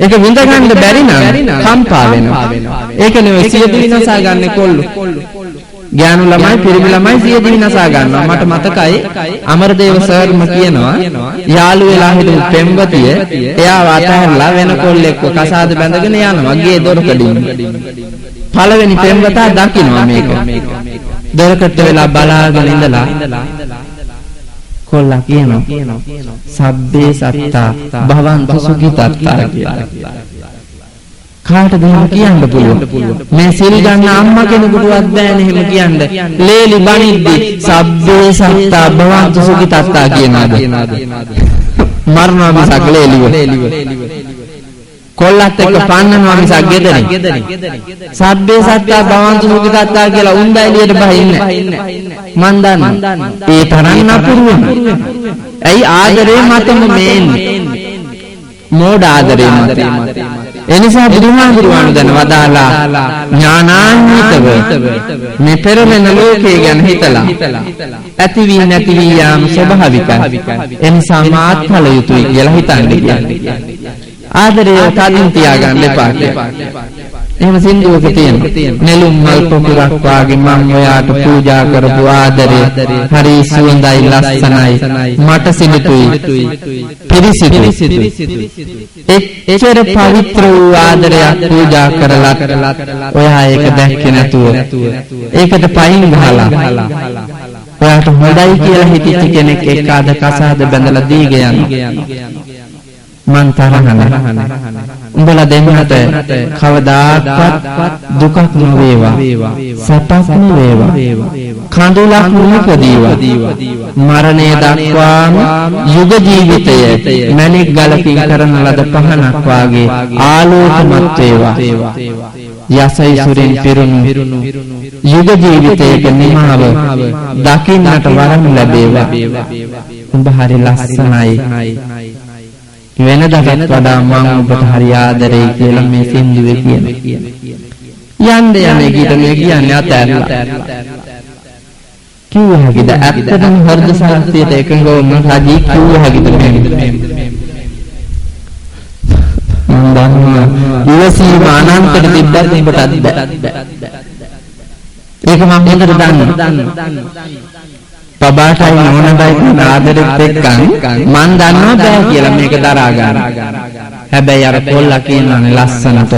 ඒක විඳ ගන්න බැරි නම් කම්පා වෙනවා. ඒක නෙවෙයි සිය දිනසා ගන්න කොල්ලෝ. ඥානු ළමයි පිරිමි ළමයි සිය දිනසා ගන්නවා. මට මතකයි අමරදේව සර්ම කියනවා යාළු වෙලා හිටපු පෙම්වතිය එයාව අතහැරලා වෙන කොල්ලෙක්ව කසාද බැඳගෙන යනවා ගේ දොරකඩින්. පළවෙනි පෙම්වතා දකින්නවා මේක. දොරකට වෙලා බලාගෙන ඉඳලා කොල්ලා කියනවා සබ්බේ සත්තා භවන්තු සුඛිතත්තා කියලා. කාටද එහෙම කියන්න පුළුවන්? මේ සිල් ගන්න අම්මා කෙනෙකුටවත් බෑනේ එහෙම කියන්න. ලේලි බණිද්දි සබ්බේ සත්තා භවන්තු සුඛිතත්තා කියනවාද? මරණා මිසක් ලේලිව. කොල්ලත් එක්ක පන්නනවා මිසක් ගෙදරින්. සබ්බේ සත්තා භවන්තු සුඛිතත්තා කියලා උන්ද එළියට බහින්නේ. මන් දන්නවා. ඒ තරම් නපුරු වෙනවා. ඇයි ආදරේ මතම මේන්නේ. මෝඩ ආදරේ මත. එනිසා බුදුහාමුදුරුවෝ දැන වදාලා ඥානාන්විතව මේ පෙරමෙන ලෝකේ ගැන හිතලා ඇති වී නැති වී යාම ස්වභාවිකයි. එනිසා මාත්ඵල යුතුයි කියලා හිතන්නේ කියන්නේ. ආදරය තදින් තියාගන්න එපා කියලා. එහෙම සින්දුවක තියෙනවා. නෙළුම් මල් පොකුරක් වාගේ මම ඔයාට පූජා කරපු ආදරය හරි සුවඳයි ලස්සනයි මට සිනිතුයි පිරිසිදුයි. එච්චර පවිත්‍ර වූ ආදරයක් පූජා කරලා ඔයා ඒක දැක්කේ නැතුව ඒකට පයින් ගහලා ඔයාට හොඳයි කියලා හිතච්ච කෙනෙක් එක්ක අද කසාද බැඳලා දීගෙන යනවා. මන් තරහන උඹලා දෙන්නට කවදාකවත් දුකක් නොවේවා සැපක් නොවේවා කඳුලක් නොපදීවා මරණය දක්වාම යුග ජීවිතය මණික් ගලකින් කරන ලද පහනක් වාගේ ආලෝකමත් වේවා යසයිසුරින් පිරුණු යුග ජීවිතයක නිමාව දකින්නට වරම් ලැබේවා. උඹ හරි ලස්සනයි වෙනදාට වඩා මම ඔබට හරි ආදරේ කියලා මේ සින්දුවේ කියනවා. යන්න යන්නේ කීට මේ කියන්නේ අතෑරලා. කිව්වහකිද ඇත්තටම හෘද සාන්තියට එකඟව මම රජී කිව්වහකිද මේ මම දන්නවා ඉවසීම අනන්තට තිබ්බත් ඔබටත් බෑ. ඒක මම හොඳට දන්නවා. පබාටයි නෝනටයි කරන ආදරෙත් එක්කන් මන් දන්නවා බෑ කියලා මේක දරා ගන්න. හැබැයි අර කොල්ලා කියනවානේ ලස්සනට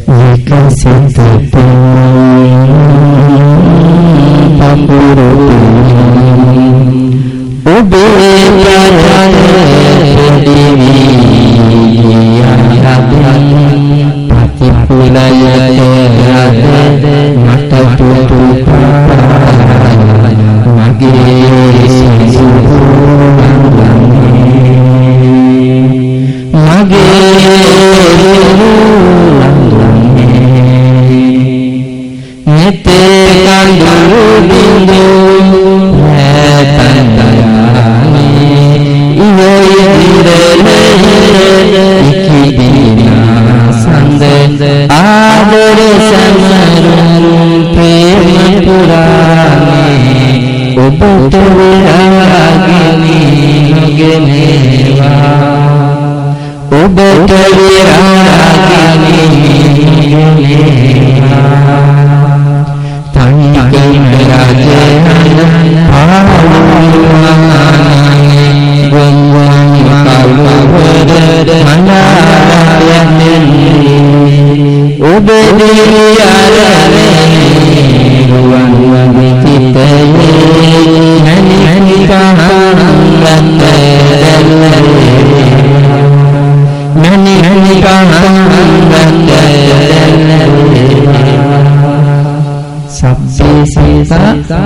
විකසිත පපුරු ඔබේ ප්‍රාණය ප්‍රතිපුලයට මට පුතු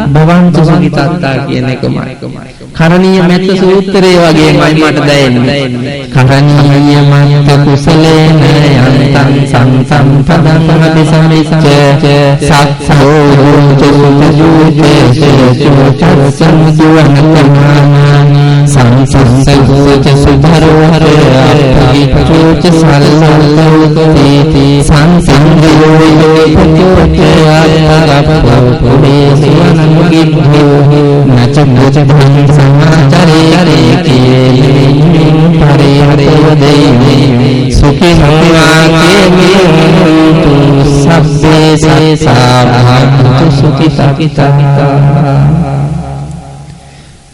භවන්තු සුඛිතත්තා කියන එකමයි. කරණීය මෙත්ත සූත්‍රයේ වගේමයි මට දැනෙන්නේ. කරණීය මත්ත කුසලේන යන්තං සංසම් පදං අபிසමිච්ච සත්සෝ සුඛජූතේ චස්සං දුවනතමානි සංසස්සෝච සුධරෝහර අපිපචෝච සල්ලෝකෝති සංසංගයෝ පචෝච අපරප්පේ සිවනංගිද්ධෝ නච නච සමාචරේ කේලි පරිහරේ දෙයි සුඛිනෝවාකේ මිතු සබ්බේ සත්තාභාන්තු සුඛිතා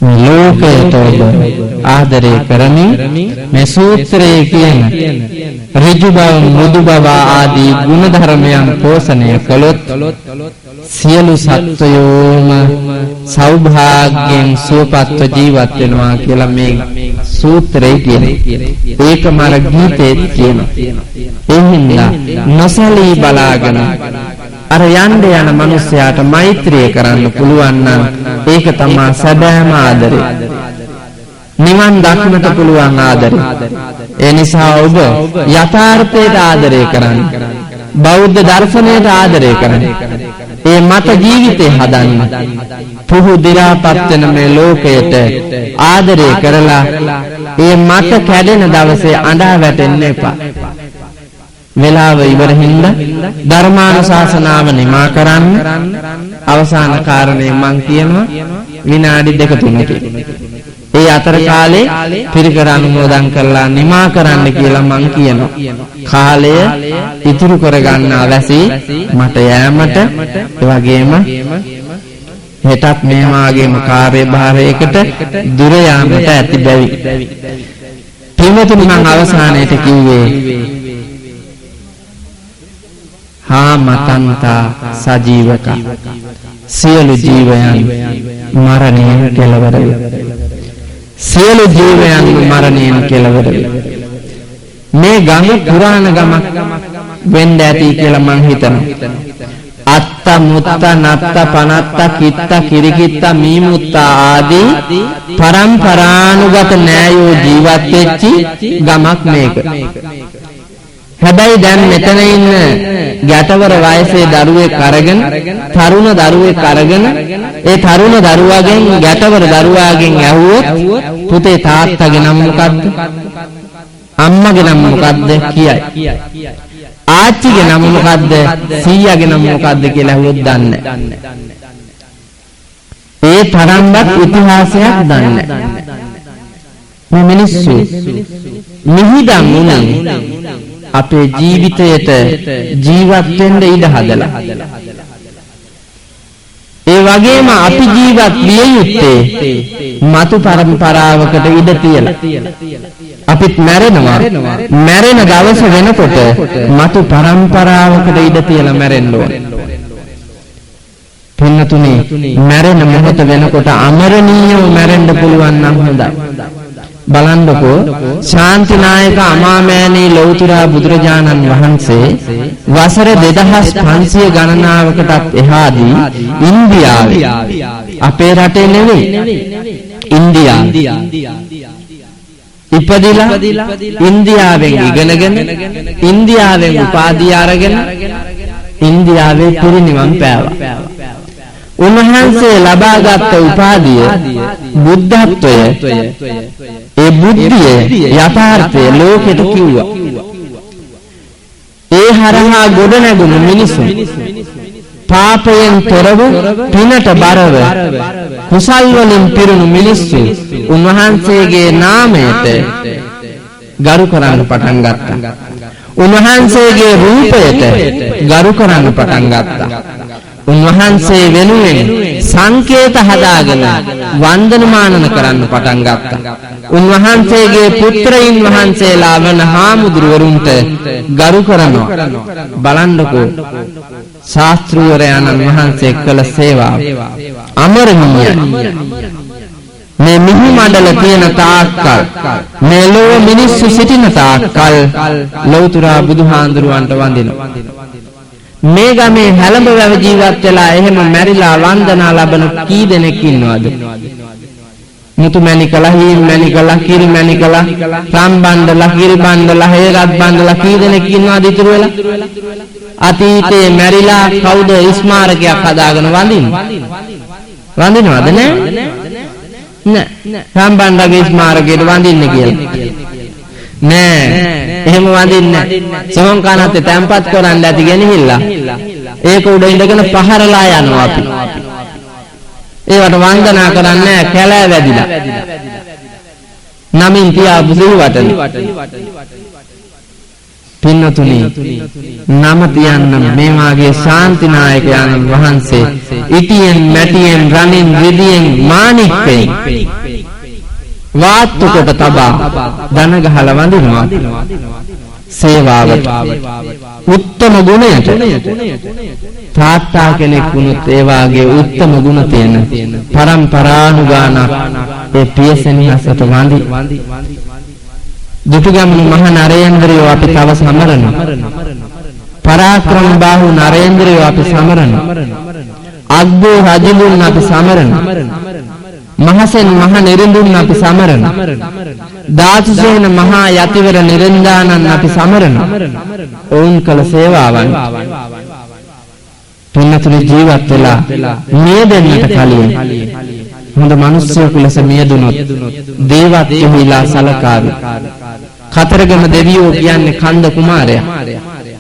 ලෝකයට ආදරය කරමින් මේ සූත්‍රයේ කියන ඍජු බව මෘදු බව ආදී ගුණ ධර්මයන් පෝෂණය කළොත් සියලු සත්වයෝම සෞභාග්‍යයෙන් සුවපත්ව ජීවත් වෙනවා කියලා මේ සූත්‍රයේ කියනවා. ඒකම අර ගීතේ කියනවා. ඒ හින්දා නොසලී බලාගෙන අර යන්න යන මිනිසයාට මෛත්‍රිය කරන්න පුළුවන් නම් ඒක තමයි සැබෑම ආදරය. නිවන් දක්නට පුළුවන් ආදරය. ඒ නිසා ඔබ යථාර්ථයට ආදරය කරන්න. බෞද්ධ දර්ශනයට ආදරය කරන්න. ඒ මත ජීවිතේ හදන්න. පුහු දිරාපත් වෙන මේ ලෝකයට ආදරය කරලා ඒ මත කැඩෙන දවසේ අඬා වැටෙන්න එපා. වෙලාව ඉවරින්ද ධර්මානුශාසනාව නිමා කරන්න. අවසාන කාරණේ මම කියනවා විනාඩි 2-3කින්. ඒ අතර කාලේ පිරිකර අනුමෝදන් කරලා නිමා කරන්න කියලා මම කියනවා. කාලය ඉතුරු කරගන්න අවැසි මට යෑමට ඒ වගේම හෙටත් මේ මාගේම කාර්යභාරයකට දුර යාමට ඇති බැවි. පින්වතුනි මම අවසානයේට කිව්වේ හා මතන්තා සජීවක සියලු ජීවයන් මරණයෙන් කෙලවර වේ. සියලු ජීවයන් මරණයෙන් කෙලවර වේ. මේ ගම පුරාණ ගමක් වෙන්න ඇති කියලා මං හිතනවා. අත්ත මුත්ත නත්ත පනත්ත කිත්ත කිරිකිත්ත මීමුත්ත ආදී පරම්පරානුගත නෑයෝ ජීවත් වෙච්චි ගමක් මේක. හැබැයි දැන් මෙතන ඉන්න ගැටවර වයසේ දරුවෙක් අරගෙන තරුණ දරුවෙක් අරගෙන ඒ තරුණ දරුවාගෙන් ගැටවර දරුවාගෙන් ඇහුවොත් පුතේ තාත්තගේ නම මොකද්ද? අම්මගේ නම මොකද්ද කියයි. ආච්චිගේ නම මොකද්ද? සීයාගේ නම මොකද්ද කියලා ඇහුවොත් දන්නේ නැහැ. ඒ තරම්වත් ඉතිහාසයක් දන්නේ නැහැ. මේ මිනිස්සු මිහිදන් උනේ අපේ ජීවිතයට ජීවත් වෙන්න ඉඩ හදලා. ඒ වගේම අපි ජීවත් විය යුත්තේ මතු පරම්පරාවකට ඉඩ තියලා. අපිත් මැරෙනවා. මැරෙන දවස වෙනකොට මතු පරම්පරාවකට ඉඩ තියලා මැරෙන්න ඕනේ. පින්නතුනේ මැරෙන මොහොත වෙනකොට අමරණීයව මැරෙන්න පුළුවන් නම් හොඳයි. බලන්නකෝ ශාන්තිනායක අමාමෑණී ලෞතුරා බුදුරජාණන් වහන්සේ වසර 2500 ගණනාවකටත් එහාදී ඉන්දියාවේ අපේ රටේ නෙවෙයි ඉන්දියාවේ ඉපදිලා ඉන්දියාවෙන් ඉගෙනගෙන ඉන්දියාවෙන් උපාධිය අරගෙන ඉන්දියාවේ පිරිනිවන් පෑවා. උන්වහන්සේ ලබාගත් උපාධිය බුද්ධත්වය. ඒ බුද්ධිය යථාර්ථය ලෝකෙට කිව්වා. ඒ හරහා ගොඩ නැගුණු මිනිසුන් පාපයෙන් තොරව පිනට බරව කුසල් වලින් පිරුණු මිනිස්සු උන්වහන්සේගේ නාමයට ගරු කරන්න පටන් ගත්තා. උන්වහන්සේගේ රූපයට ගරු කරන්න පටන් ගත්තා. උන්වහන්සේ වෙනුවෙන් සංකේත හදාගෙන වන්දනමානන කරන්න පටන් ගත්තා. උන්වහන්සේගේ පුත්‍රයන් වහන්සේලා වන හාමුදුරුවරුන්ට ගරු කරනවා. බලන්නකෝ ශාස්ත්‍රූවරයන්න් වහන්සේ කළ සේවාව අමරණීයයි. මේ මිහි මණ්ඩල තියෙන තාක්කල් මේ ලෝක මිනිස්සු සිටින තාක්කල් ලෞතුරා බුදුහාඳුරුවන්ට වඳිනවා. මේ ගමේ හැලඹ වැව ජීවත් වෙලා එහෙම මැරිලා වන්දනා ලබන කී දෙනෙක් ඉන්නවද? මුතු මැණිකලා, හීල් මැණිකලා, කිරි මැණිකලා, රම් බණ්ඩලා, කිරි බණ්ඩලා, හේරත් බණ්ඩලා කී දෙනෙක් ඉන්නවද ඉතුරු වෙලා? අතීතේ මැරිලා කවුද ස්මාරකයක් හදාගෙන වඳින්නේ? වඳිනවද නෑ? නෑ. රම් බණ්ඩගේ ස්මාරකයට වඳින්නේ කියලා. නෑ එහෙම වඳින්නේ නෑ. සෝන් කනත් තැම්පත් කරන්න ඇති ගෙනහිල්ලා ඒක උඩ ඉඳගෙන පහරලා යනවා අපි. ඒවට වන්දනා කරන්නේ නෑ කැලෑ වැදිලා. නමින් තියාපු සිව්වටනේ. පින්නතුනි නම තියන්න මේ වාගේ ශාන්තිනායකයන් වහන්සේ ඉටියෙන් මැටියෙන් රණින් රිදියෙන් මාණික්කෙන් වාත්තු කොට තබා දන ගහලා වඳිනවා සේවාවට උත්තම ගුණයට. තාත්තා කෙනෙක් වුණත් ඒ වාගේ උත්තම ගුණ තියෙන පරම්පරානුගානක් ඒ පියසෙනියසට වඳි. දුටුගැමුණු මහ නරේන්ද්‍රයෝ අපි තව සමරනවා. පරාක්‍රම බාහු නරේන්ද්‍රයෝ අපි සමරනවා. අග්බෝ රජුන් අපි සමරනවා. මහසෙන් මහ නිරිඳුන් අපි සමරන ධාතුසේන මහා යතිවර නිරන්දානන් අපි සමරන ඔවුන් කළ සේවාවන් තුන්තුනි ජීවත් වෙලා මිය දෙන්නට කලින් හොඳ මිනිස්සුෙකු ලෙස මියදුනොත් දේවත්වයලා සලකාවි. කතරගම දෙවියෝ කියන්නේ කන්ද කුමාරයා.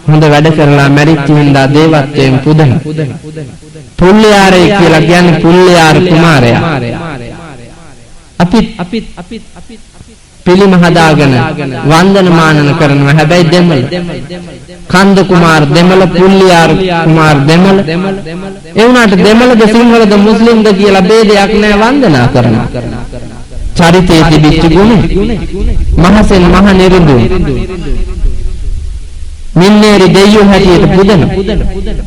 හොඳ වැඩ කරලා මැරිච්ච හින්දා දේවත්වයෙන් පුදන. පුල්ලයාරේ කියලා කියන්නේ පුල්ලයාර කුමාරයා. අපිත් පිළිම හදාගෙන වන්දනමානන කරනවා. හැබැයි දෙමළ කන්ද කුමාර දෙමළ පුල්ලයාර කුමාර දෙමළ. ඒ වුණාට දෙමළද සිංහලද මුස්ලිම්ද කියලා ભેදයක් නැහැ වන්දනා කරනවා. චරිතයේ තිබිච්ච ගුණ මහසෙන් මහ නිරුදු මින්නේරි දෙවියෝ හැටියට පුදන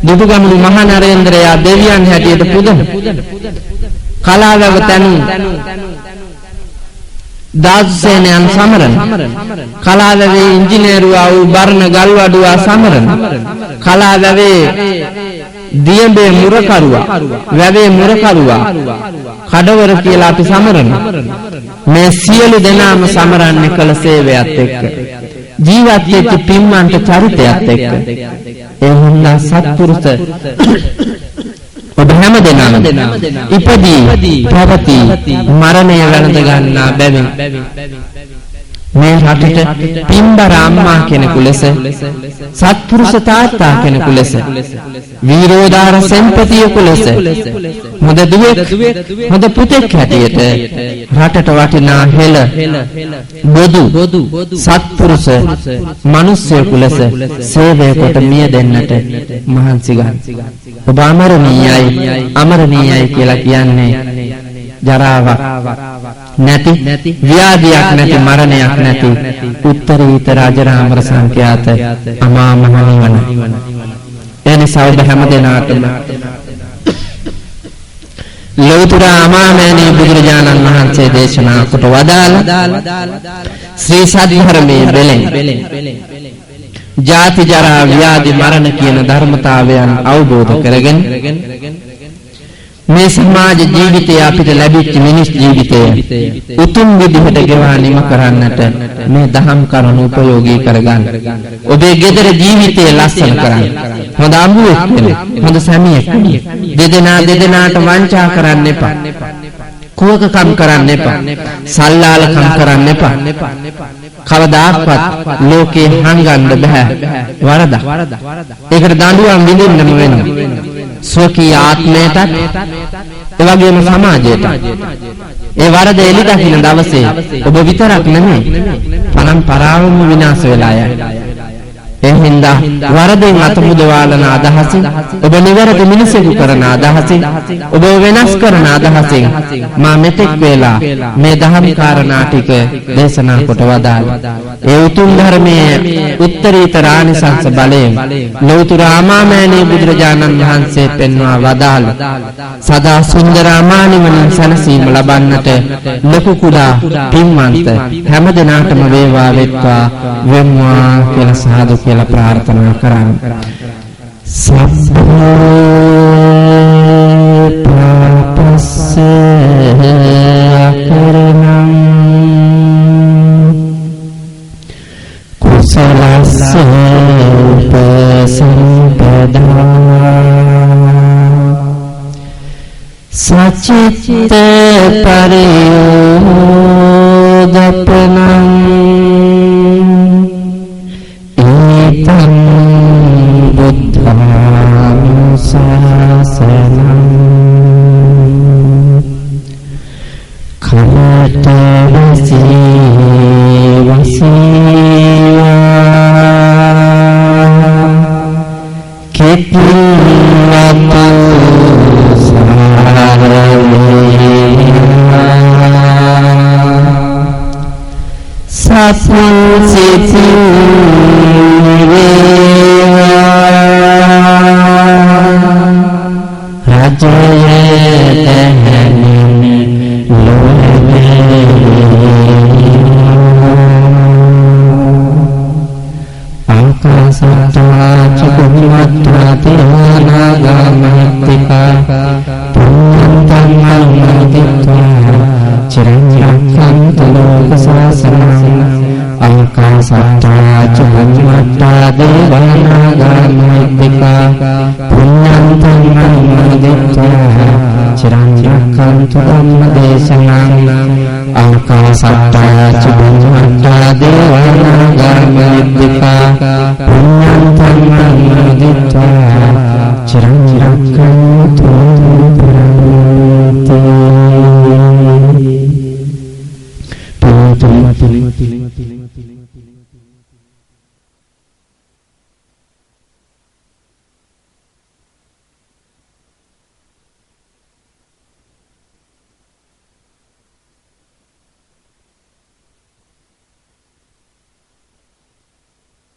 දුටුගැමුණු මහ නරේන්ද්‍රයා දෙවියන් හැටියට පුදන කලාවැව තනු දාසේනයන් සමරන කලාවැවේ ඉංජිනේරුවා වූ බර්ණ ගල්වඩුවා සමරන කලාවැවේ දියඹේ මුරකරුවා වැවේ මුරකරුවා කඩවර කියලා අපි සමරන මේ සියලු දෙනාම සමරන්නේ කළ සේවයත් එක්ක ජීවත් වෙච්ච පින්වන්ත චරිතයත් එක්ක ඒ හින්දා සත්පුරුෂ ඔබ හැම දෙනාම ඉපදී පැවති මරණය වැළඳ ගන්නා බැවින් මේ රටට පින්බර අම්මා කෙනෙකු ලෙස සත්පුරුෂ තාත්තා කෙනෙකු ලෙස වීරෝදාර සෙන්පතියෙකු ලෙස හොඳ දුවෙක් හොඳ පුතෙක් හැටියට රටට වටිනා හෙළ බොදු සත්පුරුෂ මිනිසෙකු ලෙස සේවය කොට මිය දෙන්නට මහන්සි ගන්න. ඔබ අමරණීයයි කියලා කියන්නේ ජරාවක් නැති ව්‍යාධියක් නැති මරණයක් නැති උත්තරීතර අජරාමර සංඛ්‍යාත අමා මහ නිවන. එනිසා ඔබ හැම දෙනාටම ලෞතර අමාමෑණී බුදුරජාණන් වහන්සේ දේශනා කොට වදාළ ශ්‍රී සද්ධර්මයේ බෙලෙන් ජාති ජරා ව්‍යාධි මරණ කියන ධර්මතාවයන් අවබෝධ කරගෙන මේ සමාජ ජීවිතය අපිට ලැබිච්ච මිනිස් ජීවිතය උතුම් විදිහට ගෙවා නිම කරන්නට මේ දහම් කරුණු උපයෝගී කරගන්න. ඔබේ ගෙදර ජීවිතය ලස්සන කරන්න. හොඳ අඹුවෙක් වෙන්න. හොඳ සැමියෙක් වෙන්න. දෙදෙනාට වංචා කරන්න එපා. කුවකකම් කරන්න එපා. සල්ලාලකම් කරන්න එපා. කවදාක්වත් ලෝකේ හංගන්න බෑ වරදක්. ඒකට දඬුවම් විඳින්නම වෙනවා. ස්වකීය ආත්මයටත් ඒ වගේම සමාජයට. ඒ වරද එලි දකින්න දවසේ ඔබ විතරක් නෙමෙයි පරම්පරාවම විනාශ වෙලා යනවා. ඒ හින්දා වරදෙන් අත මුදවාලන අදහසින් ඔබ නිවැරදි මිනිසෙකු කරන අදහසින් ඔබ වෙනස් කරන අදහසින් මා මෙතෙක් වේලා මේ දහම් කාරණා ටික දේශනා කොට වදාළා. ඒ උතුම් ධර්මයේ උත්තරීතර ආනිසංස බලයෙන් ලෞතර අමාමෑණී බුදුරජාණන් වහන්සේ පෙන්වා වදාළ සදා සුන්දර අමානිවනින් සැනසීම ලබන්නට ලොකු කුඩා පින්වන්ත හැම දිනාටම වේවා වෙත්වා වෙම්වා කියලා සාදු කියලා ප්‍රාර්ථනා කරන්න. සබ්බේ පාපස්සේ අකරණං කුසලස්සේ උපසම්පදා සචිත්ත පරියෝදපනං ඒතං බුද්ධානුශාසනං කමත වසීවා කෙත්වතු සත්සිති පුඤ්ඤන්තං අනුමෝදිत्वा ලෝක සාසනං ආකාසට්ටා චුම්මට්ටා දේවානාගා මහිද්దికා පුඤ්ඤන්තං අනුමෝදිත්වා චිරං රක්ඛන්තු ධම්මදේශනං ආකාසට්ටා චුම්මට්ටා දේවානාගා මහිද්దికා පුඤ්ඤන්තං අනුමෝදිත්වා චිරං රක්ඛන්තු